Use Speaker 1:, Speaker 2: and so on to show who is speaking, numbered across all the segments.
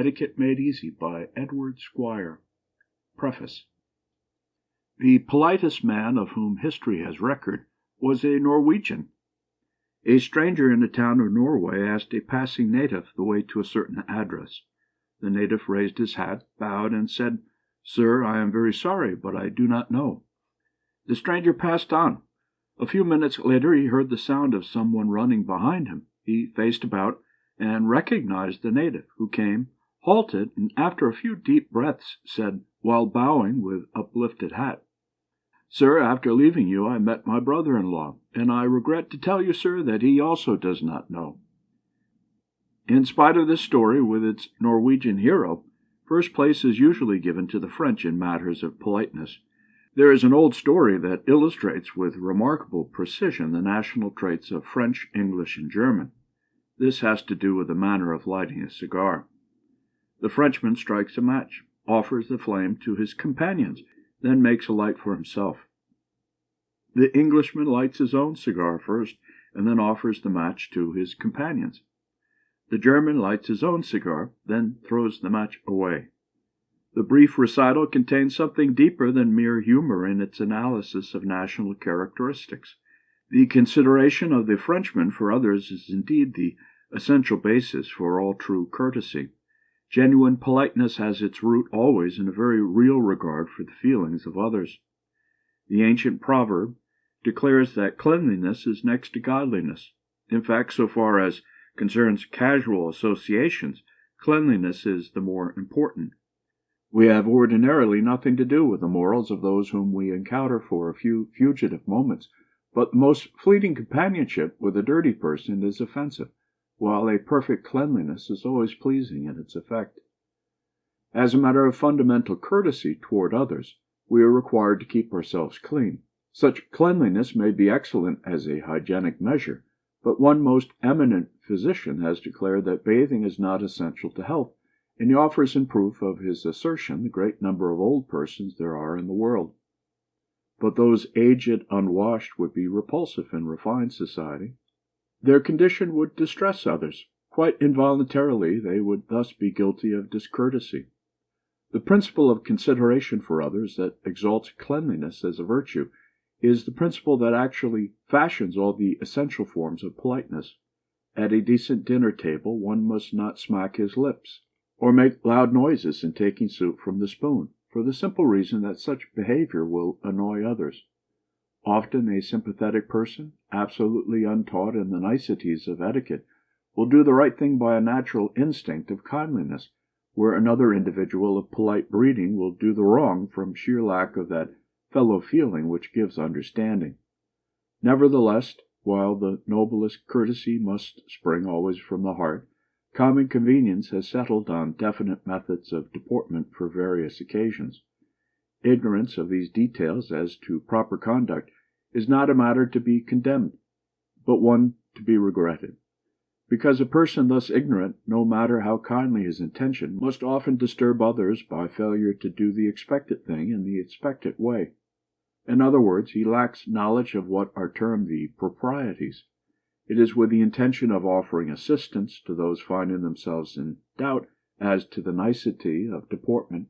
Speaker 1: Etiquette Made Easy by Edward Squier. Preface. The politest man of whom history has record was a Norwegian. A stranger in a town of Norway asked a passing native the way to a certain address. The native raised his hat, bowed, and said, "Sir, I am very sorry, but I do not know." The stranger passed on. A few minutes later he heard the sound of someone running behind him. He faced about and recognized the native, who came, halted, and after a few deep breaths said, while bowing with uplifted hat, "Sir, after leaving you I met my brother-in-law, and I regret to tell you, sir, that he also does not know." In spite of this story with its Norwegian hero, first place is usually given to the French in matters of politeness. There is an old story that illustrates with remarkable precision the national traits of French, English, and German. This has to do with the manner of lighting a cigar. The Frenchman strikes a match, offers the flame to his companions, then makes a light for himself. The Englishman lights his own cigar first, and then offers the match to his companions. The German lights his own cigar, then throws the match away. The brief recital contains something deeper than mere humor in its analysis of national characteristics. The consideration of the Frenchman for others is indeed the essential basis for all true courtesy. Genuine politeness has its root always in a very real regard for the feelings of others. The ancient proverb declares that cleanliness is next to godliness. In fact, so far as concerns casual associations, cleanliness is the more important. We have ordinarily nothing to do with the morals of those whom we encounter for a few fugitive moments, but the most fleeting companionship with a dirty person is offensive, while a perfect cleanliness is always pleasing in its effect. As a matter of fundamental courtesy toward others, we are required to keep ourselves clean. Such cleanliness may be excellent as a hygienic measure, but one most eminent physician has declared that bathing is not essential to health, and he offers in proof of his assertion the great number of old persons there are in the world. But those aged unwashed would be repulsive in refined society. Their condition would distress others. Quite involuntarily they would thus be guilty of discourtesy. The principle of consideration for others that exalts cleanliness as a virtue is the principle that actually fashions all the essential forms of politeness. At a decent dinner table one must not smack his lips, or make loud noises in taking soup from the spoon, for the simple reason that such behavior will annoy others. Often a sympathetic person, absolutely untaught in the niceties of etiquette, will do the right thing by a natural instinct of kindliness, where another individual of polite breeding will do the wrong from sheer lack of that fellow-feeling which gives understanding. Nevertheless, while the noblest courtesy must spring always from the heart, common convenience has settled on definite methods of deportment for various occasions. Ignorance of these details as to proper conduct is not a matter to be condemned, but one to be regretted, because a person thus ignorant, no matter how kindly his intention, must often disturb others by failure to do the expected thing in the expected way. In other words, he lacks knowledge of what are termed the proprieties. It is with the intention of offering assistance to those finding themselves in doubt as to the nicety of deportment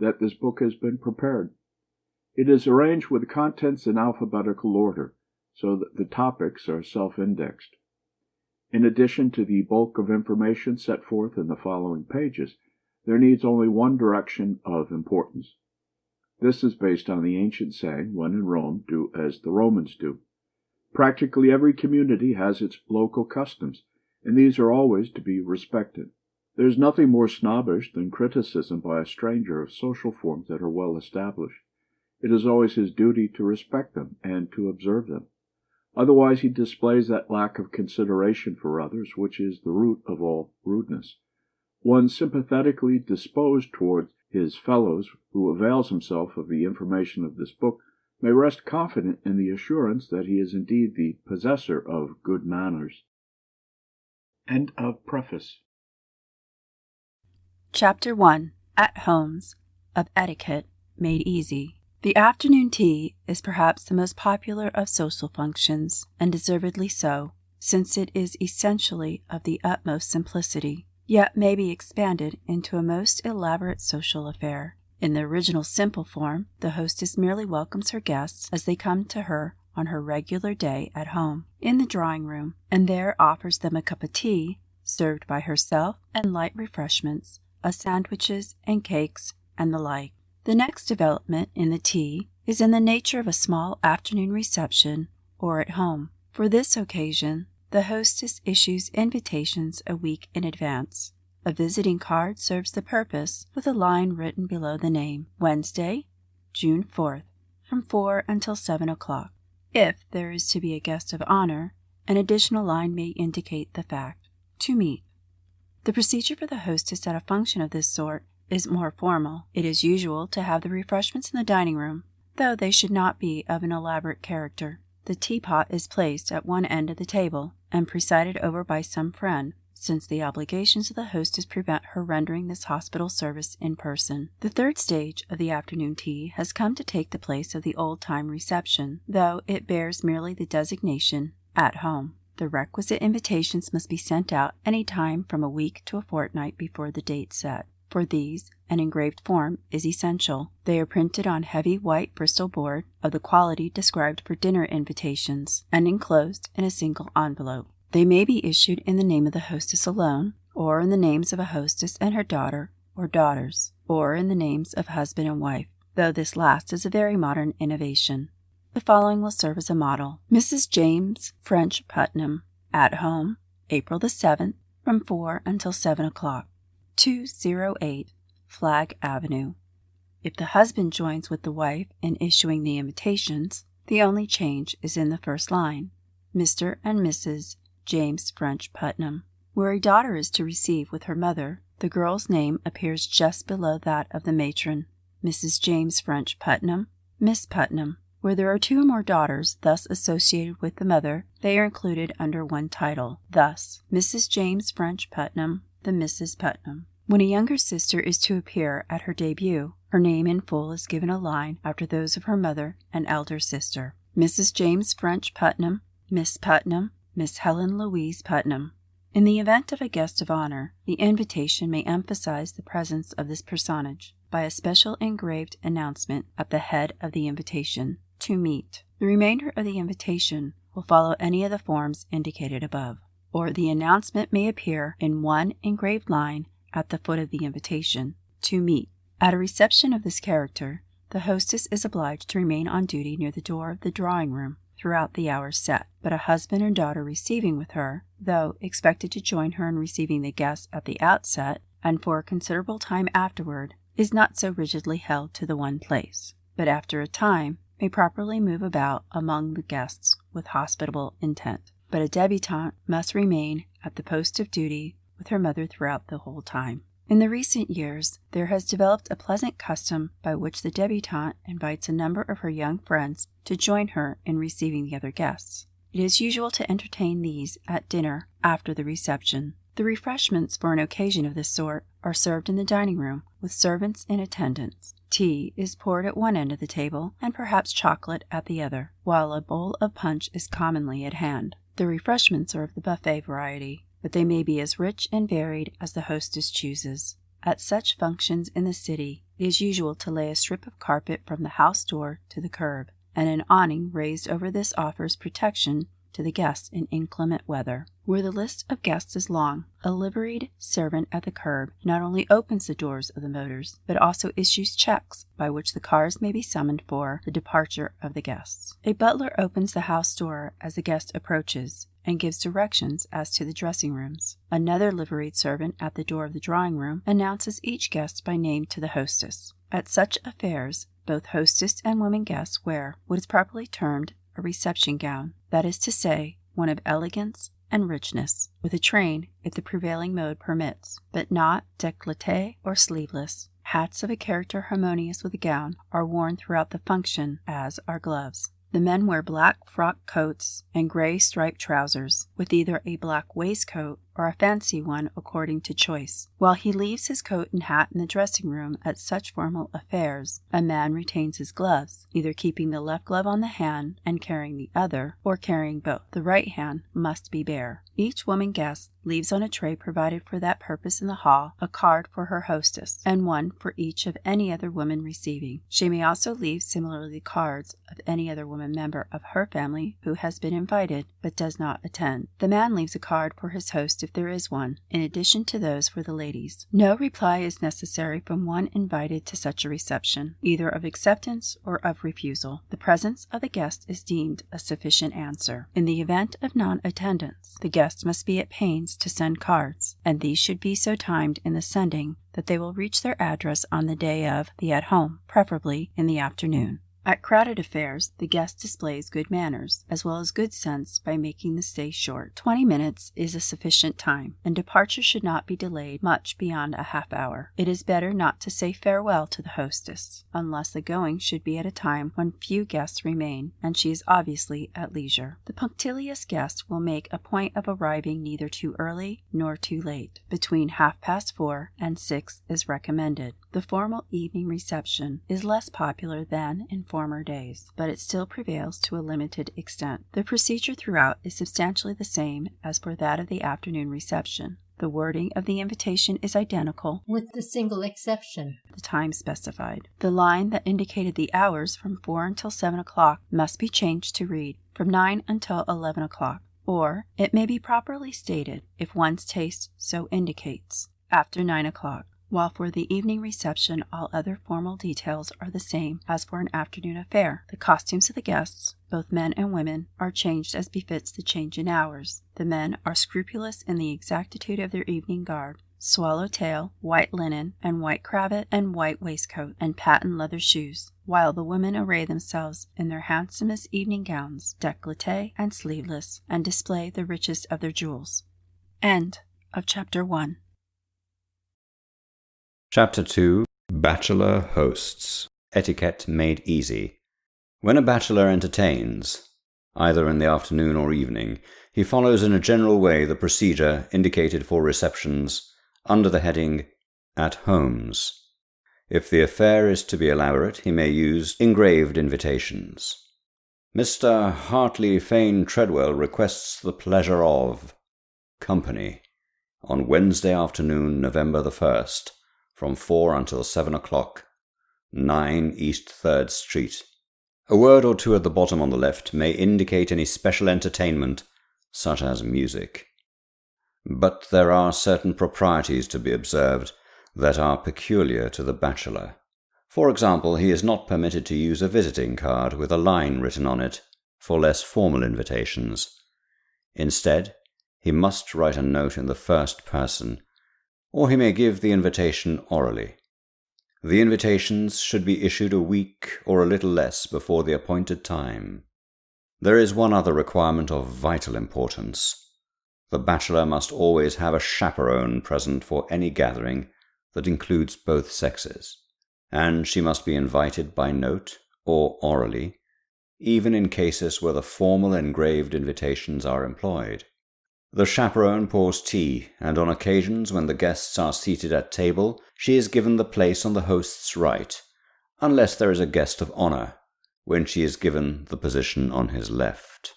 Speaker 1: that this book has been prepared. It is arranged with the contents in alphabetical order, so that the topics are self-indexed. In addition to the bulk of information set forth in the following pages, there needs only one direction of importance. This is based on the ancient saying, "When in Rome, do as the Romans do." Practically every community has its local customs, and these are always to be respected. There is nothing more snobbish than criticism by a stranger of social forms that are well established. It is always his duty to respect them and to observe them. Otherwise he displays that lack of consideration for others which is the root of all rudeness. One sympathetically disposed towards his fellows who avails himself of the information of this book may rest confident in the assurance that he is indeed the possessor of good manners. End of preface.
Speaker 2: Chapter 1. At Homes, of Etiquette Made Easy. The afternoon tea is perhaps the most popular of social functions, and deservedly so, since it is essentially of the utmost simplicity. yet may be expanded into a most elaborate social affair. In the original simple form, the hostess merely welcomes her guests as they come to her on her regular day at home, in the drawing room, and there offers them a cup of tea, served by herself, and light refreshments, sandwiches and cakes, and the like. The next development in the tea is in the nature of a small afternoon reception or at home. For this occasion, the hostess issues invitations a week in advance. A visiting card serves the purpose with a line written below the name, Wednesday, June 4th, from 4 until 7 o'clock. If there is to be a guest of honor, an additional line may indicate the fact, to meet. The procedure for the hostess at a function of this sort is more formal. It is usual to have the refreshments in the dining room, though they should not be of an elaborate character. The teapot is placed at one end of the table and presided over by some friend, since the obligations of the hostess prevent her rendering this hospital service in person. The third stage of the afternoon tea has come to take the place of the old-time reception, though it bears merely the designation "at home." The requisite invitations must be sent out any time from a week to a fortnight before the date set. For these, an engraved form is essential. They are printed on heavy white Bristol board of the quality described for dinner invitations, and enclosed in a single envelope. They may be issued in the name of the hostess alone, or in the names of a hostess and her daughter or daughters, or in the names of husband and wife, though this last is a very modern innovation. The following will serve as a model. Mrs. James French Putnam, at home, April the 7th, from 4 until 7 o'clock. 208 Flag Avenue. If the husband joins with the wife in issuing the invitations, the only change is in the first line, Mr. and Mrs. James French Putnam. Where a daughter is to receive with her mother, the girl's name appears just below that of the matron, Mrs. James French Putnam, Miss Putnam. Where there are two or more daughters thus associated with the mother, they are included under one title, thus, Mrs. James French Putnam, the Mrs. Putnam. When a younger sister is to appear at her debut, her name in full is given a line after those of her mother and elder sister. Mrs. James French Putnam, Miss Putnam, Miss Helen Louise Putnam. In the event of a guest of honor, the invitation may emphasize the presence of this personage by a special engraved announcement at the head of the invitation, to meet. The remainder of the invitation will follow any of the forms indicated above, or the announcement may appear in one engraved line at the foot of the invitation, to meet. At a reception of this character, the hostess is obliged to remain on duty near the door of the drawing room throughout the hours set, but a husband and daughter receiving with her, though expected to join her in receiving the guests at the outset and for a considerable time afterward, is not so rigidly held to the one place, but after a time may properly move about among the guests with hospitable intent. But a debutante must remain at the post of duty with her mother throughout the whole time. In the recent years, there has developed a pleasant custom by which the debutante invites a number of her young friends to join her in receiving the other guests. It is usual to entertain these at dinner after the reception. The refreshments for an occasion of this sort are served in the dining room with servants in attendance. Tea is poured at one end of the table and perhaps chocolate at the other, while a bowl of punch is commonly at hand. The refreshments are of the buffet variety, but they may be as rich and varied as the hostess chooses. At such functions in the city, it is usual to lay a strip of carpet from the house door to the curb, and an awning raised over this offers protection to the guests in inclement weather. Where the list of guests is long, a liveried servant at the curb not only opens the doors of the motors, but also issues checks by which the cars may be summoned for the departure of the guests. A butler opens the house door as the guest approaches, and gives directions as to the dressing rooms. Another liveried servant at the door of the drawing room announces each guest by name to the hostess. At such affairs, both hostess and women guests wear what is properly termed a reception gown, that is to say, one of elegance and richness, with a train if the prevailing mode permits, but not décolleté or sleeveless. Hats of a character harmonious with the gown are worn throughout the function, as are gloves. The men wear black frock coats and gray striped trousers, with either a black waistcoat or a fancy one according to choice. While he leaves his coat and hat in the dressing room at such formal affairs, a man retains his gloves, either keeping the left glove on the hand and carrying the other, or carrying both. The right hand must be bare. Each woman guest leaves on a tray provided for that purpose in the hall a card for her hostess, and one for each of any other woman receiving. She may also leave similarly cards of any other woman member of her family who has been invited but does not attend. The man leaves a card for his host if there is one, in addition to those for the ladies. No reply is necessary from one invited to such a reception, either of acceptance or of refusal. The presence of the guest is deemed a sufficient answer. In the event of non-attendance, the guest must be at pains to send cards, and these should be so timed in the sending that they will reach their address on the day of the at home, preferably in the afternoon. At crowded affairs, the guest displays good manners, as well as good sense by making the stay short. 20 minutes is a sufficient time, and departure should not be delayed much beyond a half hour. It is better not to say farewell to the hostess, unless the going should be at a time when few guests remain, and she is obviously at leisure. The punctilious guest will make a point of arriving neither too early nor too late. Between 4:30 and 6 is recommended. The formal evening reception is less popular than in former days, but it still prevails to a limited extent. The procedure throughout is substantially the same as for that of the afternoon reception. The wording of the invitation is identical,
Speaker 3: with the single exception,
Speaker 2: the time specified. The line that indicated the hours from 4 until 7 o'clock must be changed to read from 9 until 11 o'clock, or it may be properly stated, if one's taste so indicates, after 9 o'clock. While for the evening reception all other formal details are the same as for an afternoon affair. The costumes of the guests, both men and women, are changed as befits the change in hours. The men are scrupulous in the exactitude of their evening garb: swallow tail, white linen, and white cravat, and white waistcoat, and patent leather shoes, while the women array themselves in their handsomest evening gowns, décolleté and sleeveless, and display the richest of their jewels. End of Chapter 1.
Speaker 4: Chapter 2. Bachelor Hosts. Etiquette Made Easy. When a bachelor entertains, either in the afternoon or evening, he follows in a general way the procedure indicated for receptions under the heading At Homes. If the affair is to be elaborate, he may use engraved invitations. Mr. Hartley Fane Treadwell requests the pleasure of company on Wednesday afternoon, November the 1st, from 4 until 7 o'clock, 9 East 3rd Street. A word or two at the bottom on the left may indicate any special entertainment, such as music. But there are certain proprieties to be observed that are peculiar to the bachelor. For example, he is not permitted to use a visiting card with a line written on it for less formal invitations. Instead, he must write a note in the first person, or he may give the invitation orally. The invitations should be issued a week or a little less before the appointed time. There is one other requirement of vital importance. The bachelor must always have a chaperone present for any gathering that includes both sexes, and she must be invited by note or orally, even in cases where the formal engraved invitations are employed. The chaperone pours tea, and on occasions when the guests are seated at table, she is given the place on the host's right, unless there is a guest of honor, when she is given the position on his left.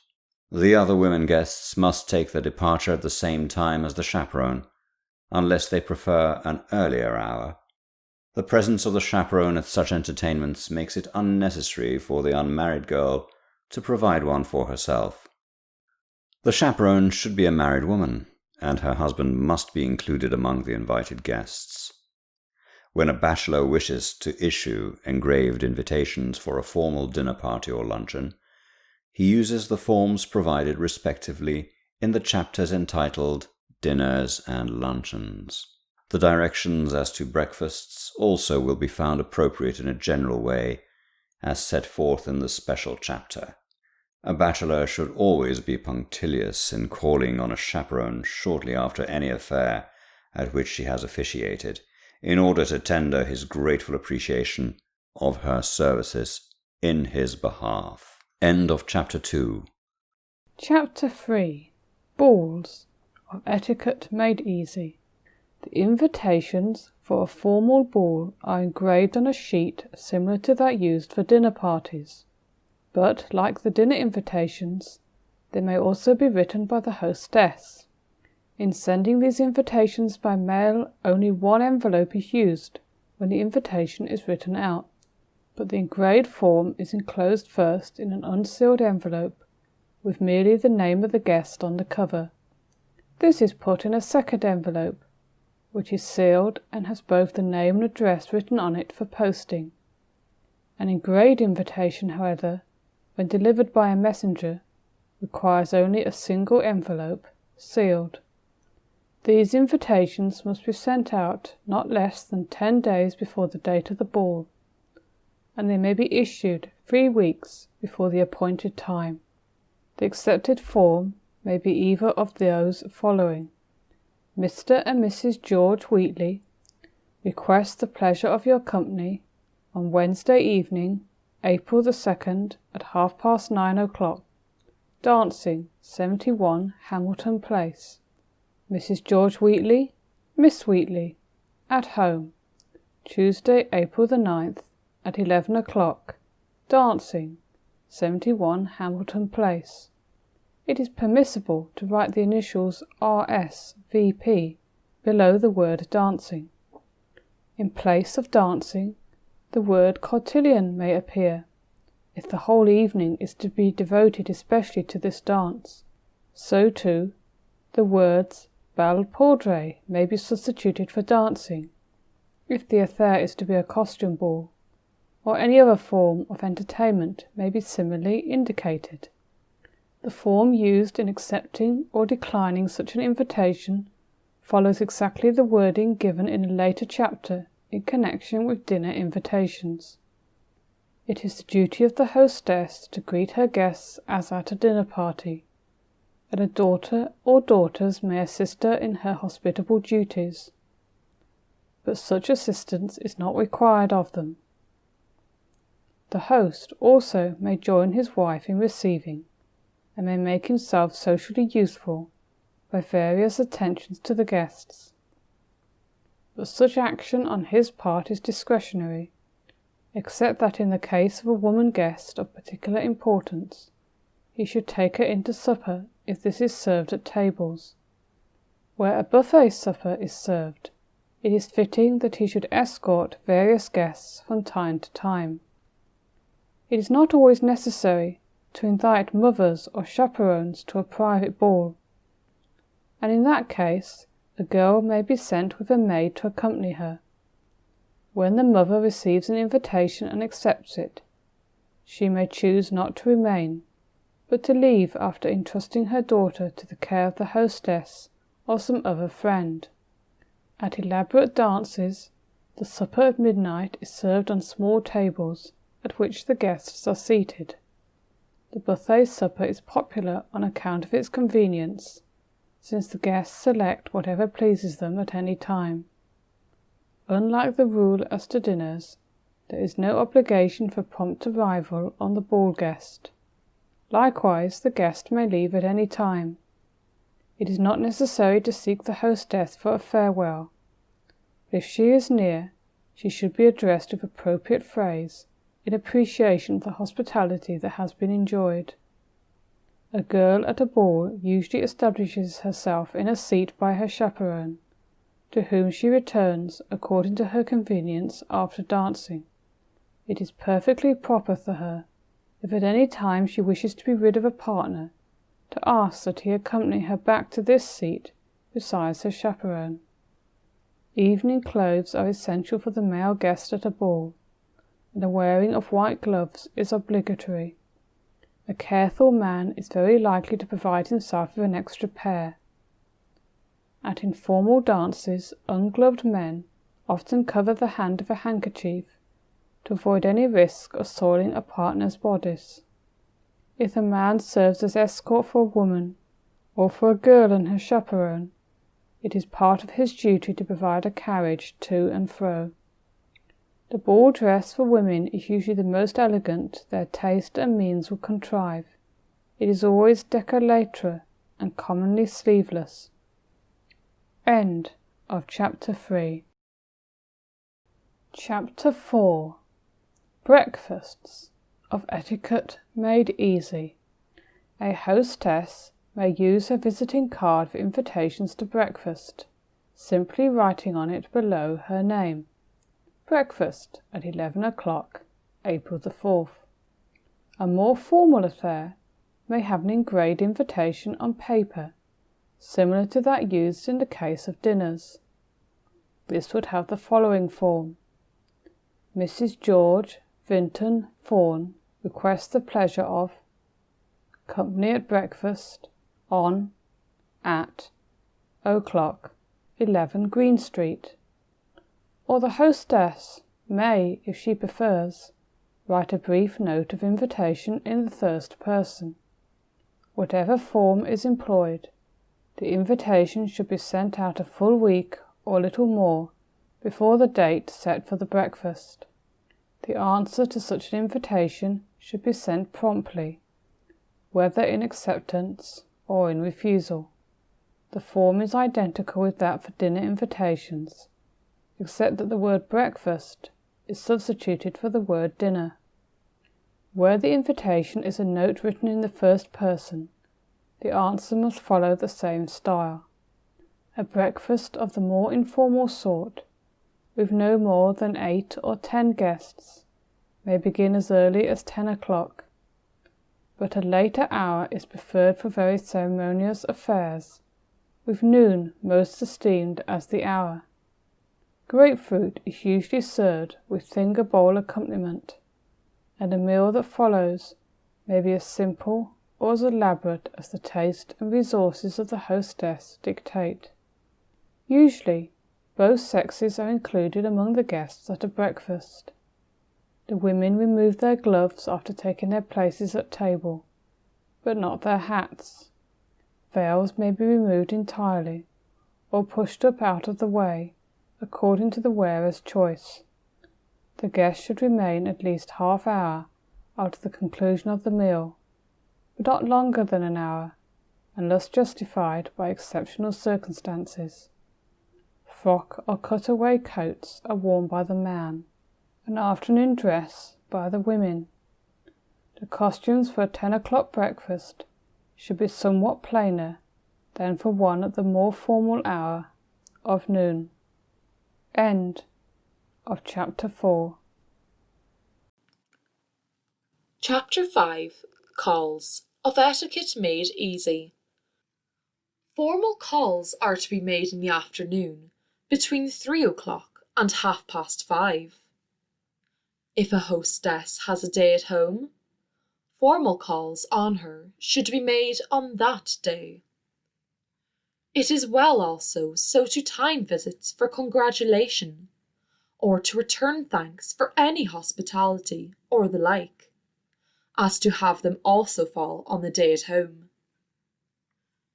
Speaker 4: The other women guests must take their departure at the same time as the chaperone, unless they prefer an earlier hour. The presence of the chaperone at such entertainments makes it unnecessary for the unmarried girl to provide one for herself. The chaperone should be a married woman, and her husband must be included among the invited guests. When a bachelor wishes to issue engraved invitations for a formal dinner party or luncheon, he uses the forms provided respectively in the chapters entitled Dinners and Luncheons. The directions as to breakfasts also will be found appropriate in a general way, as set forth in the special chapter. A bachelor should always be punctilious in calling on a chaperone shortly after any affair at which she has officiated, in order to tender his grateful appreciation of her services in his behalf. End of Chapter 2.
Speaker 5: Chapter 3. Balls. of Etiquette Made Easy. The invitations for a formal ball are engraved on a sheet similar to that used for dinner parties, but, like the dinner invitations, they may also be written by the hostess. In sending these invitations by mail, only one envelope is used when the invitation is written out, but the engraved form is enclosed first in an unsealed envelope with merely the name of the guest on the cover. This is put in a second envelope, which is sealed and has both the name and address written on it for posting. An engraved invitation, however, when delivered by a messenger, requires only a single envelope, sealed. These invitations must be sent out not less than 10 days before the date of the ball, and they may be issued 3 weeks before the appointed time. The accepted form may be either of those following: Mr. and Mrs. George Wheatley request the pleasure of your company on Wednesday evening, April the 2nd, at 9:30. Dancing, 71 Hamilton Place. Mrs. George Wheatley, Miss Wheatley, at home, Tuesday, April the 9th, at 11:00. Dancing, 71 Hamilton Place. It is permissible to write the initials RSVP below the word dancing. In place of dancing, the word cotillion may appear, if the whole evening is to be devoted especially to this dance. So, too, the words bal poudre may be substituted for dancing, if the affair is to be a costume ball, or any other form of entertainment may be similarly indicated. The form used in accepting or declining such an invitation follows exactly the wording given in a later chapter in connection with dinner invitations. It is the duty of the hostess to greet her guests as at a dinner party, and a daughter or daughters may assist her in her hospitable duties, but such assistance is not required of them. The host also may join his wife in receiving, and may make himself socially useful by various attentions to the guests. But such action on his part is discretionary, except that in the case of a woman guest of particular importance, he should take her in to supper if this is served at tables. Where a buffet supper is served, it is fitting that he should escort various guests from time to time. It is not always necessary to invite mothers or chaperones to a private ball, and in that case a girl may be sent with a maid to accompany her. When the mother receives an invitation and accepts it, she may choose not to remain, but to leave after entrusting her daughter to the care of the hostess or some other friend. At elaborate dances, the supper at midnight is served on small tables at which the guests are seated. The buffet supper is popular on account of its convenience, since the guests select whatever pleases them at any time. Unlike the rule as to dinners, there is no obligation for prompt arrival on the ball guest. Likewise, the guest may leave at any time. It is not necessary to seek the hostess for a farewell, but if she is near, she should be addressed with appropriate phrase in appreciation of the hospitality that has been enjoyed. A girl at a ball usually establishes herself in a seat by her chaperone, to whom she returns according to her convenience after dancing. It is perfectly proper for her, if at any time she wishes to be rid of a partner, to ask that he accompany her back to this seat besides her chaperone. Evening clothes are essential for the male guest at a ball, and the wearing of white gloves is obligatory. A careful man is very likely to provide himself with an extra pair. At informal dances, ungloved men often cover the hand with a handkerchief to avoid any risk of soiling a partner's bodice. If a man serves as escort for a woman, or for a girl and her chaperone, it is part of his duty to provide a carriage to and fro. The ball dress for women is usually the most elegant their taste and means will contrive. It is always décolleté and commonly sleeveless. End of Chapter 3. Chapter 4. Breakfasts of Etiquette Made Easy. A hostess may use her visiting card for invitations to breakfast, simply writing on it below her name. Breakfast at 11 o'clock, April the 4th. A more formal affair may have an engraved invitation on paper, similar to that used in the case of dinners. This would have the following form: Mrs. George Vinton Fawn requests the pleasure of company at breakfast on at o'clock, 11 Green Street. Or the hostess may, if she prefers, write a brief note of invitation in the first person. Whatever form is employed, the invitation should be sent out a full week or little more before the date set for the breakfast. The answer to such an invitation should be sent promptly, whether in acceptance or in refusal. The form is identical with that for dinner invitations, except that the word breakfast is substituted for the word dinner. Where the invitation is a note written in the first person, the answer must follow the same style. A breakfast of the more informal sort, with no more than 8 or 10 guests, may begin as early as 10 o'clock, but a later hour is preferred for very ceremonious affairs, with noon most esteemed as the hour. Grapefruit is usually served with finger bowl accompaniment, and a meal that follows may be as simple or as elaborate as the taste and resources of the hostess dictate. Usually, both sexes are included among the guests at a breakfast. The women remove their gloves after taking their places at table, but not their hats. Veils may be removed entirely, or pushed up out of the way, according to the wearer's choice. The guest should remain at least half-hour after the conclusion of the meal, but not longer than an hour, unless justified by exceptional circumstances. Frock or cutaway coats are worn by the man, an afternoon dress by the women. The costumes for a 10 o'clock breakfast should be somewhat plainer than for one at the more formal hour of noon. End of Chapter 4.
Speaker 6: Chapter 5. Calls of Etiquette Made Easy. Formal calls are to be made in the afternoon, between 3 o'clock and 5:30. If a hostess has a day at home, formal calls on her should be made on that day. It is well also so to time visits for congratulation, or to return thanks for any hospitality or the like, as to have them also fall on the day at home.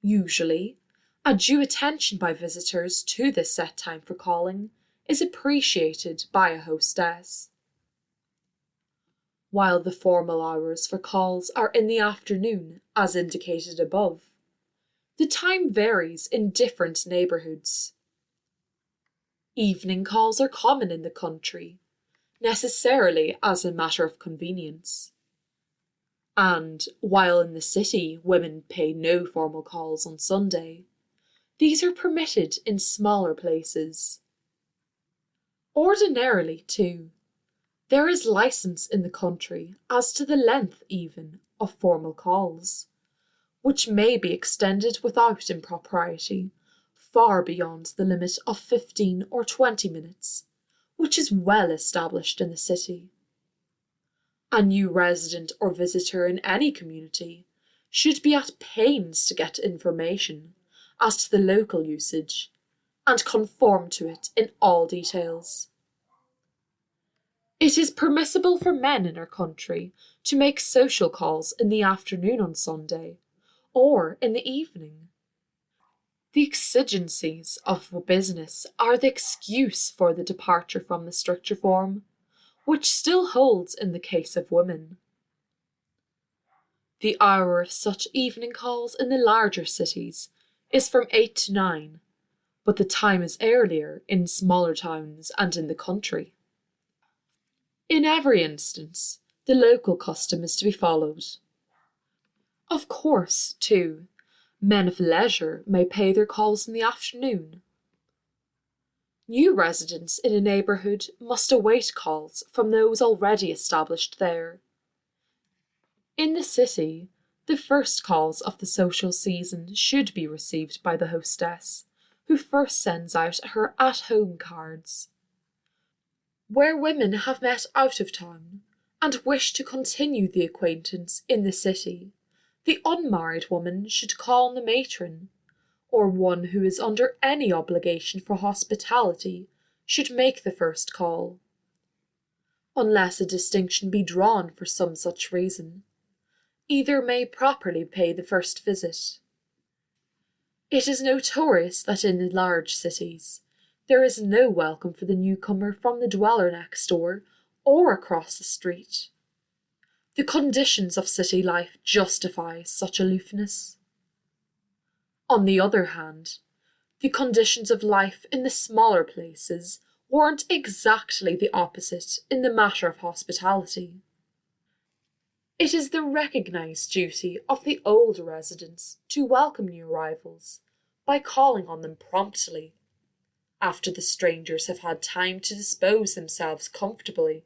Speaker 6: Usually, a due attention by visitors to this set time for calling is appreciated by a hostess. While the formal hours for calls are in the afternoon, as indicated above, the time varies in different neighbourhoods. Evening calls are common in the country, necessarily as a matter of convenience. And, while in the city women pay no formal calls on Sunday, these are permitted in smaller places. Ordinarily, too, there is licence in the country as to the length even of formal calls, which may be extended without impropriety far beyond the limit of 15 or 20 minutes, which is well established in the city. A new resident or visitor in any community should be at pains to get information as to the local usage, and conform to it in all details. It is permissible for men in our country to make social calls in the afternoon on Sunday, or in the evening. The exigencies of business are the excuse for the departure from the stricter form, which still holds in the case of women. The hour of such evening calls in the larger cities is from 8 to 9, but the time is earlier in smaller towns and in the country. In every instance, the local custom is to be followed. Of course, too, men of leisure may pay their calls in the afternoon. New residents in a neighbourhood must await calls from those already established there. In the city, the first calls of the social season should be received by the hostess, who first sends out her at-home cards. Where women have met out of town and wish to continue the acquaintance in the city, the unmarried woman should call on the matron, or one who is under any obligation for hospitality should make the first call. Unless a distinction be drawn for some such reason, either may properly pay the first visit. It is notorious that in the large cities there is no welcome for the newcomer from the dweller next door or across the street. The conditions of city life justify such aloofness. On the other hand, the conditions of life in the smaller places warrant exactly the opposite in the matter of hospitality. It is the recognised duty of the older residents to welcome new arrivals by calling on them promptly, after the strangers have had time to dispose themselves comfortably.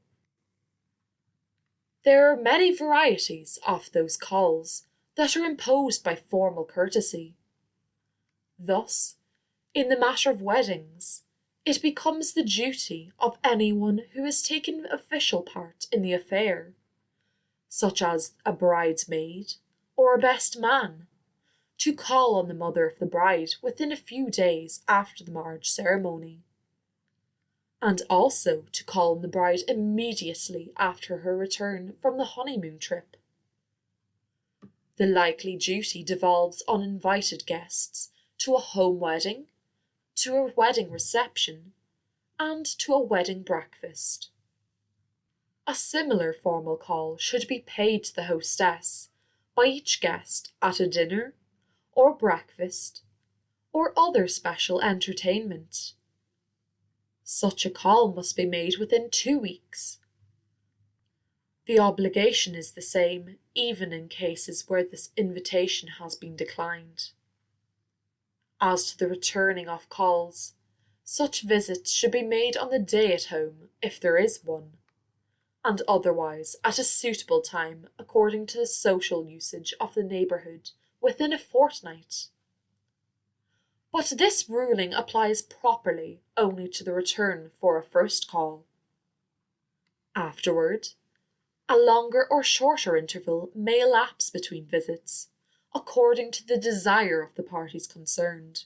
Speaker 6: There are many varieties of those calls that are imposed by formal courtesy. Thus, in the matter of weddings, it becomes the duty of anyone who has taken official part in the affair, such as a bridesmaid or a best man, to call on the mother of the bride within a few days after the marriage ceremony, and also to call on the bride immediately after her return from the honeymoon trip. The likely duty devolves on invited guests to a home wedding, to a wedding reception, and to a wedding breakfast. A similar formal call should be paid to the hostess by each guest at a dinner, or breakfast, or other special entertainment. Such a call must be made within 2 weeks. The obligation is the same even in cases where this invitation has been declined. As to the returning of calls, such visits should be made on the day at home, if there is one, and otherwise at a suitable time according to the social usage of the neighbourhood within a fortnight. But this ruling applies properly only to the return for a first call. Afterward, a longer or shorter interval may elapse between visits, according to the desire of the parties concerned.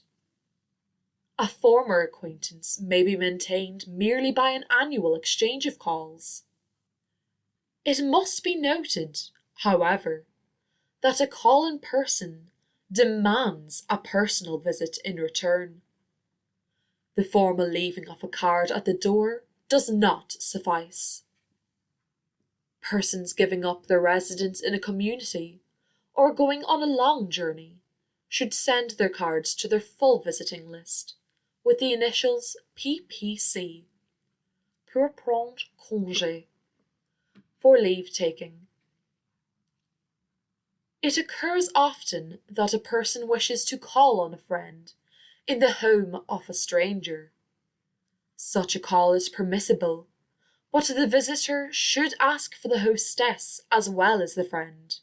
Speaker 6: A former acquaintance may be maintained merely by an annual exchange of calls. It must be noted, however, that a call in person demands a personal visit in return. The formal leaving of a card at the door does not suffice. Persons giving up their residence in a community or going on a long journey should send their cards to their full visiting list with the initials PPC, pour prendre congé, for leave-taking. It occurs often that a person wishes to call on a friend in the home of a stranger. Such a call is permissible, but the visitor should ask for the hostess as well as the friend,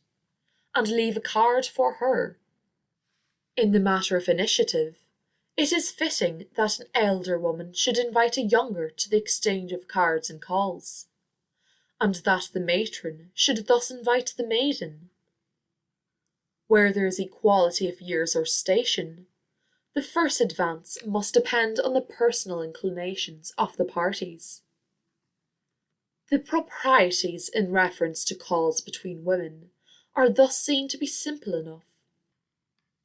Speaker 6: and leave a card for her. In the matter of initiative, it is fitting that an elder woman should invite a younger to the exchange of cards and calls, and that the matron should thus invite the maiden. Where there is equality of years or station, the first advance must depend on the personal inclinations of the parties. The proprieties in reference to calls between women are thus seen to be simple enough.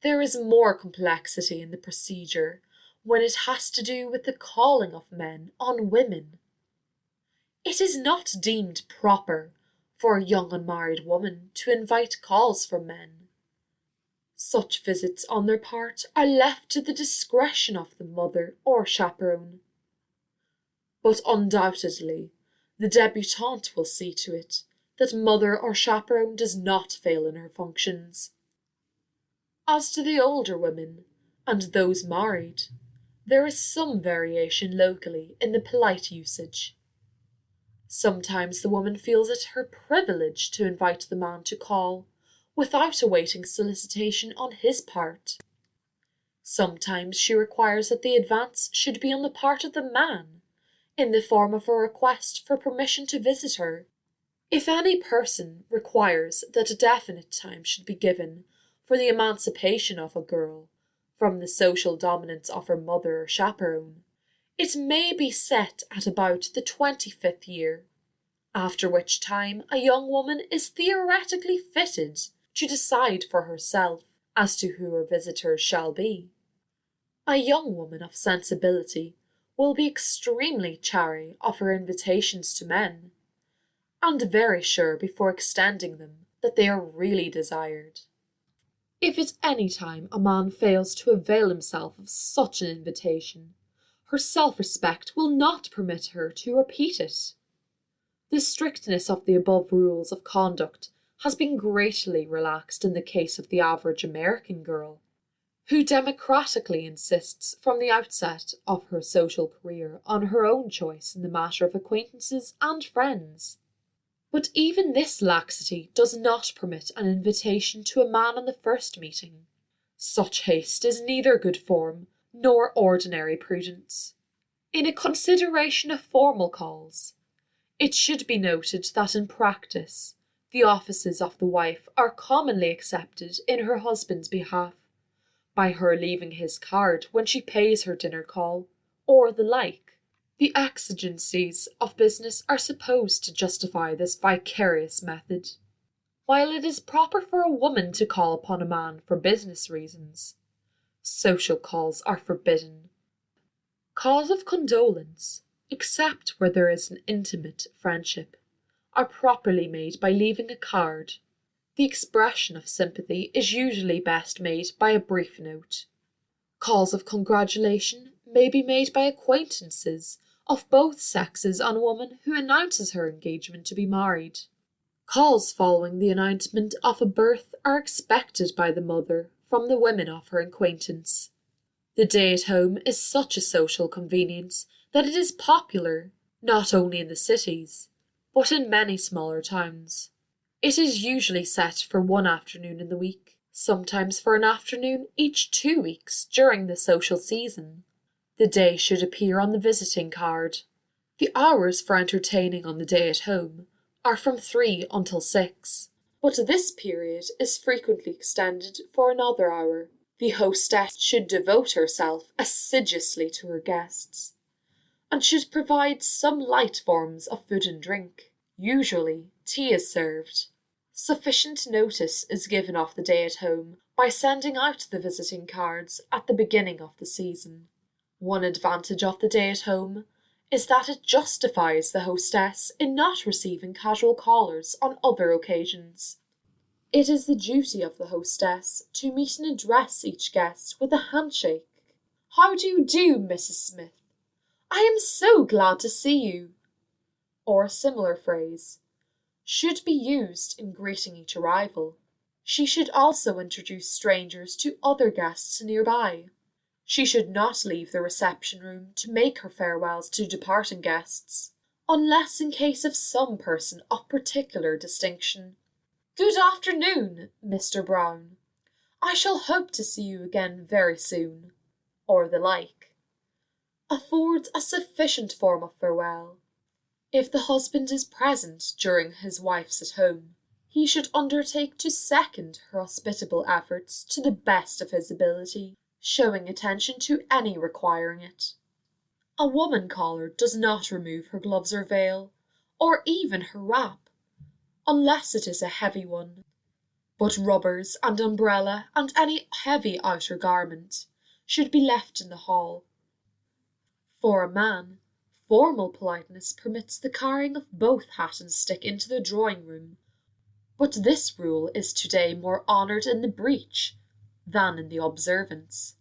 Speaker 6: There is more complexity in the procedure when it has to do with the calling of men on women. It is not deemed proper for a young unmarried woman to invite calls from men, Such visits on their part are left to the discretion of the mother or chaperone. But undoubtedly, the debutante will see to it that mother or chaperone does not fail in her functions. As to the older women, and those married, there is some variation locally in the polite usage. Sometimes the woman feels it her privilege to invite the man to call, without awaiting solicitation on his part. Sometimes she requires that the advance should be on the part of the man, in the form of a request for permission to visit her. If any person requires that a definite time should be given for the emancipation of a girl from the social dominance of her mother or chaperone, it may be set at about the 25th year, after which time a young woman is theoretically fitted to decide for herself as to who her visitors shall be. A young woman of sensibility will be extremely chary of her invitations to men, and very sure before extending them that they are really desired. If at any time a man fails to avail himself of such an invitation, her self-respect will not permit her to repeat it. The strictness of the above rules of conduct has been greatly relaxed in the case of the average American girl, who democratically insists from the outset of her social career on her own choice in the matter of acquaintances and friends. But even this laxity does not permit an invitation to a man on the first meeting. Such haste is neither good form nor ordinary prudence. In a consideration of formal calls, it should be noted that in practice, the offices of the wife are commonly accepted in her husband's behalf, by her leaving his card when she pays her dinner call, or the like. The exigencies of business are supposed to justify this vicarious method. While it is proper for a woman to call upon a man for business reasons, social calls are forbidden. Calls of condolence, except where there is an intimate friendship, are properly made by leaving a card. The expression of sympathy is usually best made by a brief note. Calls of congratulation may be made by acquaintances of both sexes on a woman who announces her engagement to be married. Calls following the announcement of a birth are expected by the mother from the women of her acquaintance. The day at home is such a social convenience that it is popular, not only in the cities, but in many smaller towns. It is usually set for one afternoon in the week, sometimes for an afternoon each 2 weeks during the social season. The day should appear on the visiting card. The hours for entertaining on the day at home are from 3 until 6, but this period is frequently extended for another hour. The hostess should devote herself assiduously to her guests, and should provide some light forms of food and drink. Usually, tea is served. Sufficient notice is given of the day at home by sending out the visiting cards at the beginning of the season. One advantage of the day at home is that it justifies the hostess in not receiving casual callers on other occasions. It is the duty of the hostess to meet and address each guest with a handshake. "How do you do, Mrs. Smith? I am so glad to see you," or a similar phrase, should be used in greeting each arrival. She should also introduce strangers to other guests nearby. She should not leave the reception room to make her farewells to departing guests, unless in case of some person of particular distinction. "Good afternoon, Mr. Brown. I shall hope to see you again very soon," or the like, affords a sufficient form of farewell. If the husband is present during his wife's at home, he should undertake to second her hospitable efforts to the best of his ability, showing attention to any requiring it. A woman caller does not remove her gloves or veil, or even her wrap, unless it is a heavy one, but rubbers and umbrella and any heavy outer garment should be left in the hall. For a man, formal politeness permits the carrying of both hat and stick into the drawing-room, but this rule is today more honoured in the breach, than in the observance,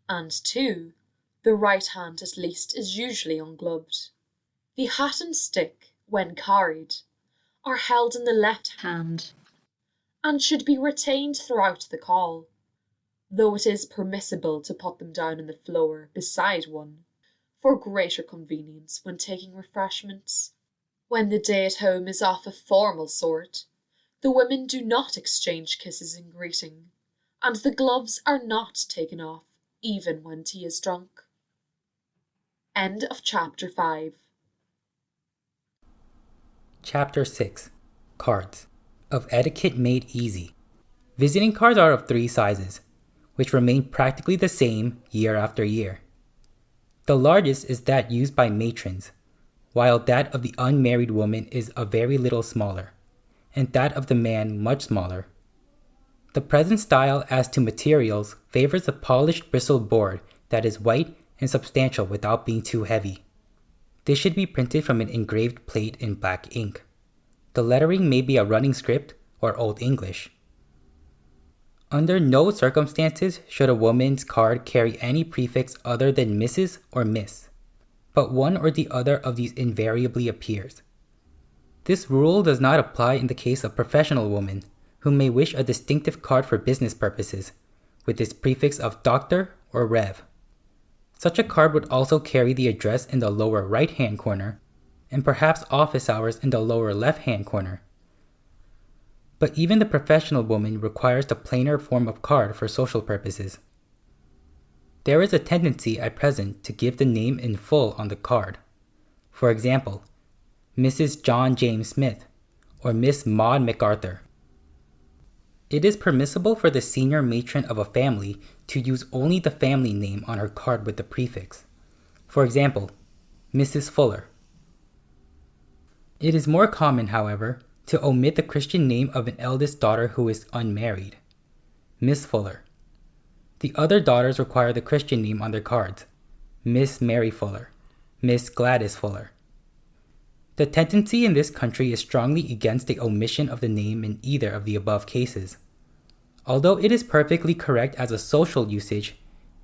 Speaker 6: and 2. The right hand at least is usually ungloved. The hat and stick, when carried, are held in the left hand, and should be retained throughout the call, though it is permissible to put them down on the floor beside one, for greater convenience when taking refreshments. When the day at home is of a formal sort, the women do not exchange kisses in greeting, and the gloves are not taken off even when tea is drunk. End of Chapter 5.
Speaker 7: Chapter 6. Cards. Of Etiquette Made Easy. Visiting cards are of 3 sizes, which remain practically the same year after year. The largest is that used by matrons, while that of the unmarried woman is a very little smaller, and that of the man much smaller. The present style as to materials favors a polished bristled board that is white and substantial without being too heavy. This should be printed from an engraved plate in black ink. The lettering may be a running script or Old English. Under no circumstances should a woman's card carry any prefix other than Mrs. or Miss, but one or the other of these invariably appears. This rule does not apply in the case of professional women, who may wish a distinctive card for business purposes, with its prefix of Doctor or Rev. Such a card would also carry the address in the lower right-hand corner, and perhaps office hours in the lower left-hand corner. But even the professional woman requires the plainer form of card for social purposes. There is a tendency at present to give the name in full on the card. For example, Mrs. John James Smith or Miss Maud MacArthur. It is permissible for the senior matron of a family to use only the family name on her card with the prefix. For example, Mrs. Fuller. It is more common, however, to omit the Christian name of an eldest daughter who is unmarried. Miss Fuller. The other daughters require the Christian name on their cards. Miss Mary Fuller. Miss Gladys Fuller. The tendency in this country is strongly against the omission of the name in either of the above cases. Although it is perfectly correct as a social usage,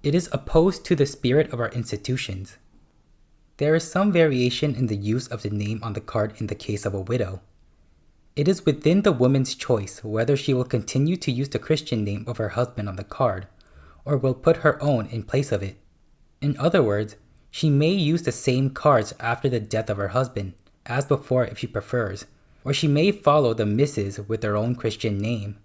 Speaker 7: it is opposed to the spirit of our institutions. There is some variation in the use of the name on the card in the case of a widow. It is within the woman's choice whether she will continue to use the Christian name of her husband on the card, or will put her own in place of it. In other words, she may use the same cards after the death of her husband, as before if she prefers, or she may follow the Mrs. with their own Christian name.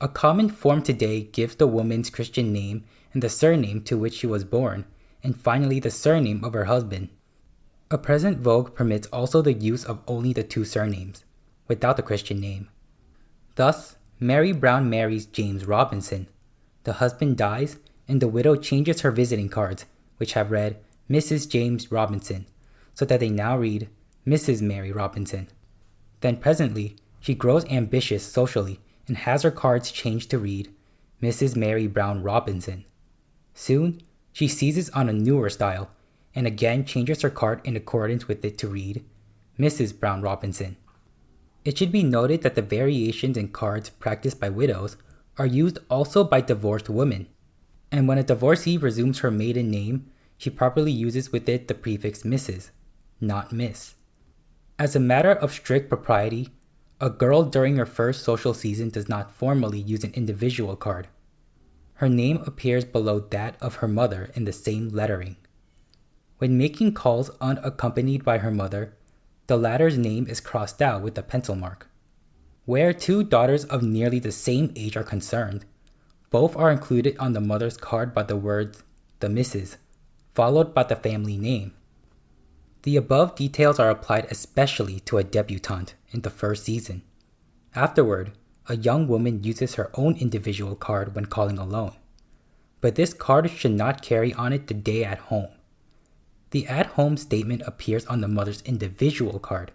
Speaker 7: A common form today gives the woman's Christian name and the surname to which she was born, and finally the surname of her husband. A present vogue permits also the use of only the 2 surnames, without the Christian name. Thus, Mary Brown marries James Robinson. The husband dies, and the widow changes her visiting cards, which have read Mrs. James Robinson, so that they now read Mrs. Mary Robinson. Then presently, she grows ambitious socially and has her cards changed to read Mrs. Mary Brown Robinson. Soon, she seizes on a newer style and again changes her card in accordance with it to read Mrs. Brown Robinson. It should be noted that the variations in cards practiced by widows are used also by divorced women, and when a divorcee resumes her maiden name, she properly uses with it the prefix Mrs., not Miss. As a matter of strict propriety, a girl during her first social season does not formally use an individual card. Her name appears below that of her mother in the same lettering. When making calls unaccompanied by her mother, the latter's name is crossed out with a pencil mark. Where 2 daughters of nearly the same age are concerned, both are included on the mother's card by the words, the Mrs., followed by the family name. The above details are applied especially to a debutante in the first season. Afterward, a young woman uses her own individual card when calling alone, but this card should not carry on it the day at home. The at-home statement appears on the mother's individual card.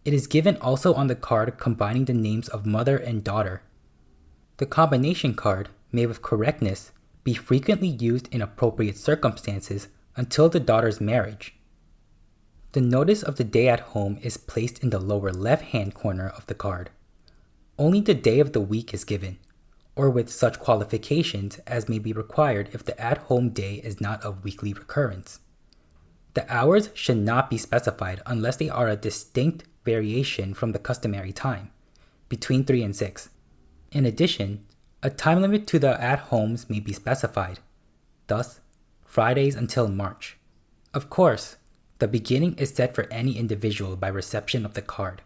Speaker 7: It is given also on the card combining the names of mother and daughter. The combination card may with correctness be frequently used in appropriate circumstances until the daughter's marriage. The notice of the day at home is placed in the lower left-hand corner of the card. Only the day of the week is given, or with such qualifications as may be required if the at-home day is not of weekly recurrence. The hours should not be specified unless they are a distinct variation from the customary time, between 3 and 6. In addition, a time limit to the at-homes may be specified, thus, Fridays until March. Of course, the beginning is set for any individual by reception of the card.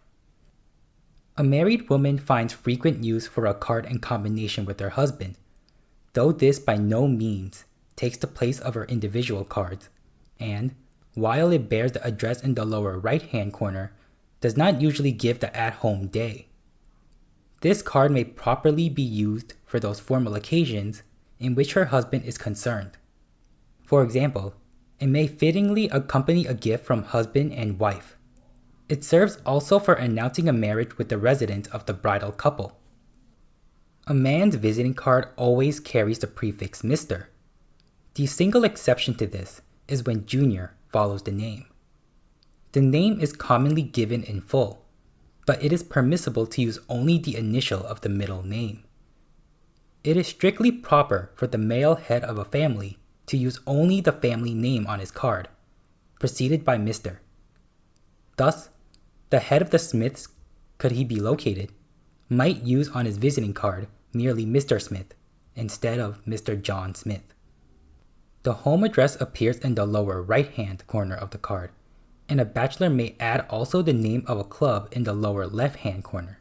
Speaker 7: A married woman finds frequent use for a card in combination with her husband, though this by no means takes the place of her individual cards, and, while it bears the address in the lower right-hand corner, does not usually give the at-home day. This card may properly be used for those formal occasions in which her husband is concerned. For example, it may fittingly accompany a gift from husband and wife. It serves also for announcing a marriage with the residence of the bridal couple. A man's visiting card always carries the prefix Mr. The single exception to this is when Junior follows the name. The name is commonly given in full, but it is permissible to use only the initial of the middle name. It is strictly proper for the male head of a family to use only the family name on his card, preceded by Mr. Thus, the head of the Smiths, could he be located, might use on his visiting card merely Mr. Smith instead of Mr. John Smith. The home address appears in the lower right-hand corner of the card, and a bachelor may add also the name of a club in the lower left-hand corner.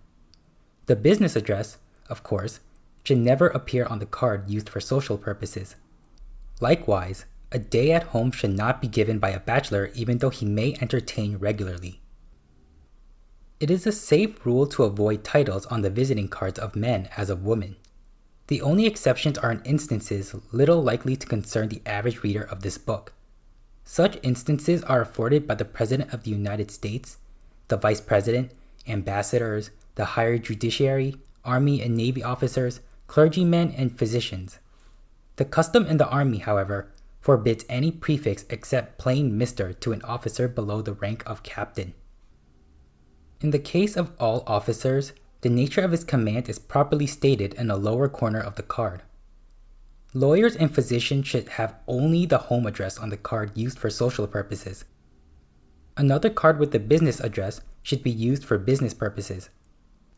Speaker 7: The business address, of course, should never appear on the card used for social purposes. Likewise, a day at home should not be given by a bachelor even though he may entertain regularly. It is a safe rule to avoid titles on the visiting cards of men as of women. The only exceptions are in instances little likely to concern the average reader of this book. Such instances are afforded by the President of the United States, the Vice President, ambassadors, the higher judiciary, Army and Navy officers, clergymen, and physicians. The custom in the Army, however, forbids any prefix except plain Mr. to an officer below the rank of captain. In the case of all officers, the nature of his command is properly stated in the lower corner of the card. Lawyers and physicians should have only the home address on the card used for social purposes. Another card with the business address should be used for business purposes.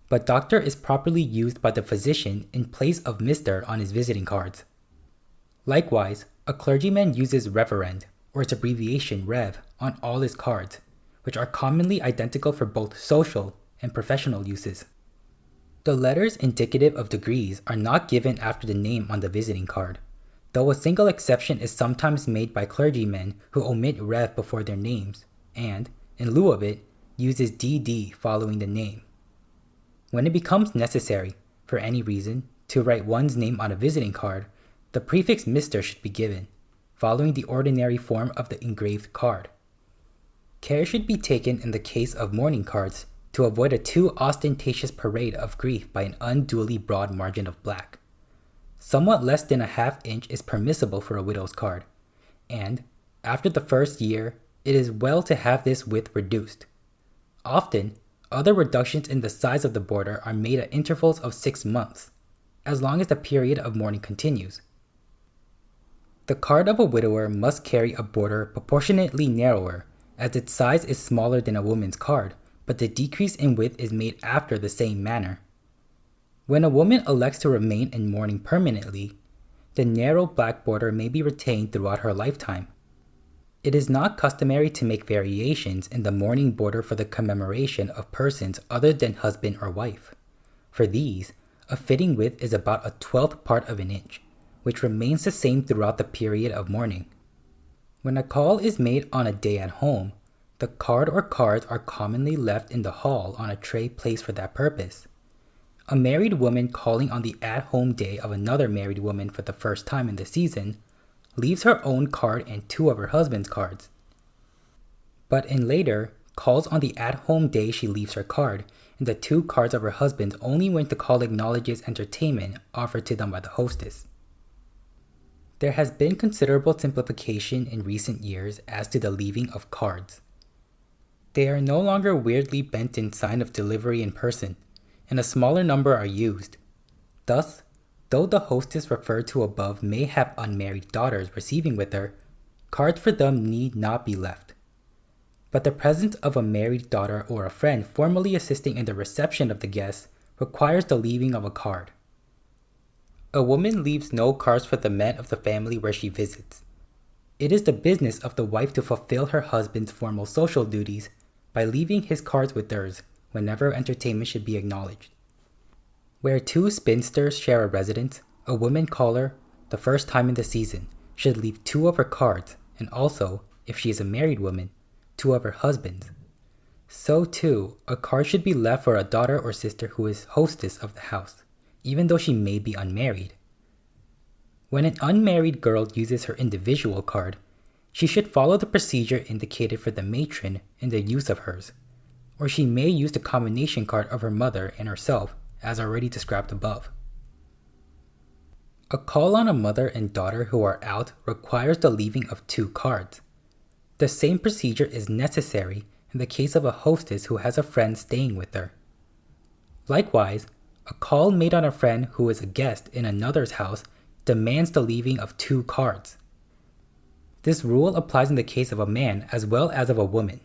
Speaker 7: But doctor is properly used by the physician in place of Mr. on his visiting cards. Likewise, a clergyman uses Reverend, or its abbreviation Rev, on all his cards, which are commonly identical for both social and professional uses. The letters indicative of degrees are not given after the name on the visiting card, though a single exception is sometimes made by clergymen who omit Rev before their names and, in lieu of it, uses DD following the name. When it becomes necessary, for any reason, to write one's name on a visiting card, the prefix Mr. should be given, following the ordinary form of the engraved card. Care should be taken in the case of mourning cards to avoid a too ostentatious parade of grief by an unduly broad margin of black. Somewhat less than a half-inch is permissible for a widow's card, and, after the first year, it is well to have this width reduced. Often, other reductions in the size of the border are made at intervals of 6 months, as long as the period of mourning continues. The card of a widower must carry a border proportionately narrower, as its size is smaller than a woman's card, but the decrease in width is made after the same manner. When a woman elects to remain in mourning permanently, the narrow black border may be retained throughout her lifetime. It is not customary to make variations in the mourning border for the commemoration of persons other than husband or wife. For these, a fitting width is about a 1/12 part of an inch, which remains the same throughout the period of mourning. When a call is made on a day at home, the card or cards are commonly left in the hall on a tray placed for that purpose. A married woman calling on the at-home day of another married woman for the first time in the season leaves her own card and 2 of her husband's cards. But in later, calls on the at-home day she leaves her card and the 2 cards of her husband's only when the call acknowledges entertainment offered to them by the hostess. There has been considerable simplification in recent years as to the leaving of cards. They are no longer weirdly bent in sign of delivery in person, and a smaller number are used. Thus, though the hostess referred to above may have unmarried daughters receiving with her, cards for them need not be left. But the presence of a married daughter or a friend formally assisting in the reception of the guests requires the leaving of a card. A woman leaves no cards for the men of the family where she visits. It is the business of the wife to fulfill her husband's formal social duties by leaving his cards with hers whenever entertainment should be acknowledged. Where two spinsters share a residence, a woman caller, the first time in the season, should leave 2 of her cards, and also, if she is a married woman, 2 of her husband's. So too, a card should be left for a daughter or sister who is hostess of the house, even though she may be unmarried. When an unmarried girl uses her individual card, she should follow the procedure indicated for the matron in the use of hers, or she may use the combination card of her mother and herself, as already described above. A call on a mother and daughter who are out requires the leaving of 2 cards. The same procedure is necessary in the case of a hostess who has a friend staying with her. Likewise, a call made on a friend who is a guest in another's house demands the leaving of 2 cards. This rule applies in the case of a man as well as of a woman.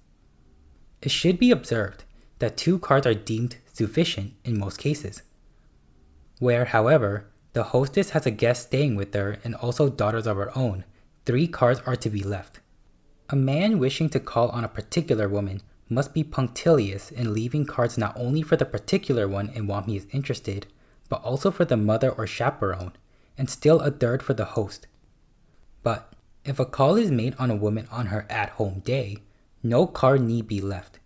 Speaker 7: It should be observed that 2 cards are deemed sufficient in most cases. Where, however, the hostess has a guest staying with her and also daughters of her own, 3 cards are to be left. A man wishing to call on a particular woman must be punctilious in leaving cards not only for the particular one in whom he is interested, but also for the mother or chaperone, and still a third for the host. But if a call is made on a woman on her at-home day, no card need be left,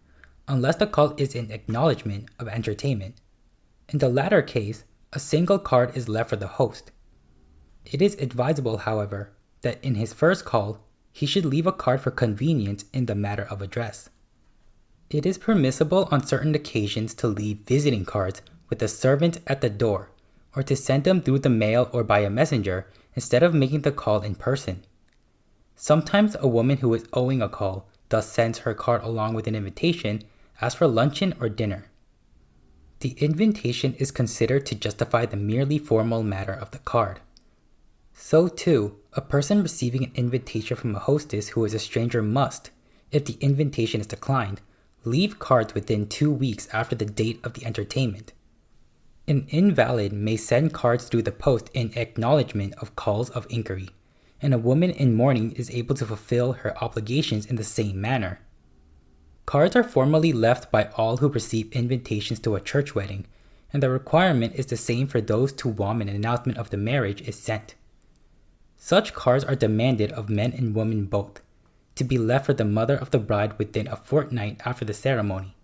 Speaker 7: unless the call is in acknowledgement of entertainment. In the latter case, a single card is left for the host. It is advisable, however, that in his first call, he should leave a card for convenience in the matter of address. It is permissible on certain occasions to leave visiting cards with a servant at the door, or to send them through the mail or by a messenger instead of making the call in person. Sometimes a woman who is owing a call thus sends her card along with an invitation as for luncheon or dinner. The invitation is considered to justify the merely formal matter of the card. So too, a person receiving an invitation from a hostess who is a stranger must, if the invitation is declined, leave cards within 2 weeks after the date of the entertainment. An invalid may send cards through the post in acknowledgement of calls of inquiry, and a woman in mourning is able to fulfill her obligations in the same manner. Cards are formally left by all who receive invitations to a church wedding, and the requirement is the same for those to whom an announcement of the marriage is sent. Such cards are demanded of men and women both, to be left for the mother of the bride within a fortnight after the ceremony.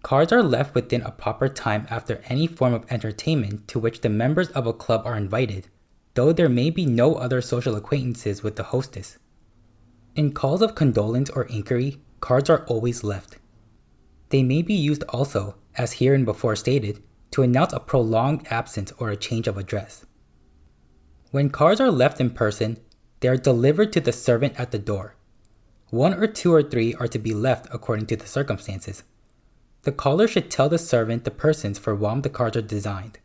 Speaker 7: Cards are left within a proper time after any form of entertainment to which the members of a club are invited, though there may be no other social acquaintances with the hostess. In calls of condolence or inquiry, cards are always left. They may be used also, as hereinbefore stated, to announce a prolonged absence or a change of address. When cards are left in person, they are delivered to the servant at the door. 1 or 2 or 3 are to be left according to the circumstances. The caller should tell the servant the persons for whom the cards are designed.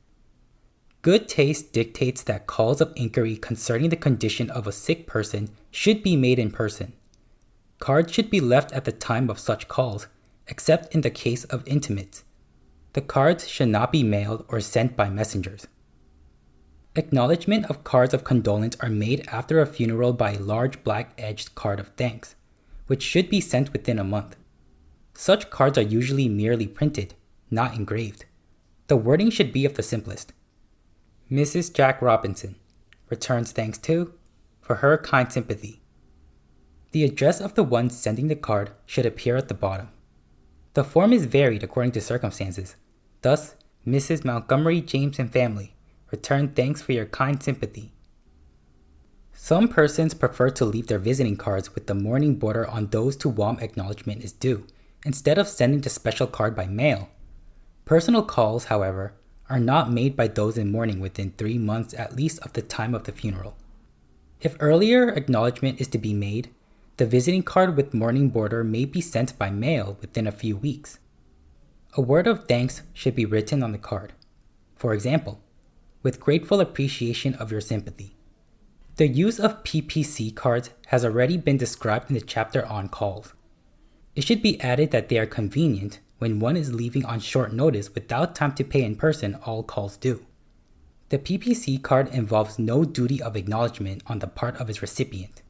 Speaker 7: Good taste dictates that calls of inquiry concerning the condition of a sick person should be made in person. Cards should be left at the time of such calls, except in the case of intimates. The cards should not be mailed or sent by messengers. Acknowledgement of cards of condolence are made after a funeral by a large black-edged card of thanks, which should be sent within a month. Such cards are usually merely printed, not engraved. The wording should be of the simplest. Mrs. Jack Robinson returns thanks to, for her kind sympathy. The address of the one sending the card should appear at the bottom. The form is varied according to circumstances. Thus, Mrs. Montgomery James and family, return thanks for your kind sympathy. Some persons prefer to leave their visiting cards with the mourning border on those to whom acknowledgement is due, instead of sending the special card by mail. Personal calls, however, are not made by those in mourning within 3 months at least of the time of the funeral. If earlier acknowledgement is to be made, the visiting card with mourning border may be sent by mail within a few weeks. A word of thanks should be written on the card. For example, with grateful appreciation of your sympathy. The use of PPC cards has already been described in the chapter on calls. It should be added that they are convenient when one is leaving on short notice without time to pay in person all calls due. The PPC card involves no duty of acknowledgement on the part of its recipient.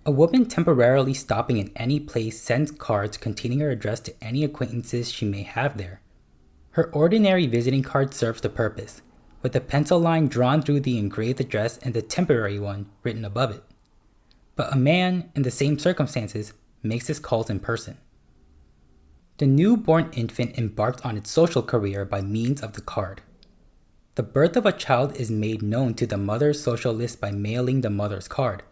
Speaker 7: A woman temporarily stopping in any place sends cards containing her address to any acquaintances she may have there. Her ordinary visiting card serves the purpose, with a pencil line drawn through the engraved address and the temporary one written above it. But a man, in the same circumstances, makes his calls in person. The newborn infant embarks on its social career by means of the card. The birth of a child is made known to the mother's social list by mailing the mother's card,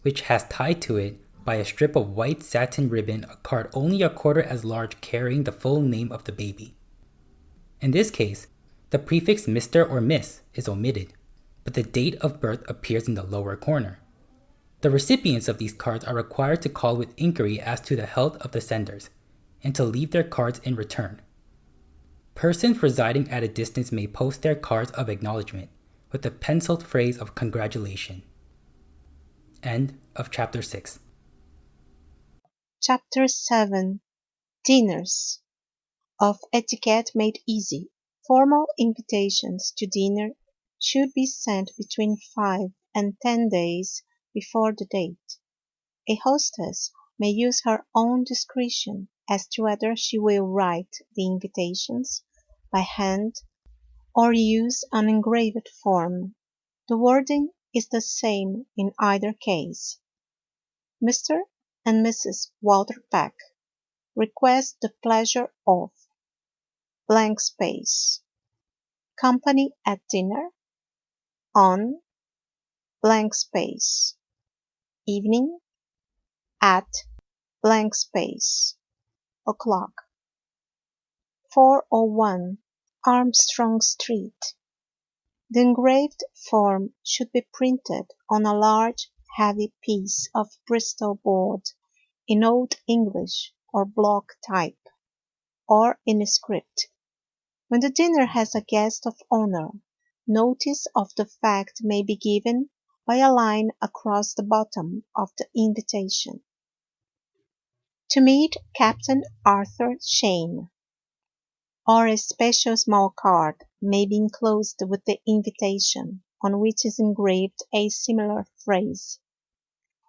Speaker 7: which has tied to it by a strip of white satin ribbon a card only a quarter as large carrying the full name of the baby. In this case, the prefix Mr. or Miss is omitted, but the date of birth appears in the lower corner. The recipients of these cards are required to call with inquiry as to the health of the senders, and to leave their cards in return. Persons residing at a distance may post their cards of acknowledgement with a penciled phrase of congratulation. End of Chapter 6.
Speaker 8: Chapter 7 Dinners of Etiquette Made Easy. Formal invitations to dinner should be sent between 5 and 10 days before the date. A hostess may use her own discretion as to whether she will write the invitations by hand or use an engraved form. The wording is the same in either case. Mr. and Mrs. Walter Peck request the pleasure of blank space. Company at dinner on blank space. Evening at blank space. O'clock. 401 Armstrong Street. The engraved form should be printed on a large, heavy piece of Bristol board in Old English or block type, or in script. When the dinner has a guest of honor, notice of the fact may be given by a line across the bottom of the invitation. To meet Captain Arthur Shane, or a special small card may be enclosed with the invitation, on which is engraved a similar phrase.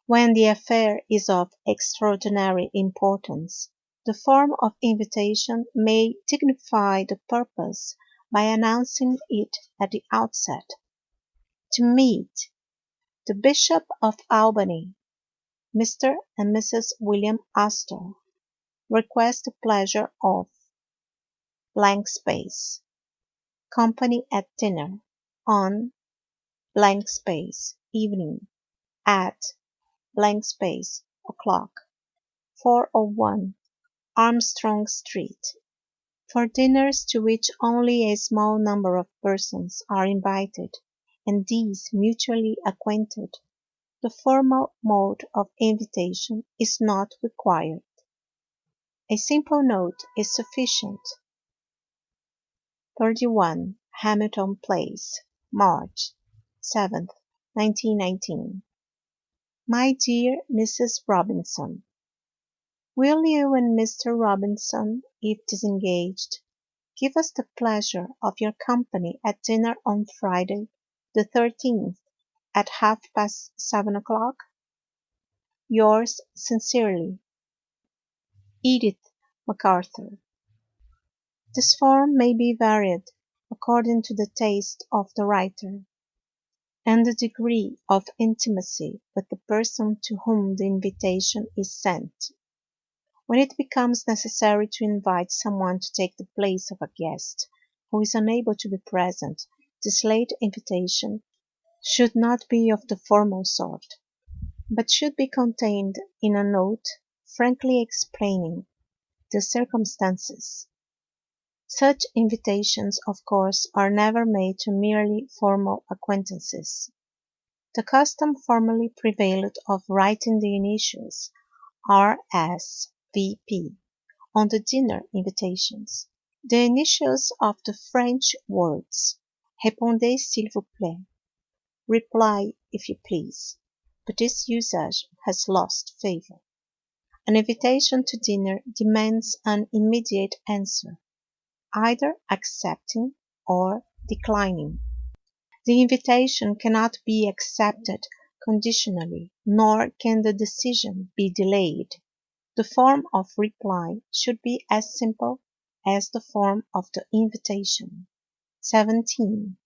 Speaker 8: When the affair is of extraordinary importance, the form of invitation may dignify the purpose by announcing it at the outset. To meet the Bishop of Albany, Mr. and Mrs. William Astor request the pleasure of blank space. Company at dinner on blank space. Evening at blank space. O'clock. 401 Armstrong Street. For dinners to which only a small number of persons are invited, and these mutually acquainted, the formal mode of invitation is not required. A simple note is sufficient. 31 Hamilton Place, March 7th, 1919. My dear Mrs. Robinson, will you and Mr. Robinson, if disengaged, give us the pleasure of your company at dinner on Friday, the 13th, at 7:30? Yours sincerely, Edith MacArthur. This form may be varied according to the taste of the writer, and the degree of intimacy with the person to whom the invitation is sent. When it becomes necessary to invite someone to take the place of a guest who is unable to be present, this late invitation should not be of the formal sort, but should be contained in a note frankly explaining the circumstances. Such invitations, of course, are never made to merely formal acquaintances. The custom formerly prevailed of writing the initials R.S.V.P. on the dinner invitations. The initials of the French words Répondez s'il vous plaît. Reply if you please. But this usage has lost favor. An invitation to dinner demands an immediate answer, either accepting or declining. The invitation cannot be accepted conditionally, nor can the decision be delayed. The form of reply should be as simple as the form of the invitation. 17.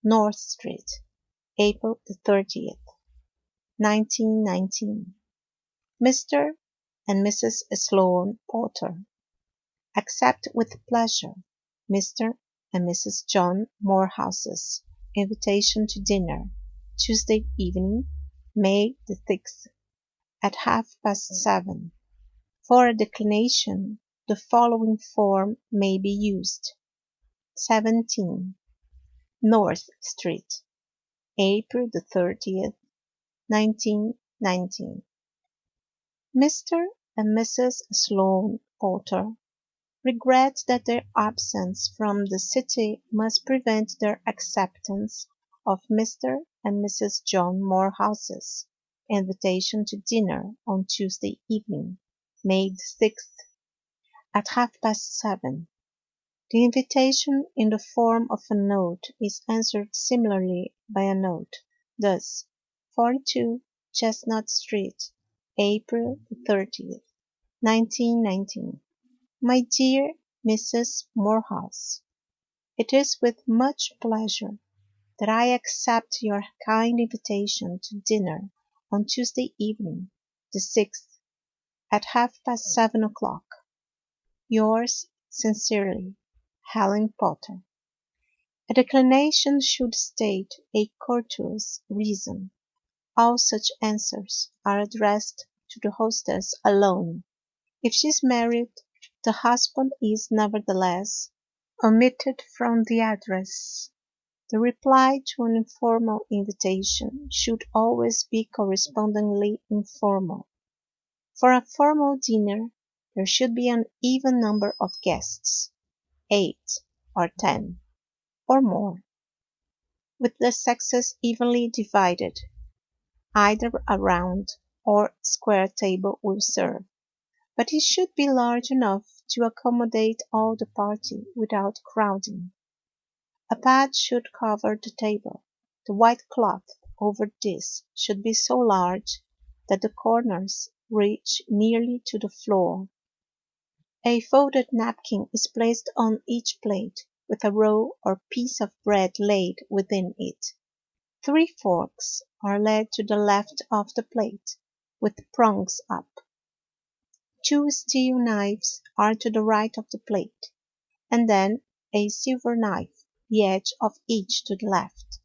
Speaker 8: North Street, April the 30th, 1919. Mr. and Mrs. Sloane Porter. Accept with pleasure Mr. and Mrs. John Morehouse's invitation to dinner, Tuesday evening, May the 6th, at 7:30. For a declination, the following form may be used. 17. North Street, April the 30th, 1919. Mr. and Mrs. Sloane Porter regret that their absence from the city must prevent their acceptance of Mr. and Mrs. John Morehouse's invitation to dinner on Tuesday evening, May the 6th, at 7:30. The invitation in the form of a note is answered similarly by a note. Thus, 42 Chestnut Street, April 30th, 1919. My dear Mrs. Morehouse, it is with much pleasure that I accept your kind invitation to dinner on Tuesday evening, the 6th, at 7:30. Yours sincerely, Helen Potter. A declination should state a courteous reason. All such answers are addressed to the hostess alone. If she is married, the husband is nevertheless omitted from the address. The reply to an informal invitation should always be correspondingly informal. For a formal dinner, there should be an even number of guests, 8 or 10, or more, with the sexes evenly divided. Either a round or square table will serve, but it should be large enough to accommodate all the party without crowding. A pad should cover the table. The white cloth over this should be so large that the corners reach nearly to the floor. A folded napkin is placed on each plate, with a roll or piece of bread laid within it. 3 forks are laid to the left of the plate, with the prongs up. 2 steel knives are to the right of the plate, and then a silver knife, the edge of each to the left.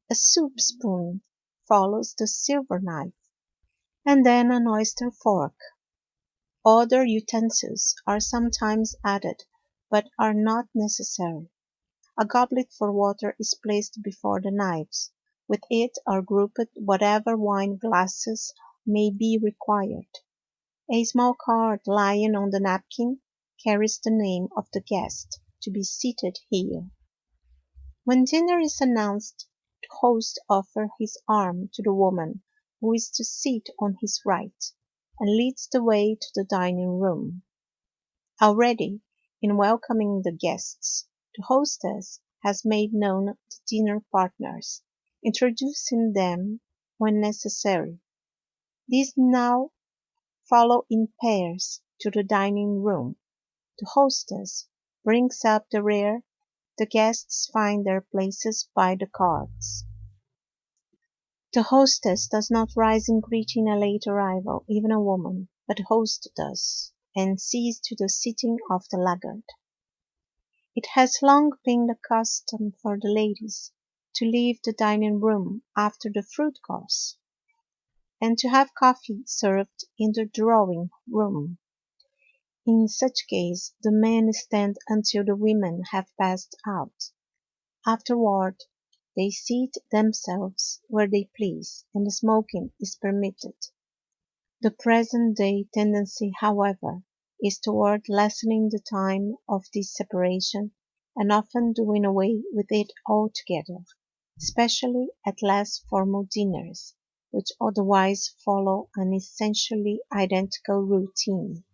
Speaker 8: A soup spoon follows the silver knife, and then an oyster fork. Other utensils are sometimes added, but are not necessary. A goblet for water is placed before the knives. With it are grouped whatever wine glasses may be required. A small card lying on the napkin carries the name of the guest to be seated here. When dinner is announced, the host offers his arm to the woman who is to sit on his right, and leads the way to the dining room. Already, in welcoming the guests, the hostess has made known the dinner partners, introducing them when necessary. These now follow in pairs to the dining room. The hostess brings up the rear. The guests find their places by the cards. The hostess does not rise in greeting a late arrival, even a woman, but the host does, and sees to the sitting of the laggard. It has long been the custom for the ladies to leave the dining room after the fruit course, and to have coffee served in the drawing room. In such case, the men stand until the women have passed out. Afterward, they seat themselves where they please, and smoking is permitted. The present-day tendency, however, is toward lessening the time of this separation and often doing away with it altogether, especially at less formal dinners, which otherwise follow an essentially identical routine.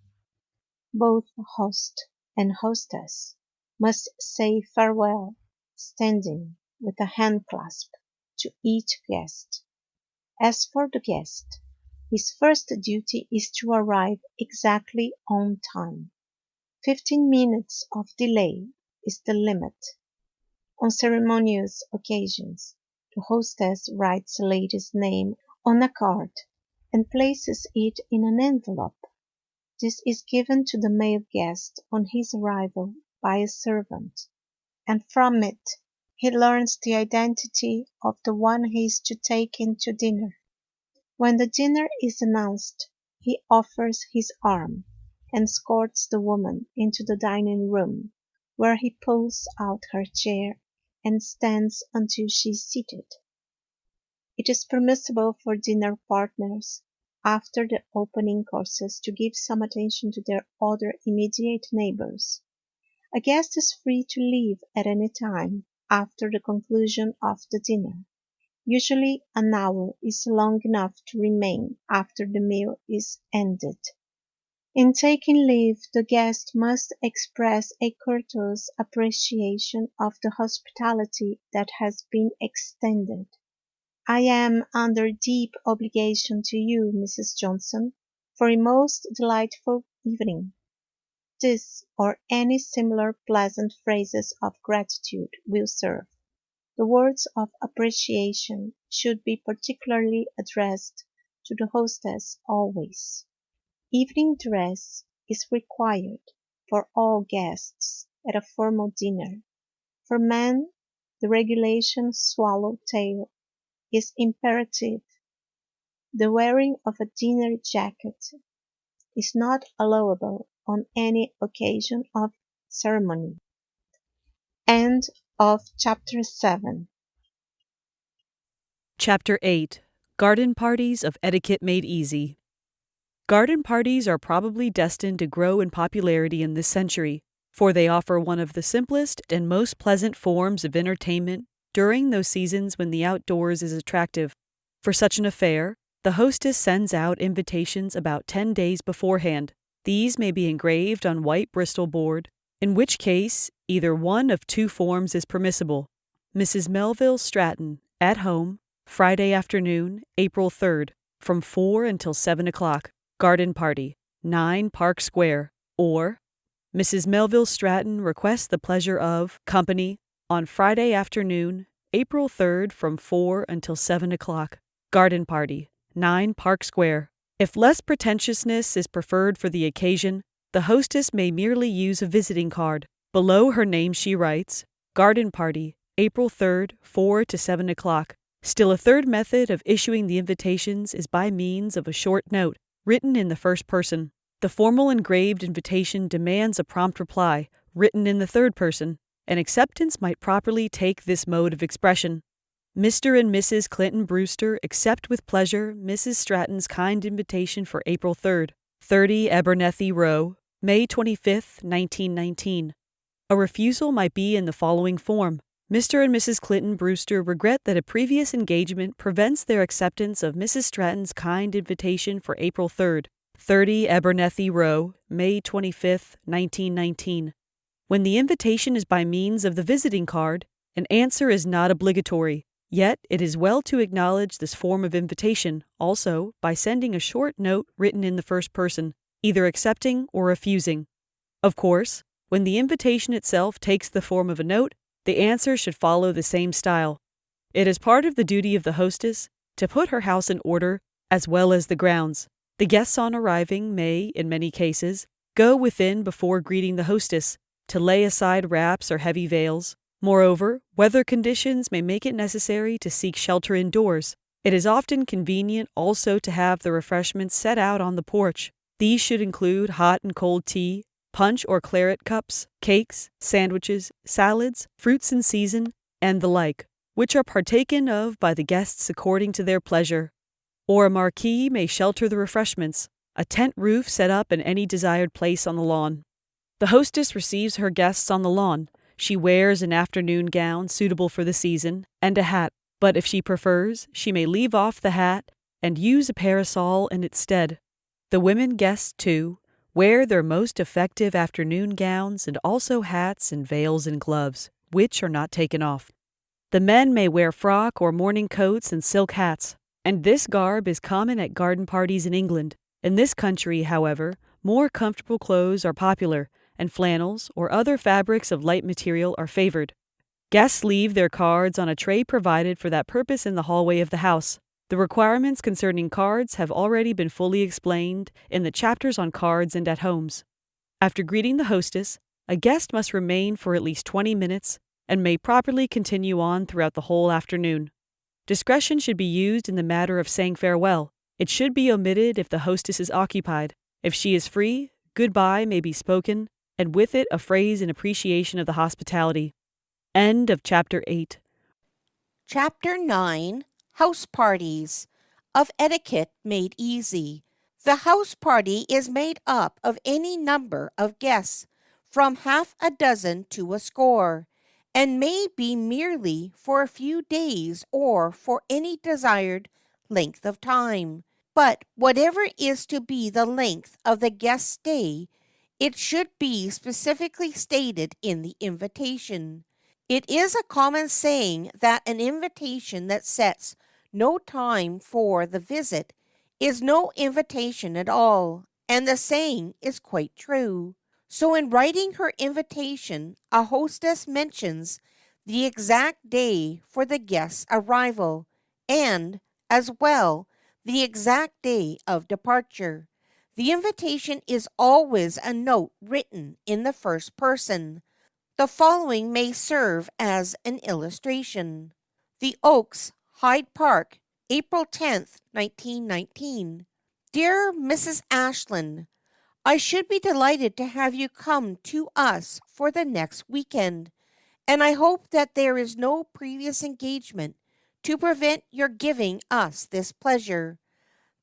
Speaker 8: Both host and hostess must say farewell, standing, with a hand clasp, to each guest. As for the guest, his first duty is to arrive exactly on time. 15 minutes of delay is the limit. On ceremonious occasions, the hostess writes a lady's name on a card and places it in an envelope. This is given to the male guest on his arrival by a servant, and from it he learns the identity of the one he is to take in to dinner. When the dinner is announced, he offers his arm and escorts the woman into the dining room, where he pulls out her chair and stands until she is seated. It is permissible for dinner partners, after the opening courses, to give some attention to their other immediate neighbors. A guest is free to leave at any time after the conclusion of the dinner. Usually an hour is long enough to remain after the meal is ended. In taking leave, the guest must express a courteous appreciation of the hospitality that has been extended. I am under deep obligation to you, Mrs. Johnson, for a most delightful evening. This or any similar pleasant phrases of gratitude will serve. The words of appreciation should be particularly addressed to the hostess always. Evening dress is required for all guests at a formal dinner. For men, the regulation swallow-tail is imperative. The wearing of a dinner jacket is not allowable on any occasion of ceremony. End of Chapter 7.
Speaker 9: Chapter 8. Garden Parties of Etiquette Made Easy. Garden parties are probably destined to grow in popularity in this century, for they offer one of the simplest and most pleasant forms of entertainment during those seasons when the outdoors is attractive. For such an affair, the hostess sends out invitations about 10 days beforehand. These may be engraved on white Bristol board, in which case either one of two forms is permissible. Mrs. Melville Stratton, at home, Friday afternoon, April 3rd, from 4 until 7 o'clock. Garden party, 9 Park Square. Or, Mrs. Melville Stratton requests the pleasure of company on Friday afternoon, April 3rd, from 4 until 7 o'clock. Garden party, 9 Park Square. If less pretentiousness is preferred for the occasion, the hostess may merely use a visiting card. Below her name she writes, Garden party, April 3rd, 4 to 7 o'clock. Still a third method of issuing the invitations is by means of a short note, written in the first person. The formal engraved invitation demands a prompt reply, written in the third person. An acceptance might properly take this mode of expression. Mr. and Mrs. Clinton Brewster accept with pleasure Mrs. Stratton's kind invitation for April 3rd, 30 Abernethy Row, May 25th, 1919. A refusal might be in the following form. Mr. and Mrs. Clinton Brewster regret that a previous engagement prevents their acceptance of Mrs. Stratton's kind invitation for April 3rd, 30 Abernethy Row, May 25th, 1919. When the invitation is by means of the visiting card, an answer is not obligatory. Yet it is well to acknowledge this form of invitation, also, by sending a short note written in the first person, either accepting or refusing. Of course, when the invitation itself takes the form of a note, the answer should follow the same style. It is part of the duty of the hostess to put her house in order, as well as the grounds. The guests on arriving may, in many cases, go within before greeting the hostess, to lay aside wraps or heavy veils. Moreover, weather conditions may make it necessary to seek shelter indoors. It is often convenient also to have the refreshments set out on the porch. These should include hot and cold tea, punch or claret cups, cakes, sandwiches, salads, fruits in season, and the like, which are partaken of by the guests according to their pleasure. Or a marquee may shelter the refreshments, a tent roof set up in any desired place on the lawn. The hostess receives her guests on the lawn. She wears an afternoon gown suitable for the season and a hat, but if she prefers, she may leave off the hat and use a parasol in its stead. The women guests, too, wear their most effective afternoon gowns and also hats and veils and gloves, which are not taken off. The men may wear frock or morning coats and silk hats, and this garb is common at garden parties in England. In this country, however, more comfortable clothes are popular, and flannels or other fabrics of light material are favored. Guests leave their cards on a tray provided for that purpose in the hallway of the house. The requirements concerning cards have already been fully explained in the chapters on cards and at homes. After greeting the hostess, a guest must remain for at least 20 minutes and may properly continue on throughout the whole afternoon. Discretion should be used in the matter of saying farewell. It should be omitted if the hostess is occupied. If she is free, goodbye may be spoken, and with it a phrase in appreciation of the hospitality. End of Chapter 8.
Speaker 10: Chapter 9, House Parties, of Etiquette Made Easy. The house party is made up of any number of guests, from half a dozen to a score, and may be merely for a few days or for any desired length of time. But whatever is to be the length of the guest's stay, it should be specifically stated in the invitation. It is a common saying that an invitation that sets no time for the visit is no invitation at all, and the saying is quite true. So in writing her invitation, a hostess mentions the exact day for the guest's arrival, and, as well, the exact day of departure. The invitation is always a note written in the first person. The following may serve as an illustration. The Oaks, Hyde Park, April 10th, 1919. Dear Mrs. Ashland, I should be delighted to have you come to us for the next weekend, and I hope that there is no previous engagement to prevent your giving us this pleasure.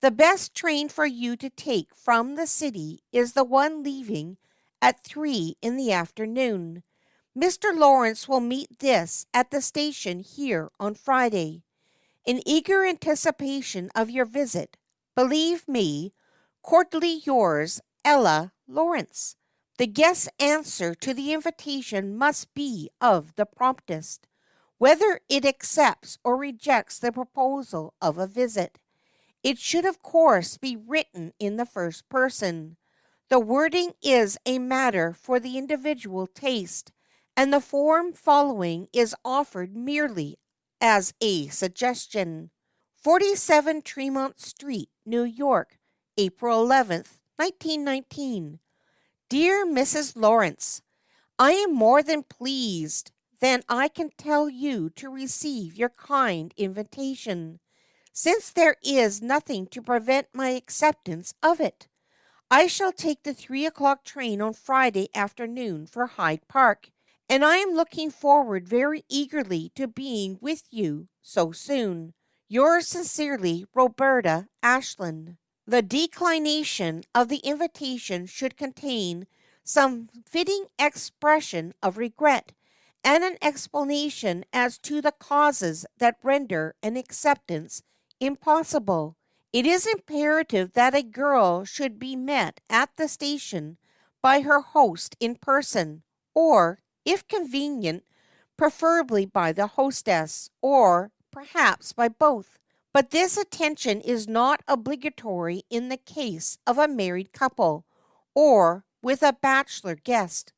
Speaker 10: The best train for you to take from the city is the one leaving at 3 in the afternoon. Mr. Lawrence will meet this at the station here on Friday. In eager anticipation of your visit, believe me, cordially yours, Ella Lawrence. The guest's answer to the invitation must be of the promptest, whether it accepts or rejects the proposal of a visit. It should, of course, be written in the first person. The wording is a matter for the individual taste, and the form following is offered merely as a suggestion. 47 Tremont Street, New York, April 11th, 1919. Dear Mrs. Lawrence, I am more than pleased than I can tell you to receive your kind invitation, since there is nothing to prevent my acceptance of it. I shall take the 3 o'clock train on Friday afternoon for Hyde Park, and I am looking forward very eagerly to being with you so soon. Yours sincerely, Roberta Ashland. The declination of the invitation should contain some fitting expression of regret and an explanation as to the causes that render an acceptance impossible. It is imperative that a girl should be met at the station by her host in person, or, if convenient, preferably by the hostess, or perhaps by both. But this attention is not obligatory in the case of a married couple, or with a bachelor guest.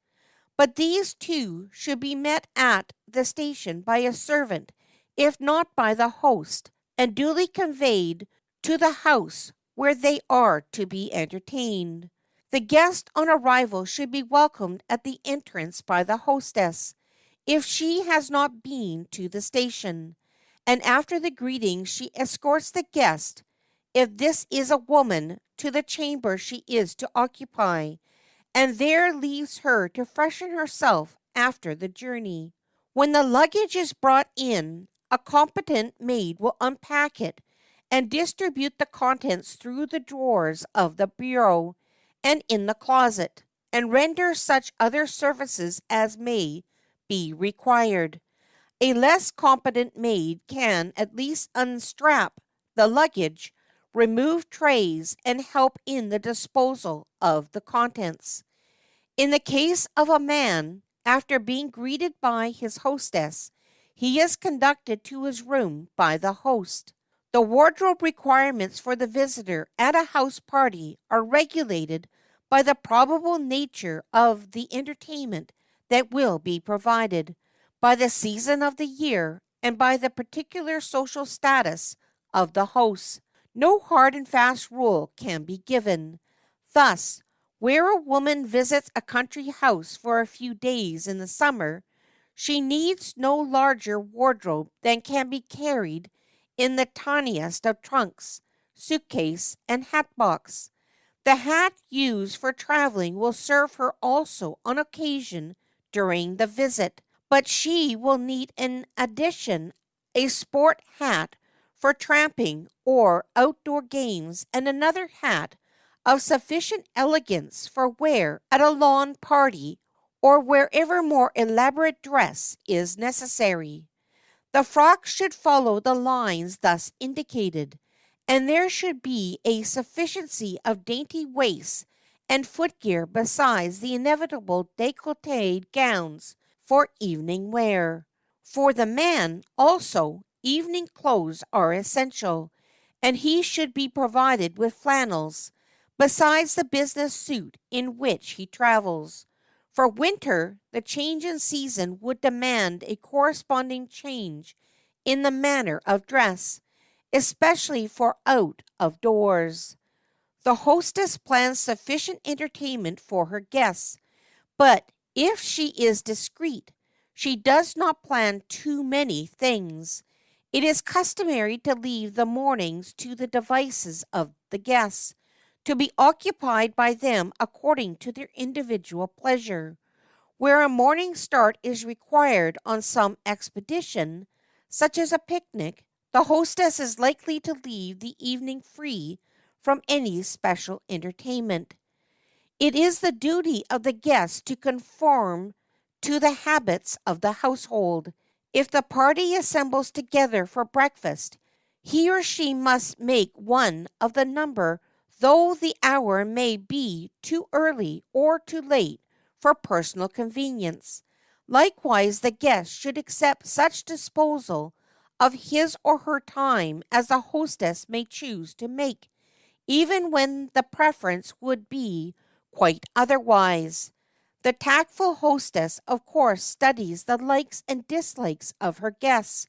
Speaker 10: But these two should be met at the station by a servant, if not by the host, and duly conveyed to the house where they are to be entertained. The guest on arrival should be welcomed at the entrance by the hostess, if she has not been to the station, and after the greeting she escorts the guest, if this is a woman, to the chamber she is to occupy, and there leaves her to freshen herself after the journey. When the luggage is brought in, a competent maid will unpack it and distribute the contents through the drawers of the bureau and in the closet, and render such other services as may be required. A less competent maid can at least unstrap the luggage, remove trays, and help in the disposal of the contents. In the case of a man, after being greeted by his hostess, he is conducted to his room by the host. The wardrobe requirements for the visitor at a house party are regulated by the probable nature of the entertainment that will be provided, by the season of the year, and by the particular social status of the host. No hard and fast rule can be given. Thus, where a woman visits a country house for a few days in the summer, she needs no larger wardrobe than can be carried in the tiniest of trunks, suitcase, and hat box. The hat used for traveling will serve her also on occasion during the visit, but she will need in addition a sport hat for tramping or outdoor games and another hat of sufficient elegance for wear at a lawn party or wherever more elaborate dress is necessary. The frock should follow the lines thus indicated, and there should be a sufficiency of dainty waists and footgear besides the inevitable décolleté gowns for evening wear. For the man, also, evening clothes are essential, and he should be provided with flannels, besides the business suit in which he travels. For winter, the change in season would demand a corresponding change in the manner of dress, especially for out of doors. The hostess plans sufficient entertainment for her guests, but if she is discreet, she does not plan too many things. It is customary to leave the mornings to the devices of the guests, to be occupied by them according to their individual pleasure. Where a morning start is required on some expedition, such as a picnic, the hostess is likely to leave the evening free from any special entertainment. It is the duty of the guest to conform to the habits of the household. If the party assembles together for breakfast, he or she must make one of the number, though the hour may be too early or too late for personal convenience. Likewise, the guest should accept such disposal of his or her time as the hostess may choose to make, even when the preference would be quite otherwise. The tactful hostess, of course, studies the likes and dislikes of her guests,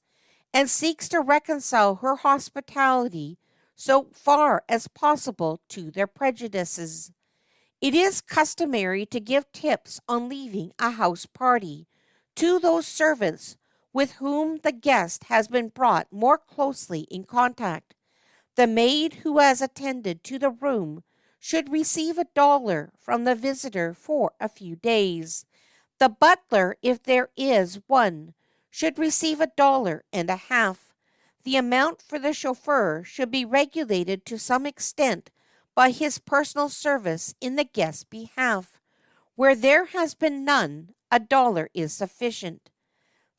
Speaker 10: and seeks to reconcile her hospitality so far as possible to their prejudices. It is customary to give tips on leaving a house party to those servants with whom the guest has been brought more closely in contact. The maid who has attended to the room should receive $1 from the visitor for a few days. The butler, if there is one, should receive $1.50. The amount for the chauffeur should be regulated to some extent by his personal service in the guest's behalf. Where there has been none, $1 is sufficient.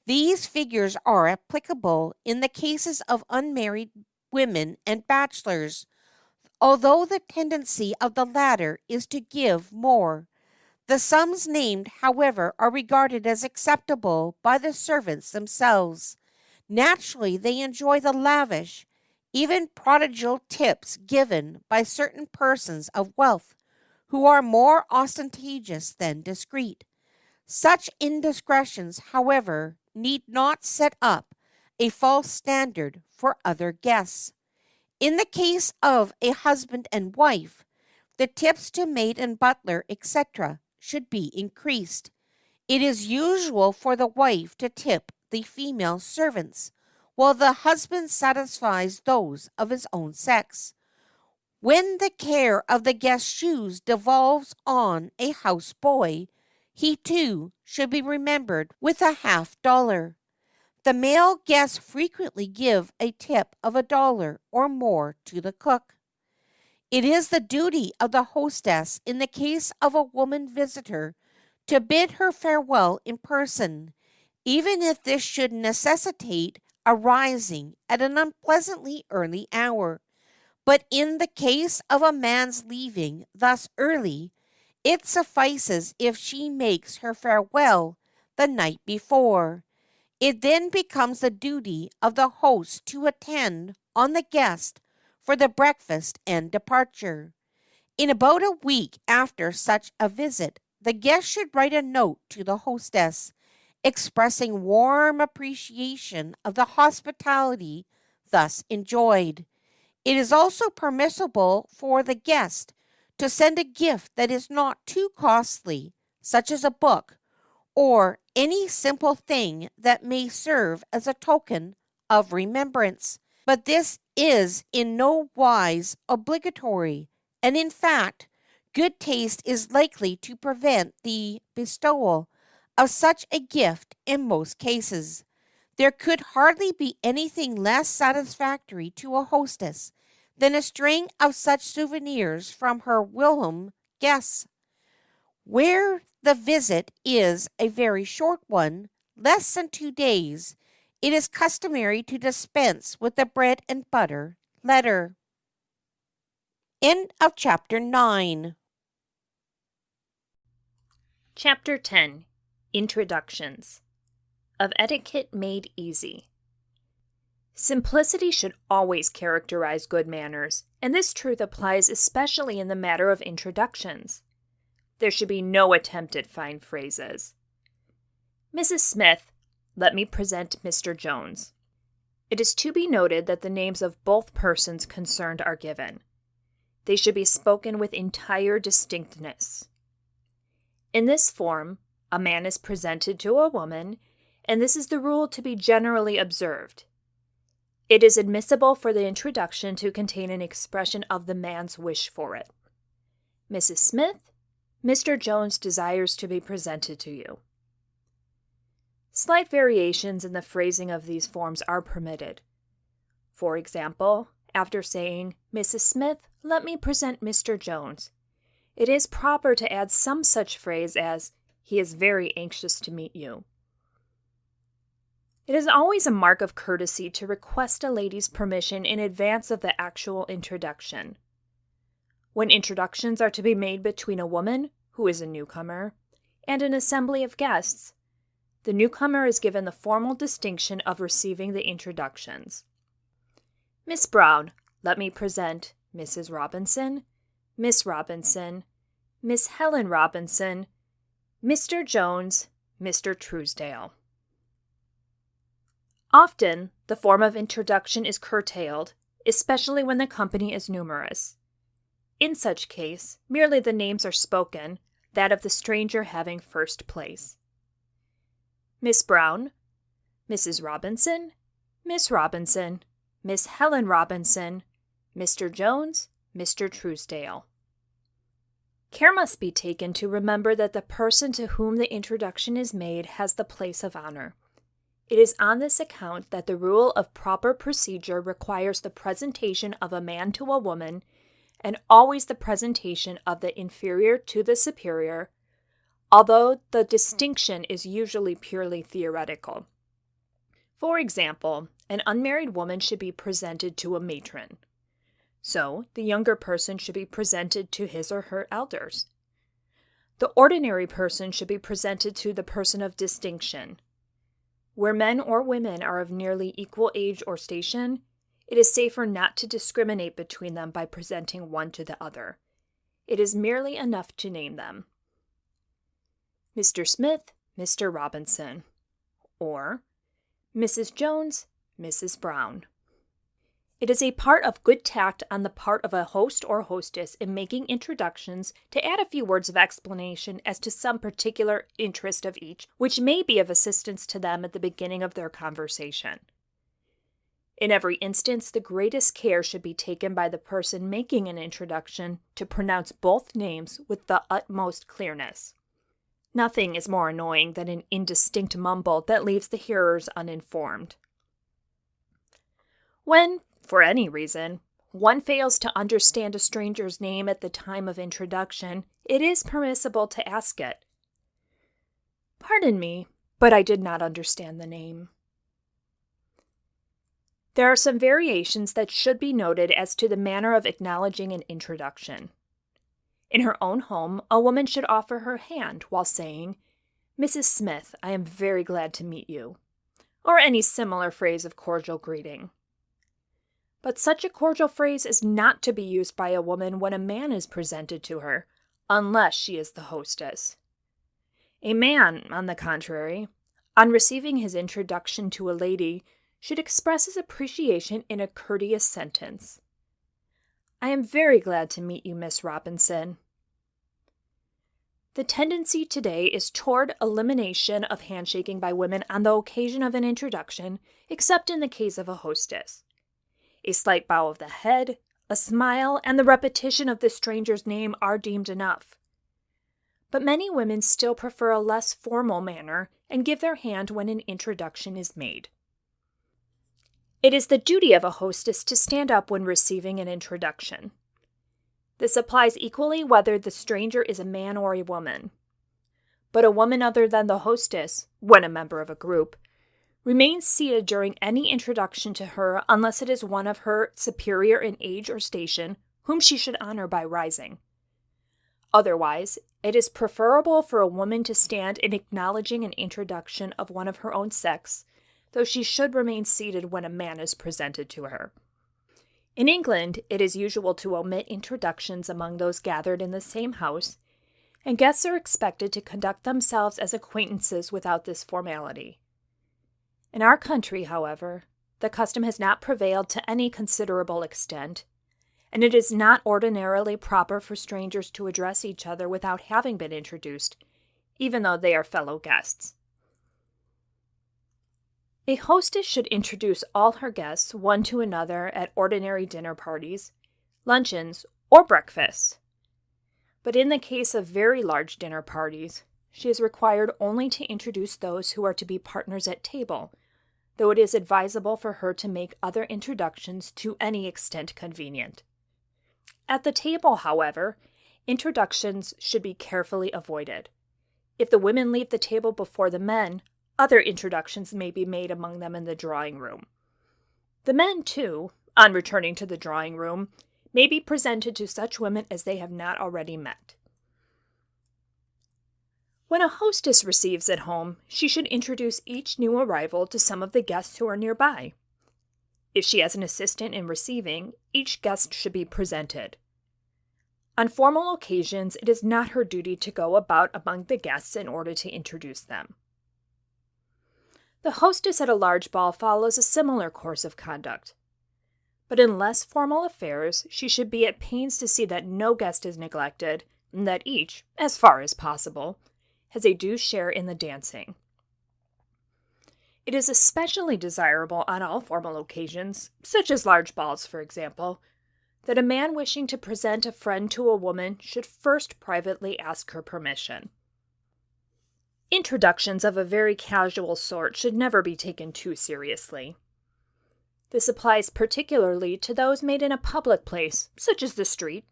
Speaker 10: These figures are applicable in the cases of unmarried women and bachelors, although the tendency of the latter is to give more. The sums named, however, are regarded as acceptable by the servants themselves. Naturally, they enjoy the lavish, even prodigal tips given by certain persons of wealth who are more ostentatious than discreet. Such indiscretions, however, need not set up a false standard for other guests. In the case of a husband and wife, the tips to maid and butler, etc., should be increased. It is usual for the wife to tip the female servants, while the husband satisfies those of his own sex. When the care of the guest's shoes devolves on a house boy, he too should be remembered with $0.50. The male guests frequently give a tip of $1 or more to the cook. It is the duty of the hostess in the case of a woman visitor to bid her farewell in person. even if this should necessitate arising at an unpleasantly early hour. But in the case of a man's leaving thus early, it suffices if she makes her farewell the night before. It then becomes the duty of the host to attend on the guest for the breakfast and departure. In about a week after such a visit, the guest should write a note to the hostess, expressing warm appreciation of the hospitality thus enjoyed. It is also permissible for the guest to send a gift that is not too costly, such as a book, or any simple thing that may serve as a token of remembrance. But this is in no wise obligatory, and in fact, good taste is likely to prevent the bestowal of such a gift in most cases. There could hardly be anything less satisfactory to a hostess than a string of such souvenirs from her whilom guests. Where the visit is a very short one, less than 2 days, it is customary to dispense with the bread and butter letter. End of chapter 9.
Speaker 11: Chapter 10. Introductions. Of Etiquette Made Easy. Simplicity should always characterize good manners, and this truth applies especially in the matter of introductions. There should be no attempt at fine phrases. Mrs. Smith, let me present Mr. Jones. It is to be noted that the names of both persons concerned are given. They should be spoken with entire distinctness. In this form, a man is presented to a woman, and this is the rule to be generally observed. It is admissible for the introduction to contain an expression of the man's wish for it. Mrs. Smith, Mr. Jones desires to be presented to you. Slight variations in the phrasing of these forms are permitted. For example, after saying, Mrs. Smith, let me present Mr. Jones, it is proper to add some such phrase as, he is very anxious to meet you. It is always a mark of courtesy to request a lady's permission in advance of the actual introduction. When introductions are to be made between a woman, who is a newcomer, and an assembly of guests, the newcomer is given the formal distinction of receiving the introductions. Miss Brown, let me present Mrs. Robinson, Miss Robinson, Miss Helen Robinson, Mr. Jones, Mr. Truesdale. Often, the form of introduction is curtailed, especially when the company is numerous. In such case, merely the names are spoken, that of the stranger having first place. Miss Brown, Mrs. Robinson, Miss Robinson, Miss Helen Robinson, Mr. Jones, Mr. Truesdale. Care must be taken to remember that the person to whom the introduction is made has the place of honor. It is on this account that the rule of proper procedure requires the presentation of a man to a woman, and always the presentation of the inferior to the superior, although the distinction is usually purely theoretical. For example, an unmarried woman should be presented to a matron. So, the younger person should be presented to his or her elders. The ordinary person should be presented to the person of distinction. Where men or women are of nearly equal age or station, it is safer not to discriminate between them by presenting one to the other. It is merely enough to name them. Mr. Smith, Mr. Robinson, or Mrs. Jones, Mrs. Brown. It is a part of good tact on the part of a host or hostess in making introductions to add a few words of explanation as to some particular interest of each, which may be of assistance to them at the beginning of their conversation. In every instance, the greatest care should be taken by the person making an introduction to pronounce both names with the utmost clearness. Nothing is more annoying than an indistinct mumble that leaves the hearers uninformed. When, for any reason, one fails to understand a stranger's name at the time of introduction, it is permissible to ask it. Pardon me, but I did not understand the name. There are some variations that should be noted as to the manner of acknowledging an introduction. In her own home, a woman should offer her hand while saying, "Mrs. Smith, I am very glad to meet you," or any similar phrase of cordial greeting. But such a cordial phrase is not to be used by a woman when a man is presented to her, unless she is the hostess. A man, on the contrary, on receiving his introduction to a lady, should express his appreciation in a courteous sentence. "I am very glad to meet you, Miss Robinson." The tendency today is toward elimination of handshaking by women on the occasion of an introduction, except in the case of a hostess. A slight bow of the head, a smile, and the repetition of the stranger's name are deemed enough. But many women still prefer a less formal manner and give their hand when an introduction is made. It is the duty of a hostess to stand up when receiving an introduction. This applies equally whether the stranger is a man or a woman. But a woman other than the hostess, when a member of a group, remains seated during any introduction to her unless it is one of her superior in age or station, whom she should honor by rising. Otherwise, it is preferable for a woman to stand in acknowledging an introduction of one of her own sex, though she should remain seated when a man is presented to her. In England, it is usual to omit introductions among those gathered in the same house, and guests are expected to conduct themselves as acquaintances without this formality. In our country, however, the custom has not prevailed to any considerable extent, and it is not ordinarily proper for strangers to address each other without having been introduced, even though they are fellow guests. A hostess should introduce all her guests one to another at ordinary dinner parties, luncheons, or breakfasts. But in the case of very large dinner parties, she is required only to introduce those who are to be partners at table, though it is advisable for her to make other introductions to any extent convenient. At the table, however, introductions should be carefully avoided. If the women leave the table before the men, other introductions may be made among them in the drawing room. The men, too, on returning to the drawing room, may be presented to such women as they have not already met. When a hostess receives at home, she should introduce each new arrival to some of the guests who are nearby. If she has an assistant in receiving, each guest should be presented. On formal occasions, it is not her duty to go about among the guests in order to introduce them. The hostess at a large ball follows a similar course of conduct. But in less formal affairs, she should be at pains to see that no guest is neglected, and that each, as far as possible, has a due share in the dancing. It is especially desirable on all formal occasions, such as large balls, for example, that a man wishing to present a friend to a woman should first privately ask her permission. Introductions of a very casual sort should never be taken too seriously. This applies particularly to those made in a public place, such as the street,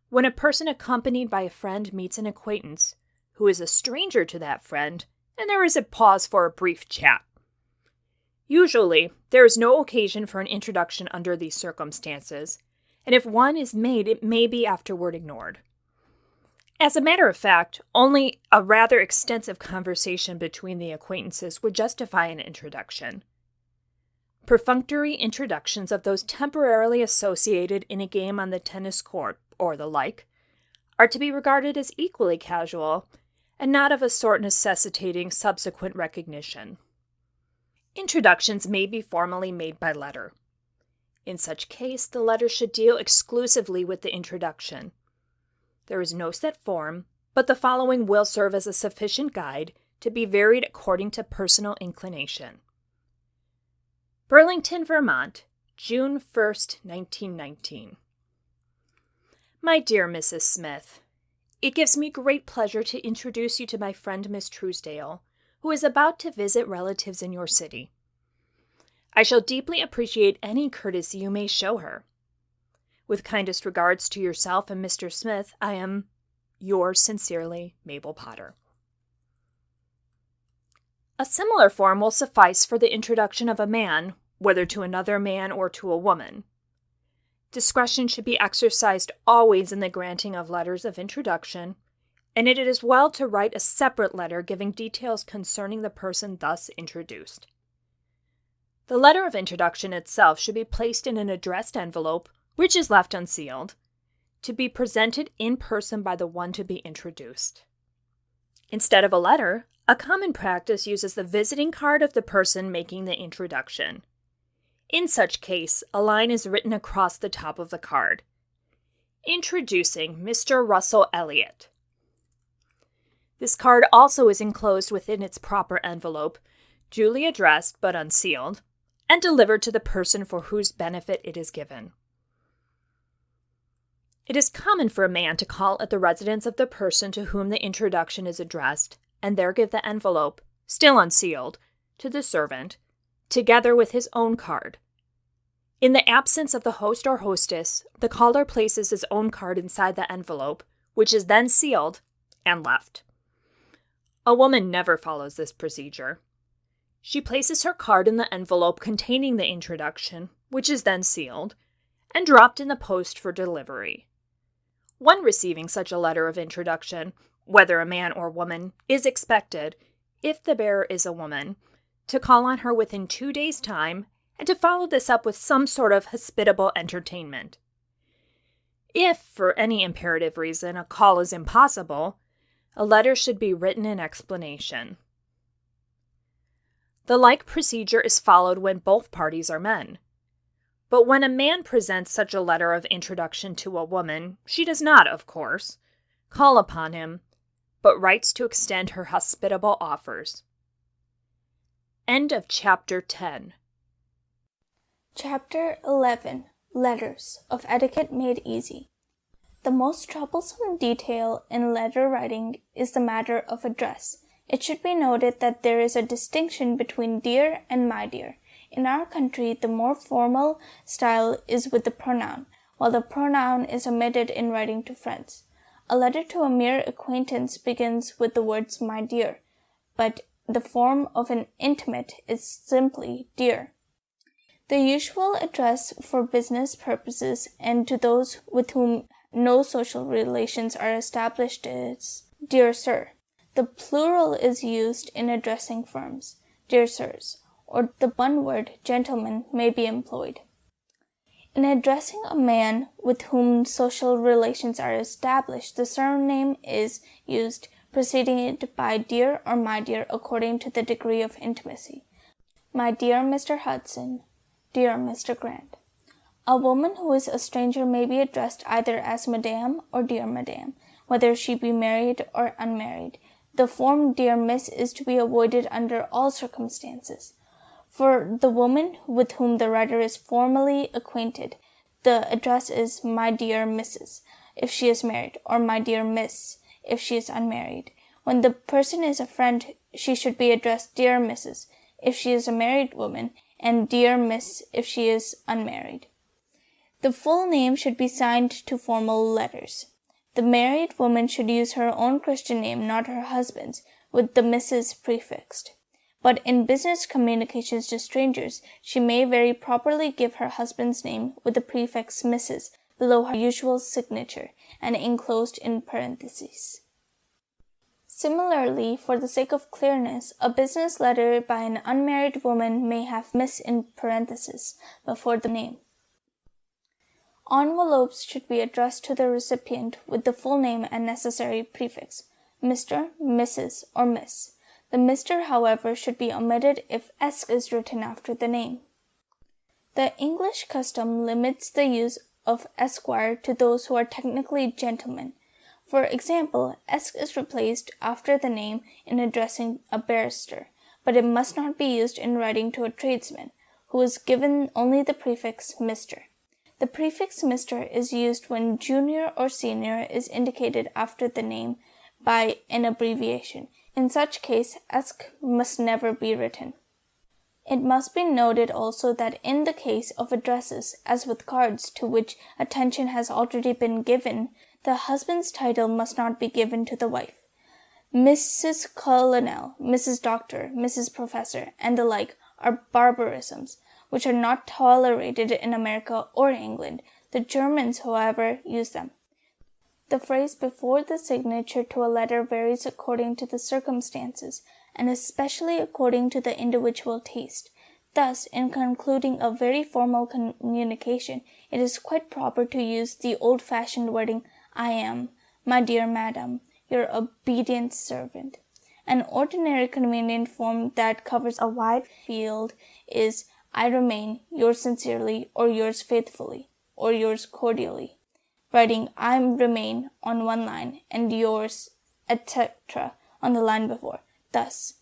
Speaker 11: when a person accompanied by a friend meets an acquaintance, who is a stranger to that friend, and there is a pause for a brief chat. Usually, there is no occasion for an introduction under these circumstances, and if one is made, it may be afterward ignored. As a matter of fact, only a rather extensive conversation between the acquaintances would justify an introduction. Perfunctory introductions of those temporarily associated in a game on the tennis court, or the like, are to be regarded as equally casual, and not of a sort necessitating subsequent recognition. Introductions may be formally made by letter. In such case, the letter should deal exclusively with the introduction. There is no set form, but the following will serve as a sufficient guide to be varied according to personal inclination. Burlington, Vermont, June 1st, 1919. My dear Mrs. Smith, it gives me great pleasure to introduce you to my friend Miss Truesdale, who is about to visit relatives in your city. I shall deeply appreciate any courtesy you may show her. With kindest regards to yourself and Mr. Smith, I am, yours sincerely, Mabel Potter. A similar form will suffice for the introduction of a man, whether to another man or to a woman. Discretion should be exercised always in the granting of letters of introduction, and it is well to write a separate letter giving details concerning the person thus introduced. The letter of introduction itself should be placed in an addressed envelope, which is left unsealed, to be presented in person by the one to be introduced. Instead of a letter, a common practice uses the visiting card of the person making the introduction. In such case, a line is written across the top of the card. Introducing Mr. Russell Elliott. This card also is enclosed within its proper envelope, duly addressed but unsealed, and delivered to the person for whose benefit it is given. It is common for a man to call at the residence of the person to whom the introduction is addressed, and there give the envelope, still unsealed, to the servant, together with his own card. In the absence of the host or hostess, the caller places his own card inside the envelope, which is then sealed and left. A woman never follows this procedure. She places her card in the envelope containing the introduction, which is then sealed, and dropped in the post for delivery. One receiving such a letter of introduction, whether a man or woman, is expected, if the bearer is a woman, to call on her within 2 days' time, and to follow this up with some sort of hospitable entertainment. If, for any imperative reason, a call is impossible, a letter should be written in explanation. The like procedure is followed when both parties are men. But when a man presents such a letter of introduction to a woman, she does not, of course, call upon him, but writes to extend her hospitable offers. End of Chapter 10.
Speaker 12: Chapter 11. Letters of Etiquette Made Easy. The most troublesome detail in letter writing is the matter of address. It should be noted that there is a distinction between dear and my dear. In our country, the more formal style is with the pronoun, while the pronoun is omitted in writing to friends. A letter to a mere acquaintance begins with the words my dear, but the form of an intimate is simply dear. The usual address for business purposes and to those with whom no social relations are established is dear sir. The plural is used in addressing firms, dear sirs, or the one word gentleman may be employed. In addressing a man with whom social relations are established, the surname is used, preceding it by dear or my dear according to the degree of intimacy. My dear Mr. Hudson, dear Mr. Grant. A woman who is a stranger may be addressed either as Madame or dear Madame, whether she be married or unmarried. The form dear Miss is to be avoided under all circumstances. For the woman with whom the writer is formally acquainted, the address is my dear Mrs. if she is married, or my dear Miss if she is unmarried. When the person is a friend, she should be addressed dear Mrs. if she is a married woman, and dear Miss if she is unmarried. The full name should be signed to formal letters. The married woman should use her own Christian name, not her husband's, with the Mrs. prefixed. But in business communications to strangers, she may very properly give her husband's name with the prefix Mrs. below her usual signature and enclosed in parentheses. Similarly, for the sake of clearness, a business letter by an unmarried woman may have Miss in parentheses before the name. Envelopes should be addressed to the recipient with the full name and necessary prefix, Mr., Mrs., or Miss. The Mr., however, should be omitted if S is written after the name. The English custom limits the use of Esquire to those who are technically gentlemen. For example, S is replaced after the name in addressing a barrister, but it must not be used in writing to a tradesman, who is given only the prefix Mr. The prefix Mr. is used when junior or senior is indicated after the name by an abbreviation. In such case, Esq must never be written. It must be noted also that in the case of addresses, as with cards to which attention has already been given, the husband's title must not be given to the wife. Mrs. Colonel, Mrs. Doctor, Mrs. Professor, and the like are barbarisms, which are not tolerated in America or England. The Germans, however, use them. The phrase before the signature to a letter varies according to the circumstances, and especially according to the individual taste. Thus, in concluding a very formal communication, it is quite proper to use the old-fashioned wording, I am, my dear madam, your obedient servant. An ordinary convenient form that covers a wide field is, I remain, yours sincerely, or yours faithfully, or yours cordially. Writing I remain on one line, and yours, etc., on the line before. Thus,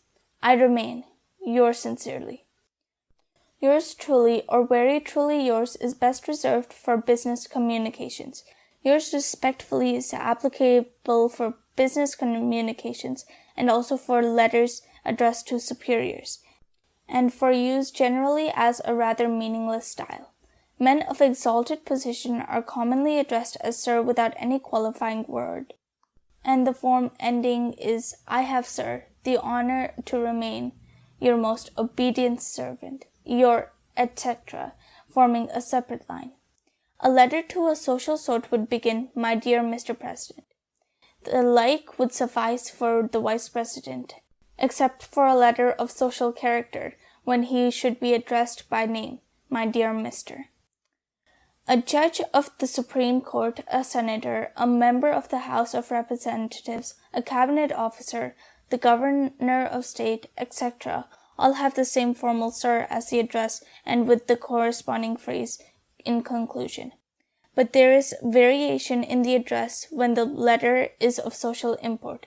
Speaker 12: I remain, yours sincerely. Yours truly or very truly yours is best reserved for business communications. Yours respectfully is applicable for business communications and also for letters addressed to superiors, and for use generally as a rather meaningless style. Men of exalted position are commonly addressed as sir without any qualifying word, and the form ending is I have, sir, the honor to remain your most obedient servant, your etc., forming a separate line. A letter to a social sort would begin, My dear Mr. President. The like would suffice for the Vice President, except for a letter of social character, when he should be addressed by name, My dear Mr. A judge of the Supreme Court, a senator, a member of the House of Representatives, a cabinet officer, the governor of state, etc., all have the same formal sir as the address and with the corresponding phrase in conclusion. But there is variation in the address when the letter is of social import.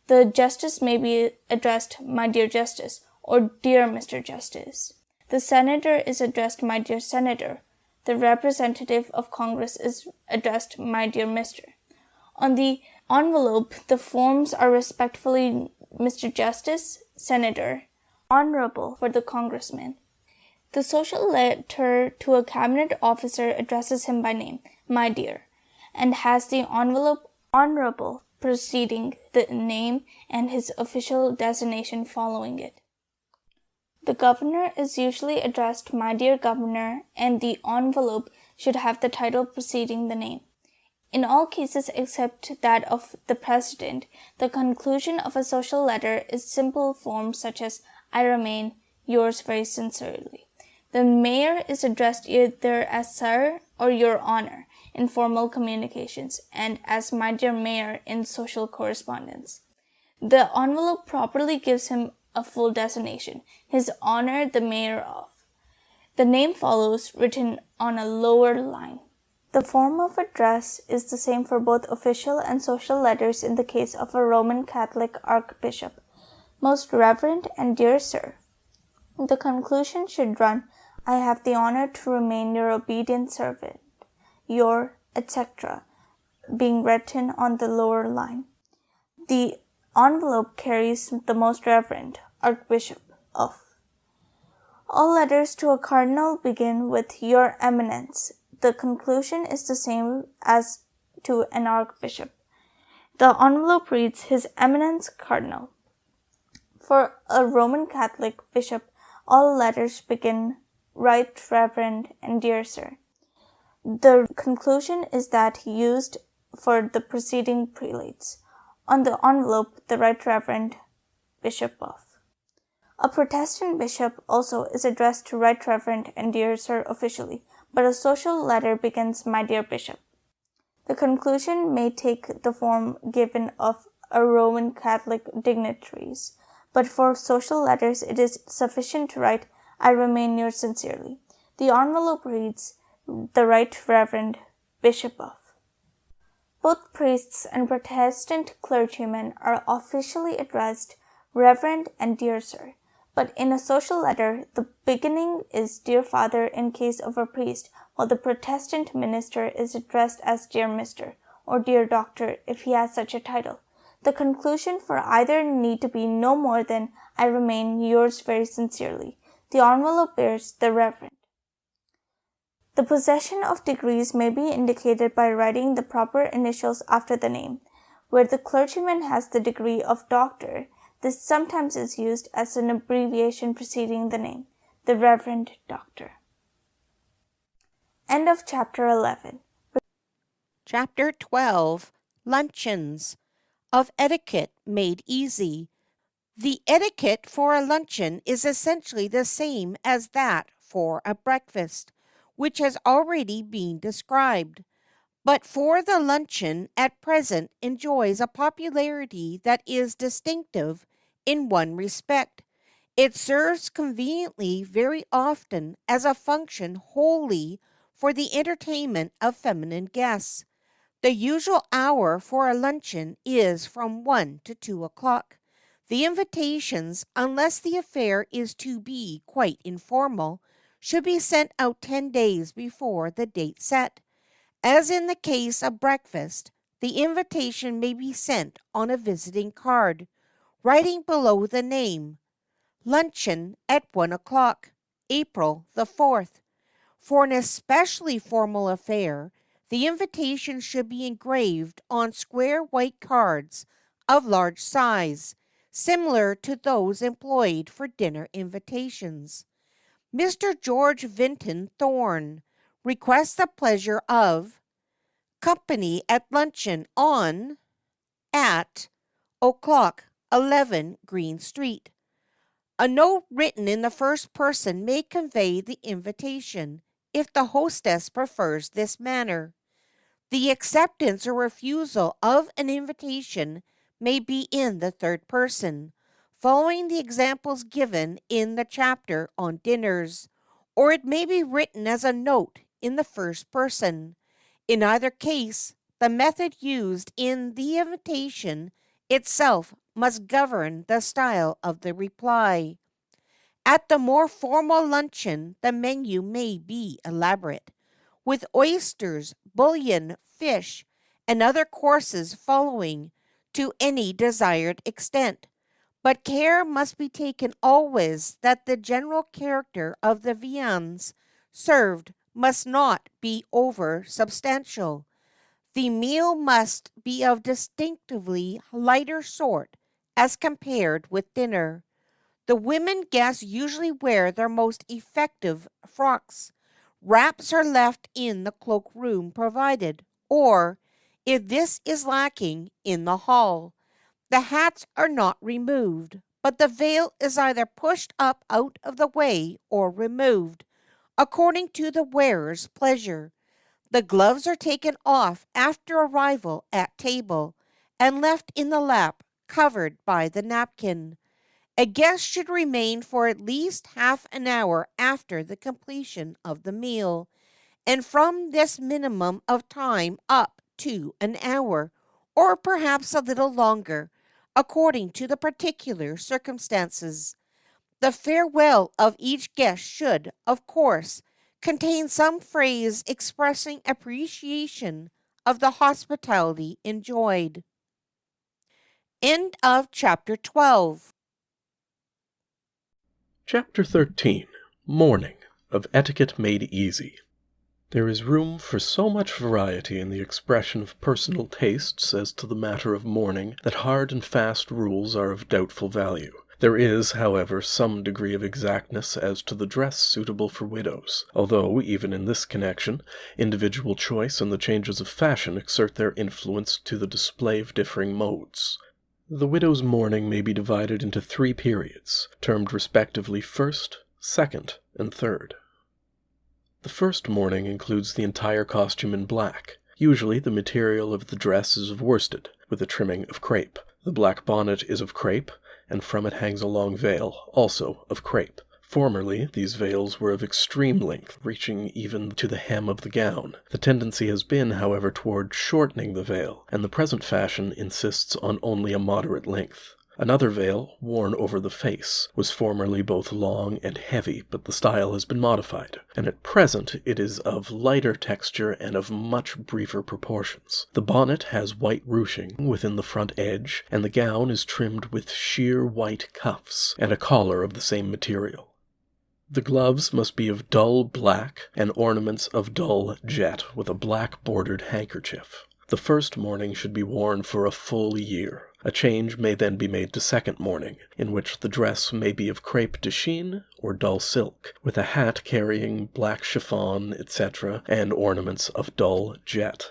Speaker 12: The justice may be addressed, My dear Justice, or Dear Mr. Justice. The senator is addressed, My dear Senator. The representative of Congress is addressed, My dear Mr. On the envelope, the forms are respectfully Mr. Justice, Senator, Honorable for the Congressman. The social letter to a cabinet officer addresses him by name, My dear, and has the envelope Honorable preceding the name and his official designation following it. The governor is usually addressed, My dear Governor, and the envelope should have the title preceding the name. In all cases except that of the President, the conclusion of a social letter is simple forms such as I remain, yours very sincerely. The mayor is addressed either as Sir or Your Honor in formal communications, and as My dear Mayor in social correspondence. The envelope properly gives him a full designation, His Honor the Mayor of. The name follows, written on a lower line. The form of address is the same for both official and social letters in the case of a Roman Catholic archbishop. Most Reverend and Dear Sir. The conclusion should run, I have the honor to remain your obedient servant, your, etc., being written on the lower line. The envelope carries the Most Reverend Archbishop of. All letters to a cardinal begin with Your Eminence. The conclusion is the same as to an archbishop. The envelope reads His Eminence Cardinal. For a Roman Catholic bishop, all letters begin Right Reverend and Dear Sir. The conclusion is that used for the preceding prelates. On the envelope, the Right Reverend Bishop of. A Protestant bishop also is addressed to Right Reverend and Dear Sir officially, but a social letter begins My Dear Bishop. The conclusion may take the form given of a Roman Catholic dignitaries, but for social letters it is sufficient to write I remain yours sincerely. The envelope reads the Right Reverend Bishop of. Both priests and Protestant clergymen are officially addressed Reverend and Dear Sir, but in a social letter the beginning is Dear Father in case of a priest, while the Protestant minister is addressed as Dear Mr. or Dear Doctor if he has such a title. The conclusion for either need to be no more than I remain yours very sincerely. The envelope bears the Reverend. The possession of degrees may be indicated by writing the proper initials after the name. Where the clergyman has the degree of doctor, this sometimes is used as an abbreviation preceding the name, the Reverend Doctor. End of Chapter 11.
Speaker 10: Chapter 12, Luncheons, of Etiquette Made Easy. The etiquette for a luncheon is essentially the same as that for a breakfast, which has already been described. But for the luncheon at present enjoys a popularity that is distinctive in one respect. It serves conveniently very often as a function wholly for the entertainment of feminine guests. The usual hour for a luncheon is from 1 to 2 o'clock. The invitations, unless the affair is to be quite informal, should be sent out 10 days before the date set. As in the case of breakfast, the invitation may be sent on a visiting card, writing below the name, Luncheon at 1 o'clock, April the 4th. For an especially formal affair, the invitation should be engraved on square white cards of large size, similar to those employed for dinner invitations. Mr. George Vinton Thorne requests the pleasure of company at luncheon on at o'clock 11 Green Street. A note written in the first person may convey the invitation, if the hostess prefers this manner. The acceptance or refusal of an invitation may be in the third person, following the examples given in the chapter on dinners, or it may be written as a note in the first person. In either case, the method used in the invitation itself must govern the style of the reply. At the more formal luncheon, the menu may be elaborate, with oysters, bouillon, fish, and other courses following to any desired extent. But care must be taken always that the general character of the viands served must not be over substantial. The meal must be of distinctively lighter sort as compared with dinner. The women guests usually wear their most effective frocks. Wraps are left in the cloakroom provided, or, if this is lacking, in the hall. The hats are not removed, but the veil is either pushed up out of the way or removed, according to the wearer's pleasure. The gloves are taken off after arrival at table, and left in the lap, covered by the napkin. A guest should remain for at least half an hour after the completion of the meal, and from this minimum of time up to an hour, or perhaps a little longer, according to the particular circumstances. The farewell of each guest should, of course, contain some phrase expressing appreciation of the hospitality enjoyed. End of Chapter 12.
Speaker 13: Chapter 13, Mourning, of Etiquette Made Easy. There is room for so much variety in the expression of personal tastes as to the matter of mourning that hard and fast rules are of doubtful value. There is, however, some degree of exactness as to the dress suitable for widows, although, even in this connection, individual choice and the changes of fashion exert their influence to the display of differing modes. The widow's mourning may be divided into 3 periods, termed respectively first, second, and third. The first mourning includes the entire costume in black. Usually the material of the dress is of worsted, with a trimming of crepe. The black bonnet is of crepe, and from it hangs a long veil, also of crepe. Formerly, these veils were of extreme length, reaching even to the hem of the gown. The tendency has been, however, toward shortening the veil, and the present fashion insists on only a moderate length. Another veil, worn over the face, was formerly both long and heavy, but the style has been modified, and at present it is of lighter texture and of much briefer proportions. The bonnet has white ruching within the front edge, and the gown is trimmed with sheer white cuffs, and a collar of the same material. The gloves must be of dull black, and ornaments of dull jet, with a black bordered handkerchief. The first mourning should be worn for a full year. A change may then be made to second mourning, in which the dress may be of crepe de chine or dull silk, with a hat carrying black chiffon, etc., and ornaments of dull jet.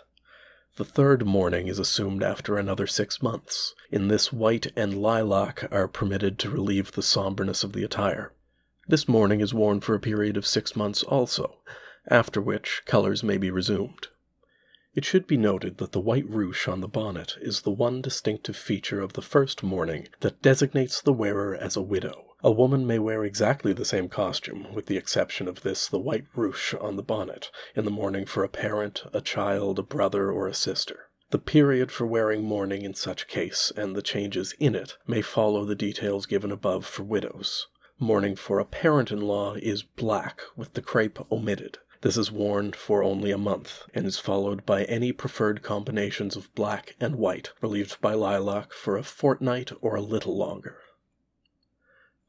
Speaker 13: The third mourning is assumed after another 6 months. In this, white and lilac are permitted to relieve the somberness of the attire. This mourning is worn for a period of 6 months also, after which colors may be resumed. It should be noted that the white ruche on the bonnet is the one distinctive feature of the first mourning that designates the wearer as a widow. A woman may wear exactly the same costume, with the exception of the white ruche on the bonnet, in the mourning for a parent, a child, a brother, or a sister. The period for wearing mourning in such case, and the changes in it, may follow the details given above for widows. Mourning for a parent-in-law is black, with the crepe omitted. This is worn for only a month, and is followed by any preferred combinations of black and white, relieved by lilac for a fortnight or a little longer.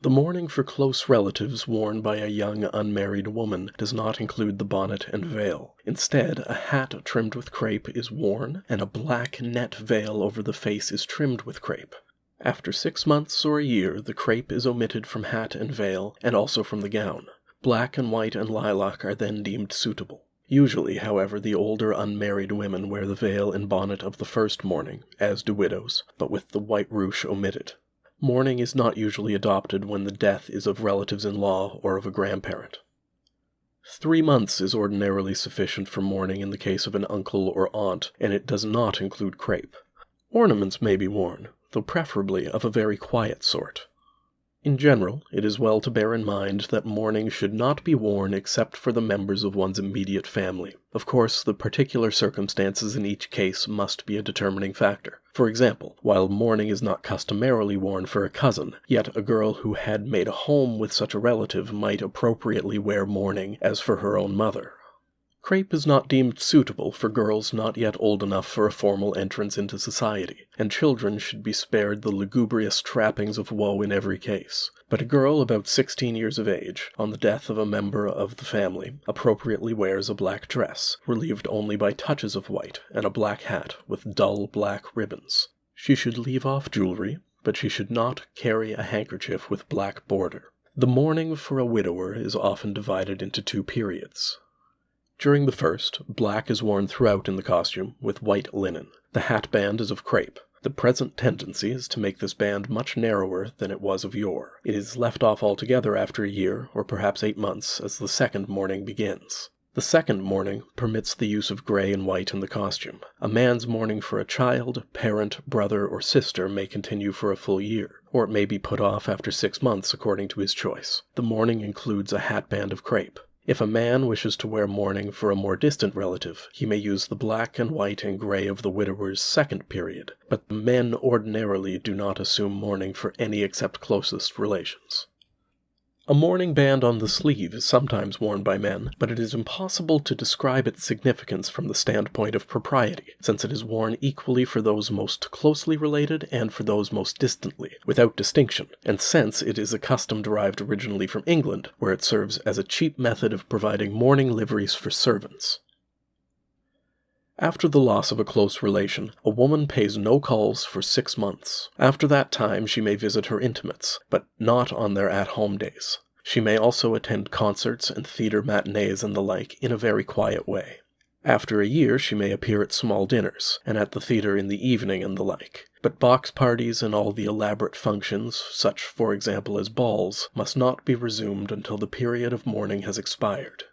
Speaker 13: The mourning for close relatives worn by a young unmarried woman does not include the bonnet and veil. Instead, a hat trimmed with crepe is worn, and a black net veil over the face is trimmed with crepe. After 6 months or a year, the crepe is omitted from hat and veil, and also from the gown. Black and white and lilac are then deemed suitable. Usually, however, the older unmarried women wear the veil and bonnet of the first mourning, as do widows, but with the white ruche omitted. Mourning is not usually adopted when the death is of relatives-in-law or of a grandparent. 3 months is ordinarily sufficient for mourning in the case of an uncle or aunt, and it does not include crepe. Ornaments may be worn, though preferably of a very quiet sort. In general, it is well to bear in mind that mourning should not be worn except for the members of one's immediate family. Of course, the particular circumstances in each case must be a determining factor. For example, while mourning is not customarily worn for a cousin, yet a girl who had made a home with such a relative might appropriately wear mourning as for her own mother. Crepe is not deemed suitable for girls not yet old enough for a formal entrance into society, and children should be spared the lugubrious trappings of woe in every case. But a girl about 16 years of age, on the death of a member of the family, appropriately wears a black dress, relieved only by touches of white, and a black hat with dull black ribbons. She should leave off jewelry, but she should not carry a handkerchief with black border. The mourning for a widower is often divided into 2 periods. During the first, black is worn throughout in the costume, with white linen. The hat band is of crepe. The present tendency is to make this band much narrower than it was of yore. It is left off altogether after a year, or perhaps 8 months, as the second mourning begins. The second mourning permits the use of grey and white in the costume. A man's mourning for a child, parent, brother, or sister may continue for a full year, or it may be put off after 6 months according to his choice. The mourning includes a hat band of crepe. If a man wishes to wear mourning for a more distant relative, he may use the black and white and grey of the widower's second period, but the men ordinarily do not assume mourning for any except closest relations. A mourning band on the sleeve is sometimes worn by men, but it is impossible to describe its significance from the standpoint of propriety, since it is worn equally for those most closely related and for those most distantly, without distinction, and since it is a custom derived originally from England, where it serves as a cheap method of providing mourning liveries for servants. After the loss of a close relation, a woman pays no calls for 6 months. After that time she may visit her intimates, but not on their at-home days. She may also attend concerts and theatre matinees and the like in a very quiet way. After a year she may appear at small dinners, and at the theatre in the evening and the like. But box parties and all the elaborate functions, such for example as balls, must not be resumed until the period of mourning has expired.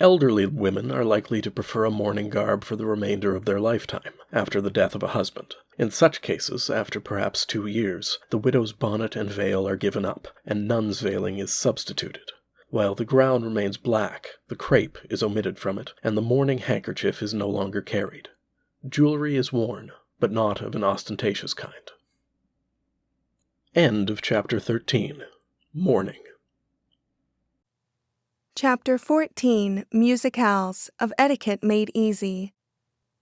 Speaker 13: Elderly women are likely to prefer a mourning garb for the remainder of their lifetime, after the death of a husband. In such cases, after perhaps 2 years, the widow's bonnet and veil are given up, and nun's veiling is substituted. While the gown remains black, the crepe is omitted from it, and the mourning handkerchief is no longer carried. Jewelry is worn, but not of an ostentatious kind. End of Chapter 13. Mourning.
Speaker 14: Chapter 14, Musicales, of Etiquette Made Easy.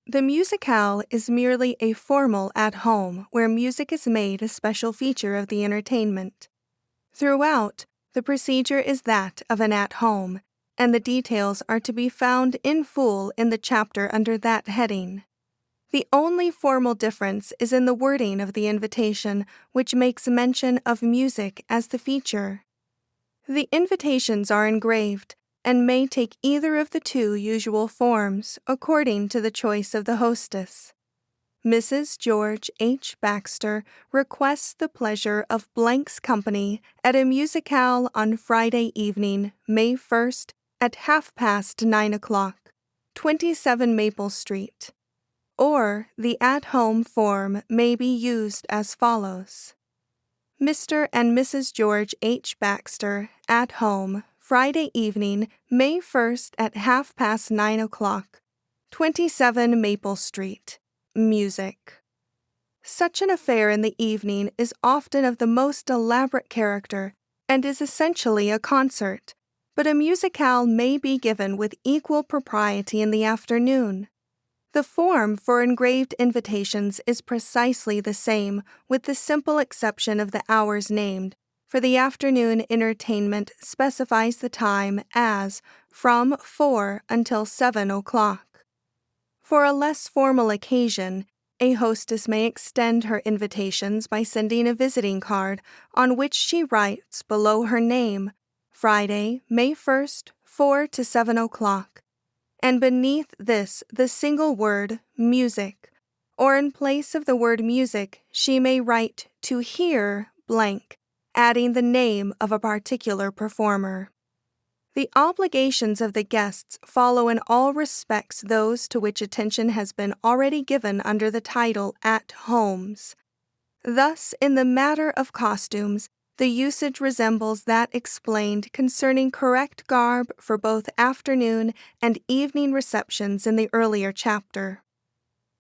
Speaker 14: The musicale is merely a formal at-home where music is made a special feature of the entertainment. Throughout, the procedure is that of an at-home, and the details are to be found in full in the chapter under that heading. The only formal difference is in the wording of the invitation, which makes mention of music as the feature. The invitations are engraved and may take either of the two usual forms according to the choice of the hostess. Mrs. George H. Baxter requests the pleasure of blank's company at a musicale on Friday evening, May 1st at 9:30 o'clock, 27 Maple Street. Or the at-home form may be used as follows. Mr. and Mrs. George H. Baxter, at home, Friday evening, May 1st at 9:30 o'clock, 27 Maple Street. Music. Such an affair in the evening is often of the most elaborate character and is essentially a concert, but a musicale may be given with equal propriety in the afternoon. The form for engraved invitations is precisely the same, with the simple exception of the hours named, for the afternoon entertainment specifies the time as from 4 until 7 o'clock. For a less formal occasion, a hostess may extend her invitations by sending a visiting card on which she writes below her name, Friday, May 1st, 4 to 7 o'clock, and beneath this the single word music, or in place of the word music she may write to hear blank, adding the name of a particular performer. The obligations of the guests follow in all respects those to which attention has been already given under the title At Homes. Thus, in the matter of costumes, the usage resembles that explained concerning correct garb for both afternoon and evening receptions in the earlier chapter.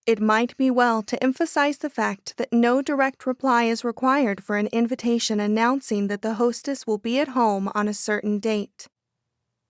Speaker 14: It might be well to emphasize the fact that no direct reply is required for an invitation announcing that the hostess will be at home on a certain date.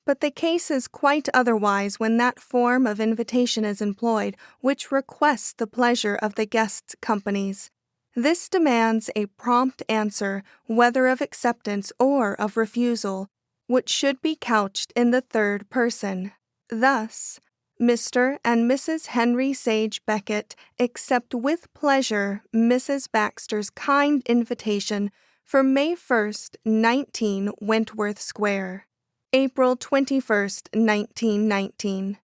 Speaker 14: But the case is quite otherwise when that form of invitation is employed which requests the pleasure of the guests' companies. This demands a prompt answer, whether of acceptance or of refusal, which should be couched in the third person. Thus, Mr. and Mrs. Henry Sage Beckett accept with pleasure Mrs. Baxter's kind invitation for May 1st, 19 Wentworth Square. April 21st, 1919.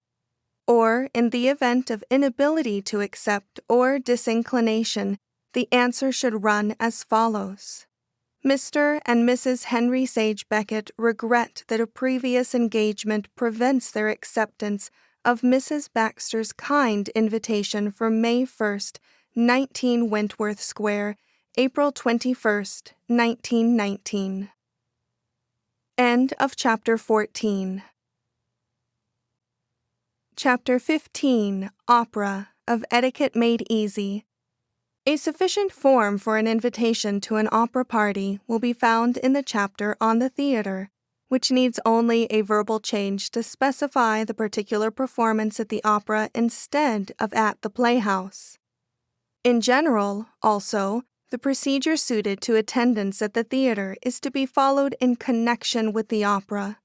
Speaker 14: Or, in the event of inability to accept or disinclination, the answer should run as follows. Mr. and Mrs. Henry Sage Beckett regret that a previous engagement prevents their acceptance of Mrs. Baxter's kind invitation for May 1st, 19 Wentworth Square, April 21st, 1919. End of Chapter 14. Chapter 15, Opera, of Etiquette Made Easy. A sufficient form for an invitation to an opera party will be found in the chapter on the theater, which needs only a verbal change to specify the particular performance at the opera instead of at the playhouse. In general, also, the procedure suited to attendance at the theater is to be followed in connection with the opera,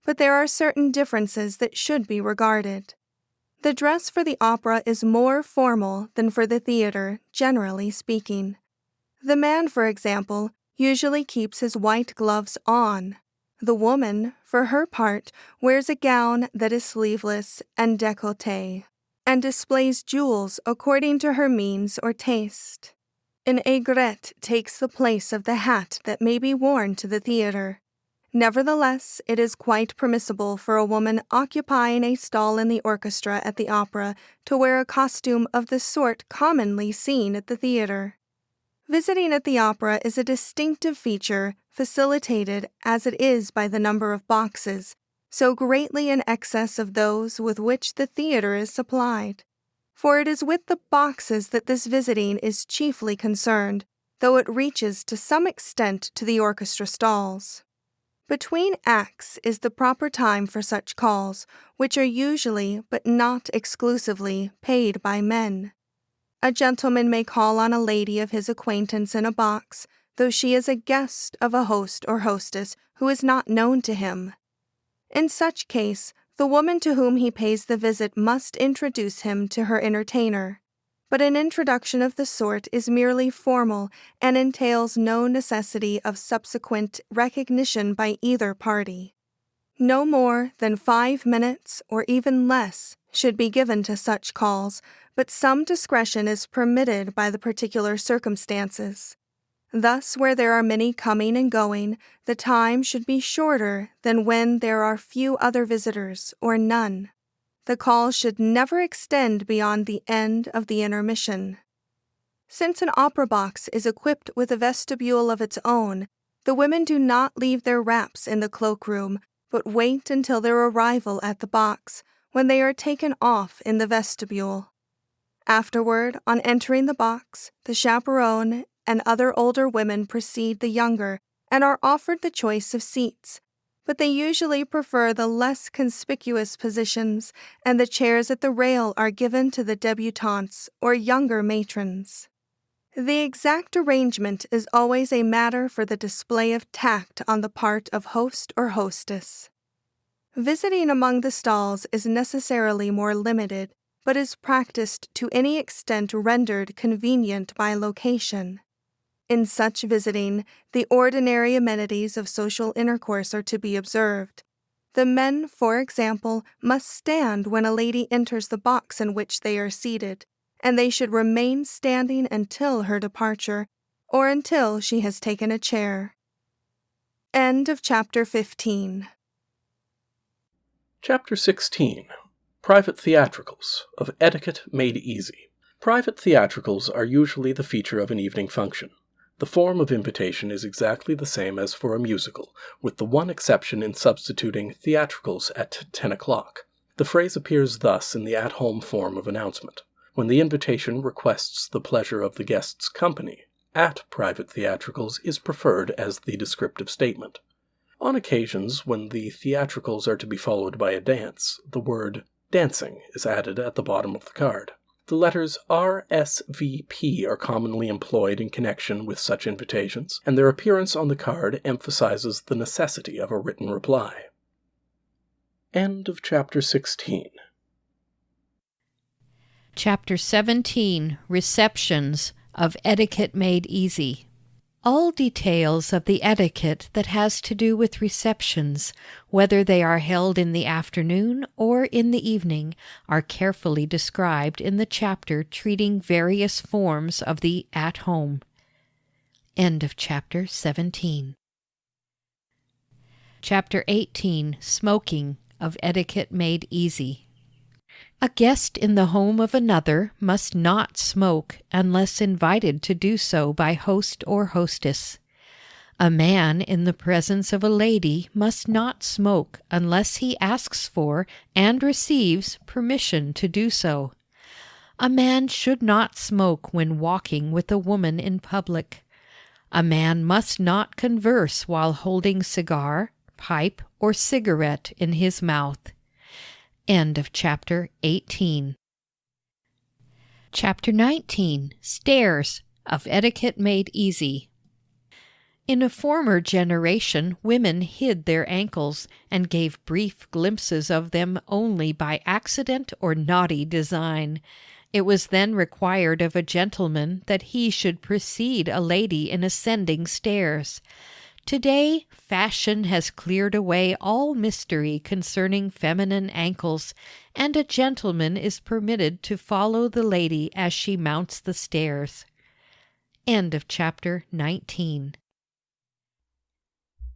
Speaker 14: but there are certain differences that should be regarded. The dress for the opera is more formal than for the theater, generally speaking. The man, for example, usually keeps his white gloves on. The woman, for her part, wears a gown that is sleeveless and décolleté, and displays jewels according to her means or taste. An aigrette takes the place of the hat that may be worn to the theater. Nevertheless, it is quite permissible for a woman occupying a stall in the orchestra at the opera to wear a costume of the sort commonly seen at the theater. Visiting at the opera is a distinctive feature, facilitated as it is by the number of boxes, so greatly in excess of those with which the theater is supplied. For it is with the boxes that this visiting is chiefly concerned, though it reaches to some extent to the orchestra stalls. Between acts is the proper time for such calls, which are usually, but not exclusively, paid by men. A gentleman may call on a lady of his acquaintance in a box, though she is a guest of a host or hostess who is not known to him. In such case, the woman to whom he pays the visit must introduce him to her entertainer. but an introduction of the sort is merely formal and entails no necessity of subsequent recognition by either party. No more than 5 minutes, or even less, should be given to such calls, but some discretion is permitted by the particular circumstances. Thus, where there are many coming and going, the time should be shorter than when there are few other visitors, or none. The call should never extend beyond the end of the intermission. Since an opera box is equipped with a vestibule of its own, the women do not leave their wraps in the cloakroom, but wait until their arrival at the box, when they are taken off in the vestibule. Afterward, on entering the box, the chaperone and other older women precede the younger and are offered the choice of seats, but they usually prefer the less conspicuous positions, and the chairs at the rail are given to the debutantes or younger matrons. The exact arrangement is always a matter for the display of tact on the part of host or hostess. Visiting among the stalls is necessarily more limited, but is practiced to any extent rendered convenient by location. In such visiting, the ordinary amenities of social intercourse are to be observed. The men, for example, must stand when a lady enters the box in which they are seated, and they should remain standing until her departure, or until she has taken a chair. End of Chapter 15.
Speaker 13: Chapter 16. Private Theatricals of Etiquette Made Easy. Private theatricals are usually the feature of an evening function. The form of invitation is exactly the same as for a musical, with the one exception in substituting theatricals at 10 o'clock. The phrase appears thus in the at-home form of announcement. When the invitation requests the pleasure of the guest's company, at private theatricals is preferred as the descriptive statement. On occasions when the theatricals are to be followed by a dance, the word dancing is added at the bottom of the card. The letters R, S, V, P are commonly employed in connection with such invitations, and their appearance on the card emphasizes the necessity of a written reply. End of Chapter 16.
Speaker 15: Chapter 17, Receptions of Etiquette Made Easy. All details of the etiquette that has to do with receptions, whether they are held in the afternoon or in the evening, are carefully described in the chapter treating various forms of the at-home. End of Chapter 17. Chapter 18, Smoking of Etiquette Made Easy. A guest in the home of another must not smoke unless invited to do so by host or hostess. A man in the presence of a lady must not smoke unless he asks for and receives permission to do so. A man should not smoke when walking with a woman in public. A man must not converse while holding cigar, pipe, or cigarette in his mouth. End of Chapter 18. Chapter 19, Stairs of Etiquette Made Easy. In a former generation, women hid their ankles and gave brief glimpses of them only by accident or naughty design. It was then required of a gentleman that he should precede a lady in ascending stairs. Today, fashion has cleared away all mystery concerning feminine ankles, and a gentleman is permitted to follow the lady as she mounts the stairs. End of Chapter 19.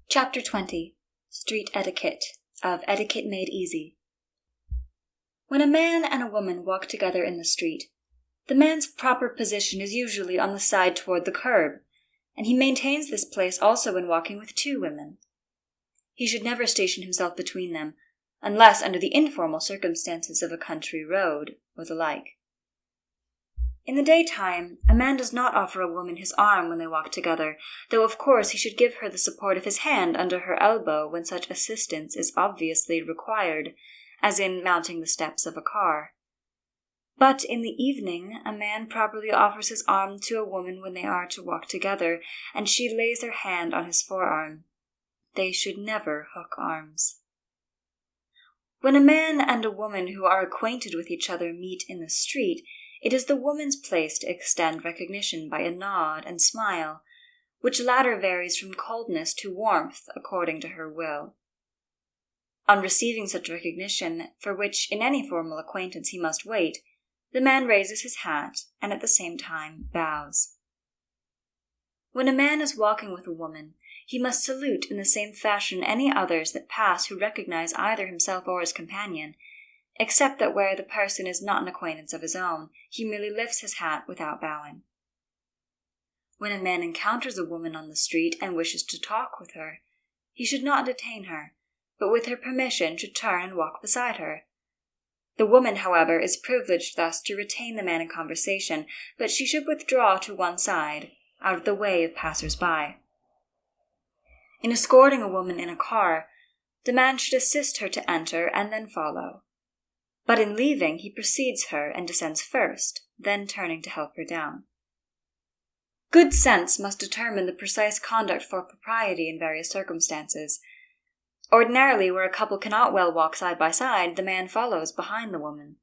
Speaker 16: Chapter 20. Street Etiquette of Etiquette Made Easy. When a man and a woman walk together in the street, the man's proper position is usually on the side toward the curb, and he maintains this place also when walking with two women. He should never station himself between them, unless under the informal circumstances of a country road, or the like. In the daytime, a man does not offer a woman his arm when they walk together, though of course he should give her the support of his hand under her elbow when such assistance is obviously required, as in mounting the steps of a car. But in the evening, a man properly offers his arm to a woman when they are to walk together, and she lays her hand on his forearm. They should never hook arms. When a man and a woman who are acquainted with each other meet in the street, it is the woman's place to extend recognition by a nod and smile, which latter varies from coldness to warmth according to her will. On receiving such recognition, for which in any formal acquaintance he must wait, the man raises his hat and at the same time bows. When a man is walking with a woman, he must salute in the same fashion any others that pass who recognize either himself or his companion, except that where the person is not an acquaintance of his own, he merely lifts his hat without bowing. When a man encounters a woman on the street and wishes to talk with her, he should not detain her, but with her permission should turn and walk beside her. The woman, however, is privileged thus to retain the man in conversation, but she should withdraw to one side, out of the way of passers-by. In escorting a woman in a car, the man should assist her to enter and then follow. But in leaving, he precedes her and descends first, then turning to help her down. Good sense must determine the precise conduct for propriety in various circumstances. Ordinarily, where a couple cannot well walk side by side, the man follows behind the woman.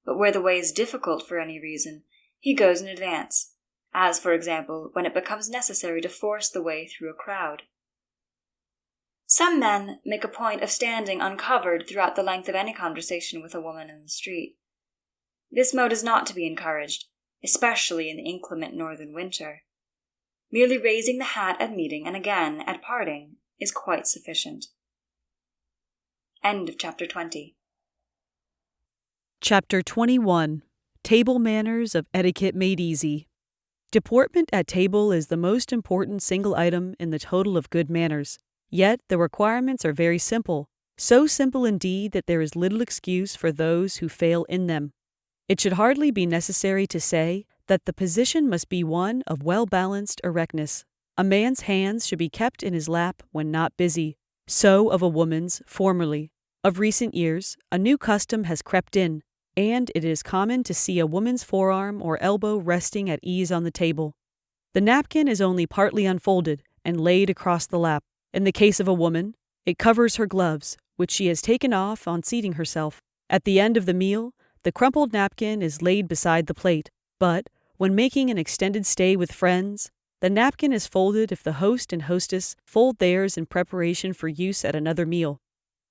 Speaker 16: But where the way is difficult for any reason, he goes in advance, as, for example, when it becomes necessary to force the way through a crowd. Some men make a point of standing uncovered throughout the length of any conversation with a woman in the street. This mode is not to be encouraged, especially in the inclement northern winter. Merely raising the hat at meeting and again at parting is quite sufficient. End of Chapter 20.
Speaker 9: Chapter 21. Table Manners of Etiquette Made Easy. Deportment at table is the most important single item in the total of good manners. Yet the requirements are very simple, so simple indeed that there is little excuse for those who fail in them. It should hardly be necessary to say that the position must be one of well-balanced erectness. A man's hands should be kept in his lap when not busy, so of a woman's formerly. Of recent years, a new custom has crept in, and it is common to see a woman's forearm or elbow resting at ease on the table. The napkin is only partly unfolded and laid across the lap. In the case of a woman, it covers her gloves, which she has taken off on seating herself. At the end of the meal, the crumpled napkin is laid beside the plate, but when making an extended stay with friends, the napkin is folded if the host and hostess fold theirs in preparation for use at another meal.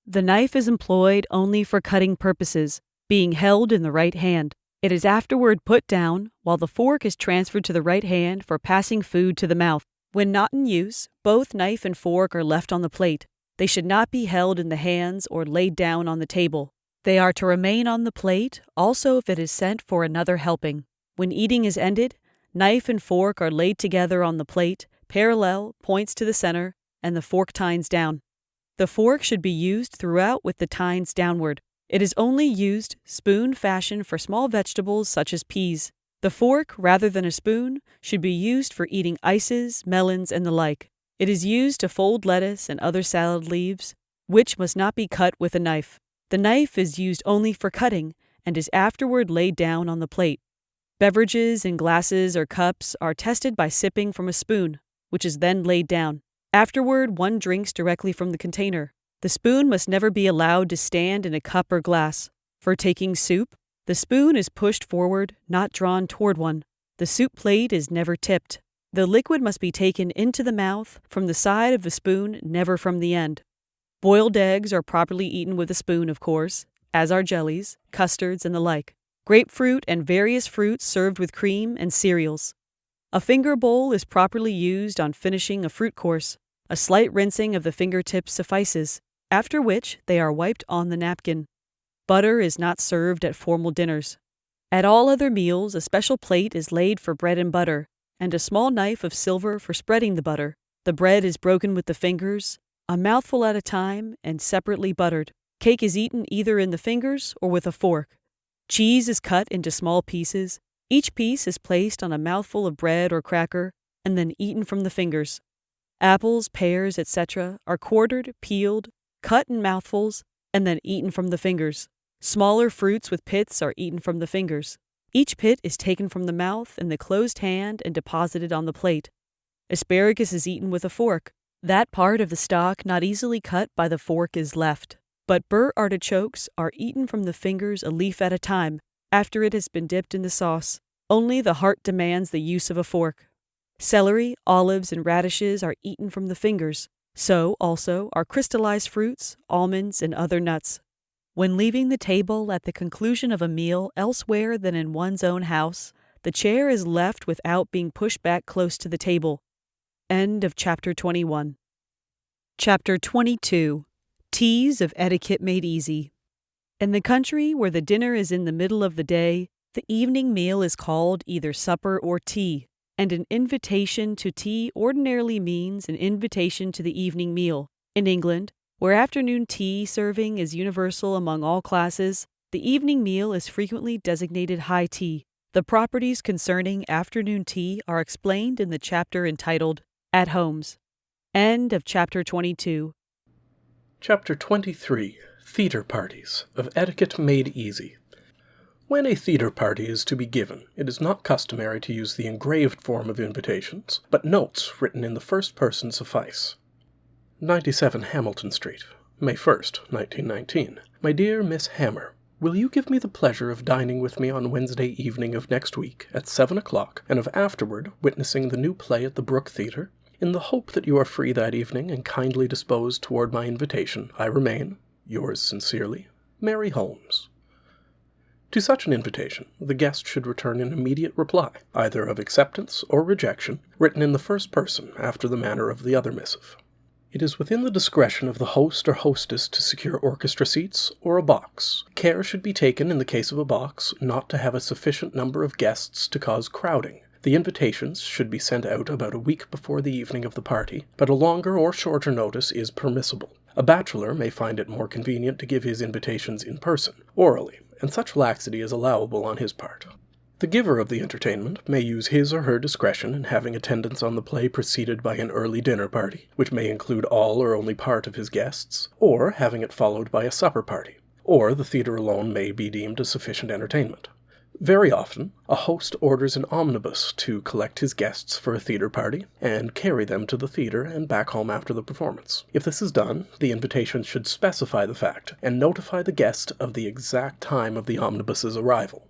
Speaker 9: The knife is employed only for cutting purposes, being held in the right hand. It is afterward put down, while the fork is transferred to the right hand for passing food to the mouth. When not in use, both knife and fork are left on the plate. They should not be held in the hands or laid down on the table. They are to remain on the plate, also if it is sent for another helping. When eating is ended, knife and fork are laid together on the plate, parallel, points to the center, and the fork tines down. The fork should be used throughout with the tines downward. It is only used spoon fashion for small vegetables such as peas. The fork, rather than a spoon, should be used for eating ices, melons, and the like. It is used to fold lettuce and other salad leaves, which must not be cut with a knife. The knife is used only for cutting, and is afterward laid down on the plate. Beverages in glasses or cups are tested by sipping from a spoon, which is then laid down. Afterward, one drinks directly from the container. The spoon must never be allowed to stand in a cup or glass. For taking soup, the spoon is pushed forward, not drawn toward one. The soup plate is never tipped. The liquid must be taken into the mouth from the side of the spoon, never from the end. Boiled eggs are properly eaten with a spoon, of course, as are jellies, custards, and the like. Grapefruit and various fruits served with cream and cereals. A finger bowl is properly used on finishing a fruit course. A slight rinsing of the fingertips suffices, after which they are wiped on the napkin. Butter is not served at formal dinners. At all other meals, a special plate is laid for bread and butter, and a small knife of silver for spreading the butter. The bread is broken with the fingers, a mouthful at a time, and separately buttered. Cake is eaten either in the fingers or with a fork. Cheese is cut into small pieces. Each piece is placed on a mouthful of bread or cracker, and then eaten from the fingers. Apples, pears, etc. are quartered, peeled, cut in mouthfuls, and then eaten from the fingers. Smaller fruits with pits are eaten from the fingers. Each pit is taken from the mouth in the closed hand and deposited on the plate. Asparagus is eaten with a fork. That part of the stalk not easily cut by the fork is left. But burr artichokes are eaten from the fingers a leaf at a time, After it has been dipped in the sauce, only the heart demands the use of a fork. Celery, olives, and radishes are eaten from the fingers. So, also, are crystallized fruits, almonds, and other nuts. When leaving the table at the conclusion of a meal elsewhere than in one's own house, the chair is left without being pushed back close to the table. End of Chapter 21. Chapter 22. Teas of Etiquette Made Easy. In the country where the dinner is in the middle of the day, the evening meal is called either supper or tea, and an invitation to tea ordinarily means an invitation to the evening meal. In England, where afternoon tea serving is universal among all classes, the evening meal is frequently designated high tea. The properties concerning afternoon tea are explained in the chapter entitled At Homes. End of Chapter 22.
Speaker 13: Chapter 23. Theatre Parties of Etiquette Made Easy. When a theatre party is to be given, it is not customary to use the engraved form of invitations, but notes written in the first person suffice. 97 Hamilton Street, May 1st, 1919. My dear Miss Hammer, will you give me the pleasure of dining with me on Wednesday evening of next week at 7 o'clock, and of afterward witnessing the new play at the Brook Theatre? In the hope that you are free that evening and kindly disposed toward my invitation, I remain, yours sincerely, Mary Holmes. To such an invitation, the guest should return an immediate reply, either of acceptance or rejection, written in the first person after the manner of the other missive. It is within the discretion of the host or hostess to secure orchestra seats or a box. Care should be taken in the case of a box not to have a sufficient number of guests to cause crowding. The invitations should be sent out about a week before the evening of the party, but a longer or shorter notice is permissible. A bachelor may find it more convenient to give his invitations in person, orally, and such laxity is allowable on his part. The giver of the entertainment may use his or her discretion in having attendance on the play preceded by an early dinner party, which may include all or only part of his guests, or having it followed by a supper party, or the theatre alone may be deemed a sufficient entertainment. Very often, a host orders an omnibus to collect his guests for a theatre party and carry them to the theatre and back home after the performance. If this is done, the invitation should specify the fact and notify the guest of the exact time of the omnibus's arrival.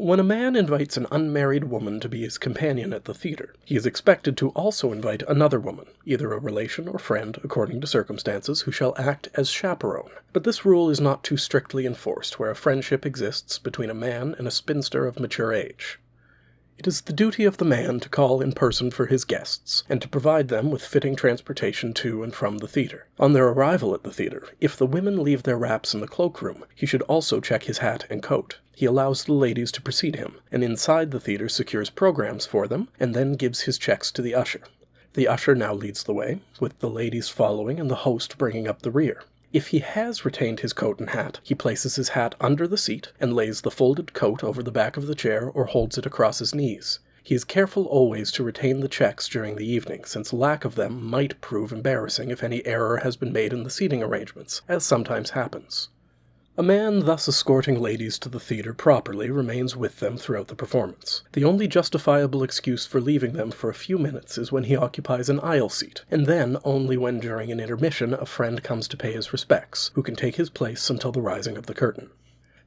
Speaker 13: When a man invites an unmarried woman to be his companion at the theatre, he is expected to also invite another woman, either a relation or friend according to circumstances, who shall act as chaperone. But this rule is not too strictly enforced where a friendship exists between a man and a spinster of mature age. It is the duty of the man to call in person for his guests, and to provide them with fitting transportation to and from the theatre. On their arrival at the theatre, if the women leave their wraps in the cloakroom, he should also check his hat and coat. He allows the ladies to precede him, and inside the theatre secures programs for them, and then gives his checks to the usher. The usher now leads the way, with the ladies following and the host bringing up the rear. If he has retained his coat and hat, he places his hat under the seat and lays the folded coat over the back of the chair or holds it across his knees. He is careful always to retain the checks during the evening, since lack of them might prove embarrassing if any error has been made in the seating arrangements, as sometimes happens. A man thus escorting ladies to the theatre properly remains with them throughout the performance. The only justifiable excuse for leaving them for a few minutes is when he occupies an aisle seat, and then only when during an intermission a friend comes to pay his respects, who can take his place until the rising of the curtain.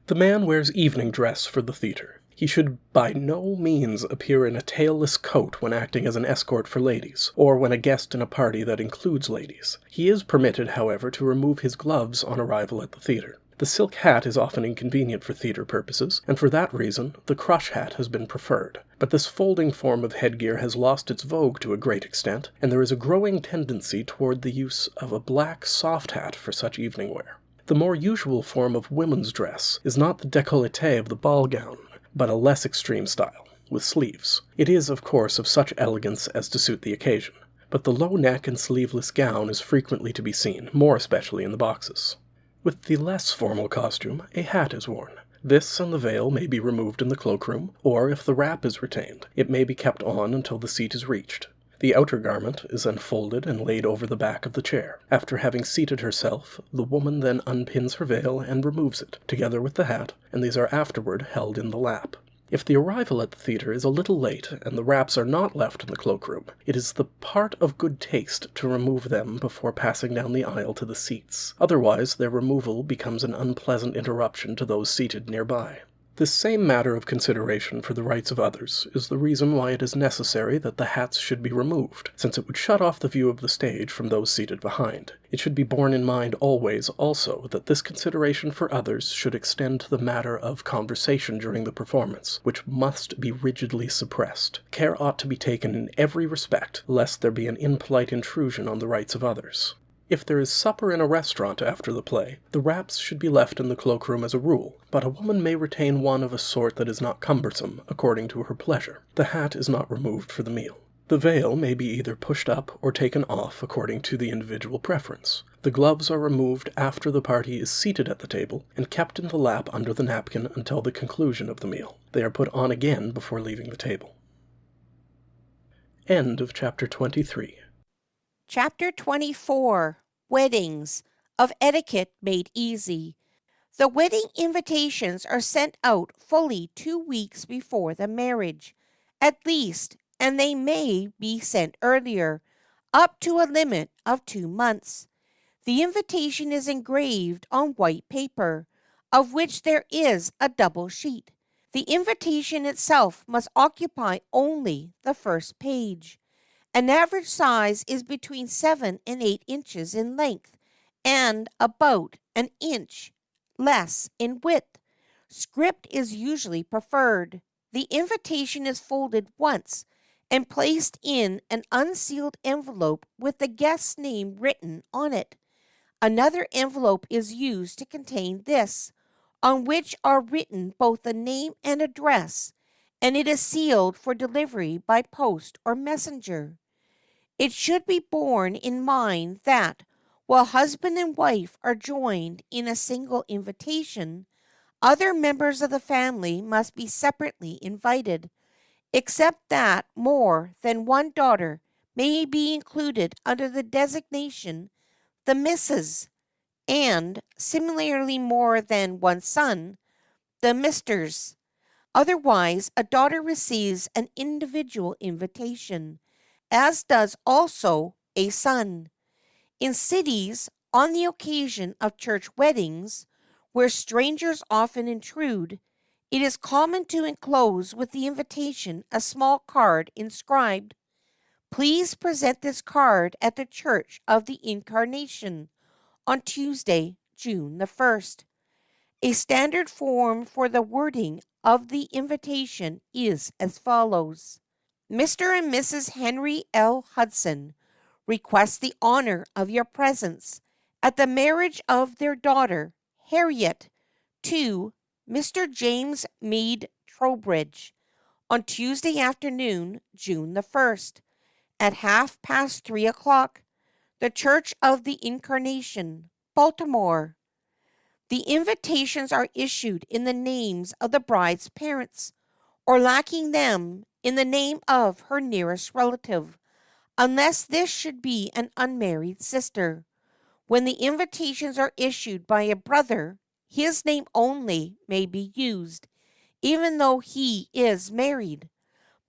Speaker 13: The man wears evening dress for the theatre. He should by no means appear in a tailless coat when acting as an escort for ladies, or when a guest in a party that includes ladies. He is permitted, however, to remove his gloves on arrival at the theatre. The silk hat is often inconvenient for theatre purposes, and for that reason the crush hat has been preferred. But this folding form of headgear has lost its vogue to a great extent, and there is a growing tendency toward the use of a black soft hat for such evening wear. The more usual form of women's dress is not the décolleté of the ball gown, but a less extreme style, with sleeves. It is, of course, of such elegance as to suit the occasion, but the low neck and sleeveless gown is frequently to be seen, more especially in the boxes. With the less formal costume, a hat is worn. This and the veil may be removed in the cloakroom, or if the wrap is retained, it may be kept on until the seat is reached. The outer garment is then folded and laid over the back of the chair. After having seated herself, the woman then unpins her veil and removes it, together with the hat, and these are afterward held in the lap. If the arrival at the theatre is a little late and the wraps are not left in the cloakroom, it is the part of good taste to remove them before passing down the aisle to the seats. Otherwise, their removal becomes an unpleasant interruption to those seated nearby. This same matter of consideration for the rights of others is the reason why it is necessary that the hats should be removed, since it would shut off the view of the stage from those seated behind. It should be borne in mind always, also, that this consideration for others should extend to the matter of conversation during the performance, which must be rigidly suppressed. Care ought to be taken in every respect, lest there be an impolite intrusion on the rights of others. If there is supper in a restaurant after the play, the wraps should be left in the cloakroom as a rule, but a woman may retain one of a sort that is not cumbersome, according to her pleasure. The hat is not removed for the meal. The veil may be either pushed up or taken off according to the individual preference. The gloves are removed after the party is seated at the table and kept in the lap under the napkin until the conclusion of the meal. They are put on again before leaving the table. End of Chapter 23.
Speaker 10: Chapter 24, Weddings, of Etiquette Made Easy. The wedding invitations are sent out fully 2 weeks before the marriage, at least, and they may be sent earlier, up to a limit of 2 months. The invitation is engraved on white paper, of which there is a double sheet. The invitation itself must occupy only the first page. An average size is between 7 and 8 inches in length and about an inch less in width. Script is usually preferred. The invitation is folded once and placed in an unsealed envelope with the guest's name written on it. Another envelope is used to contain this, on which are written both the name and address, and it is sealed for delivery by post or messenger. It should be borne in mind that, while husband and wife are joined in a single invitation, other members of the family must be separately invited, except that more than one daughter may be included under the designation the Misses, and similarly more than one son, the Misters. Otherwise, a daughter receives an individual invitation, as does also a son. In cities, on the occasion of church weddings, where strangers often intrude, it is common to enclose with the invitation a small card inscribed, "Please present this card at the Church of the Incarnation on Tuesday, June the 1st. A standard form for the wording of the invitation is as follows. Mr. and Mrs. Henry L. Hudson request the honor of your presence at the marriage of their daughter, Harriet, to Mr. James Meade Trowbridge, on Tuesday afternoon, June the 1st, at 3:30, the Church of the Incarnation, Baltimore. The invitations are issued in the names of the bride's parents, or lacking them, in the name of her nearest relative, unless this should be an unmarried sister. When the invitations are issued by a brother, his name only may be used, even though he is married.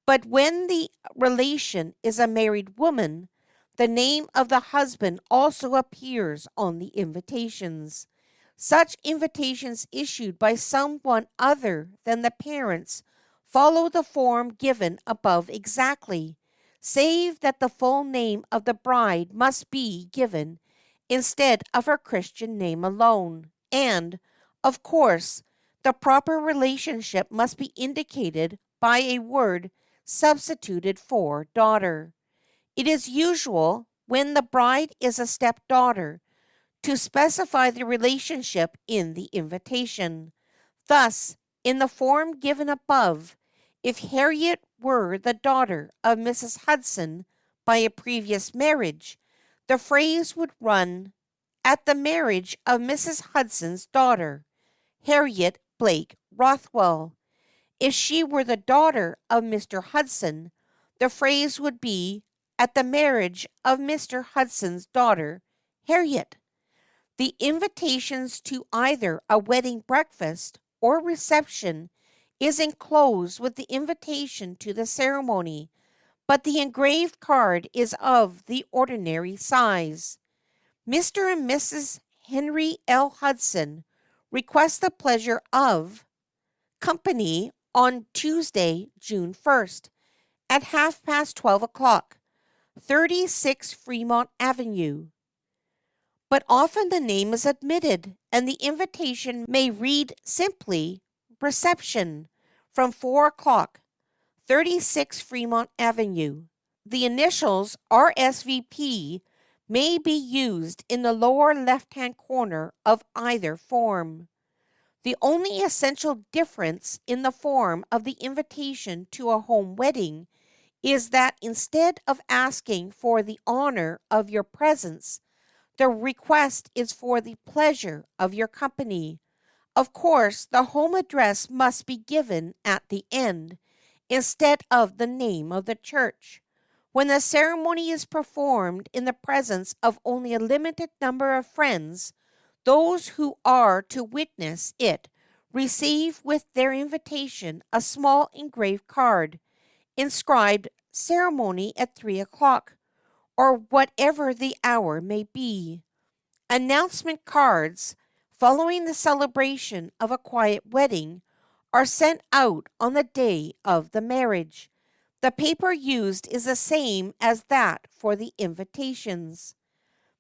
Speaker 10: But when the relation is a married woman, the name of the husband also appears on the invitations. Such invitations issued by someone other than the parents follow the form given above exactly, save that the full name of the bride must be given instead of her Christian name alone, and, of course, the proper relationship must be indicated by a word substituted for daughter. It is usual, when the bride is a stepdaughter, to specify the relationship in the invitation. Thus, in the form given above, if Harriet were the daughter of Mrs. Hudson by a previous marriage, the phrase would run, "At the marriage of Mrs. Hudson's daughter, Harriet Blake Rothwell." If she were the daughter of Mr. Hudson, the phrase would be, "At the marriage of Mr. Hudson's daughter, Harriet." The invitations to either a wedding breakfast or reception is enclosed with the invitation to the ceremony, but the engraved card is of the ordinary size. Mr. and Mrs. Henry L. Hudson request the pleasure of company on Tuesday, June 1st, at 12:30, 36 Fremont Avenue. But often the name is omitted, and the invitation may read simply Reception from 4:00, 36 Fremont Avenue. The initials RSVP may be used in the lower left-hand corner of either form. The only essential difference in the form of the invitation to a home wedding is that instead of asking for the honor of your presence, the request is for the pleasure of your company. Of course, the home address must be given at the end, instead of the name of the church. When the ceremony is performed in the presence of only a limited number of friends, those who are to witness it receive with their invitation a small engraved card, inscribed Ceremony at 3:00, or whatever the hour may be. Announcement cards, following the celebration of a quiet wedding, are sent out on the day of the marriage. The paper used is the same as that for the invitations.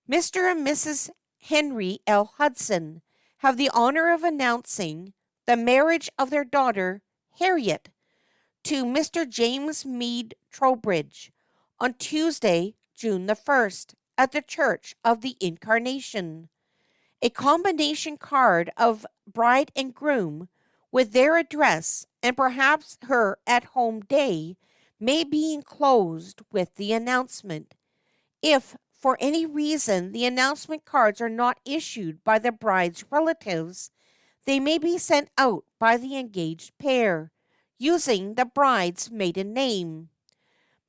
Speaker 10: Mr. and Mrs. Henry L. Hudson have the honor of announcing the marriage of their daughter, Harriet, to Mr. James Mead Trowbridge on Tuesday, June the 1st, at the Church of the Incarnation. A combination card of bride and groom with their address and perhaps her at-home day may be enclosed with the announcement. If, for any reason, the announcement cards are not issued by the bride's relatives, they may be sent out by the engaged pair, using the bride's maiden name.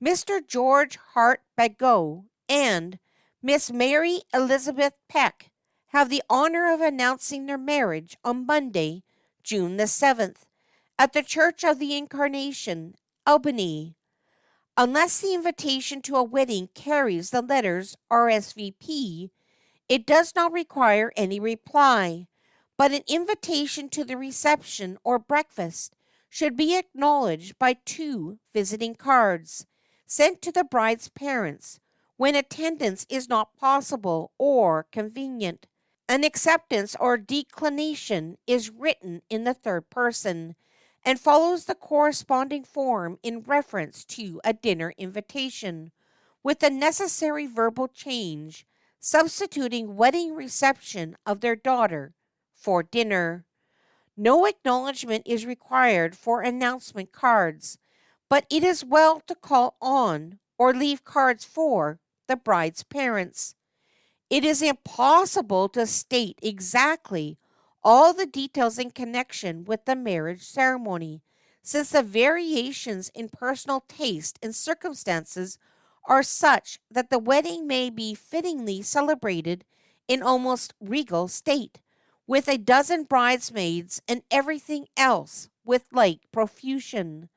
Speaker 10: Mr. George Hart Bagot and Miss Mary Elizabeth Peck have the honor of announcing their marriage on Monday, June the 7th, at the Church of the Incarnation, Albany. Unless the invitation to a wedding carries the letters RSVP, it does not require any reply, but an invitation to the reception or breakfast should be acknowledged by 2 visiting cards, sent to the bride's parents when attendance is not possible or convenient. An acceptance or declination is written in the third person, and follows the corresponding form in reference to a dinner invitation, with the necessary verbal change, substituting wedding reception of their daughter for dinner. No acknowledgement is required for announcement cards, but it is well to call on or leave cards for the bride's parents. It is impossible to state exactly all the details in connection with the marriage ceremony, since the variations in personal taste and circumstances are such that the wedding may be fittingly celebrated in almost regal state, with a dozen bridesmaids and everything else with like profusion,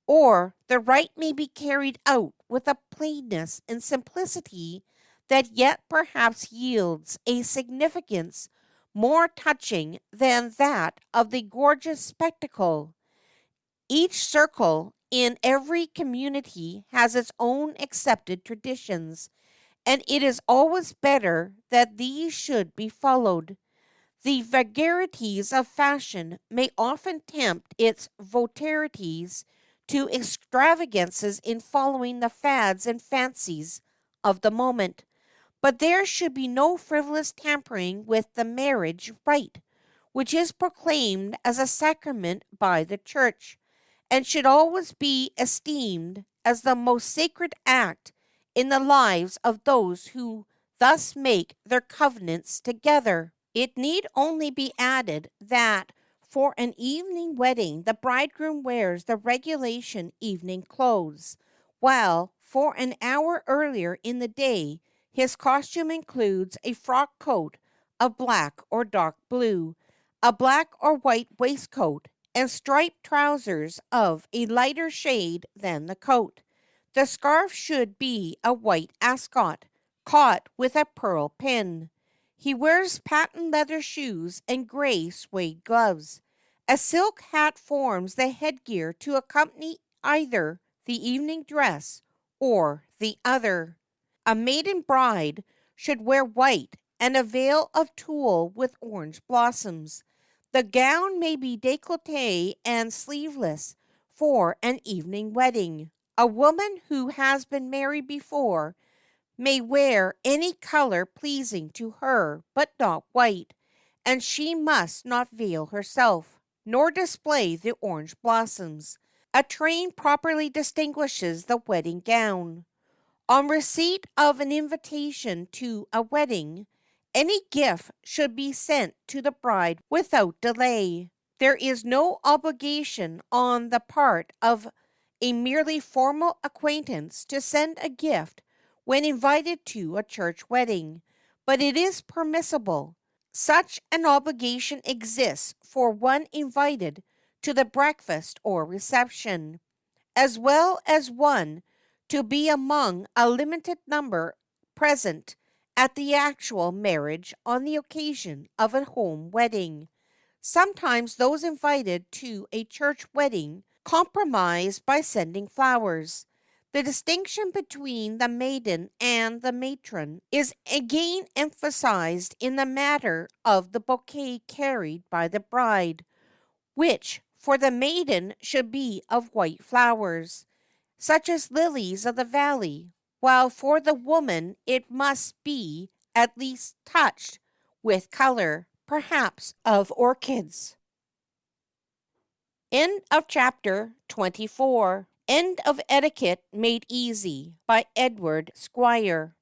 Speaker 10: or the rite may be carried out with a plainness and simplicity that yet perhaps yields a significance more touching than that of the gorgeous spectacle. Each circle in every community has its own accepted traditions, and it is always better that these should be followed. The vagaries of fashion may often tempt its votaries to extravagances in following the fads and fancies of the moment. But there should be no frivolous tampering with the marriage rite, which is proclaimed as a sacrament by the Church, and should always be esteemed as the most sacred act in the lives of those who thus make their covenants together. It need only be added that for an evening wedding the bridegroom wears the regulation evening clothes, while for an hour earlier in the day his costume includes a frock coat of black or dark blue, a black or white waistcoat, and striped trousers of a lighter shade than the coat. The scarf should be a white ascot, caught with a pearl pin. He wears patent leather shoes and gray suede gloves. A silk hat forms the headgear to accompany either the evening dress or the other. A maiden bride should wear white and a veil of tulle with orange blossoms. The gown may be décolleté and sleeveless for an evening wedding. A woman who has been married before may wear any color pleasing to her, but not white, and she must not veil herself, nor display the orange blossoms. A train properly distinguishes the wedding gown. On receipt of an invitation to a wedding, any gift should be sent to the bride without delay. There is no obligation on the part of a merely formal acquaintance to send a gift when invited to a church wedding, but it is permissible. Such an obligation exists for one invited to the breakfast or reception, as well as one to be among a limited number present at the actual marriage on the occasion of a home wedding. Sometimes those invited to a church wedding compromise by sending flowers. The distinction between the maiden and the matron is again emphasized in the matter of the bouquet carried by the bride, which for the maiden should be of white flowers, such as lilies of the valley, while for the woman it must be at least touched with color, perhaps of orchids. End of chapter 24. End of Etiquette Made Easy by Edward Squier.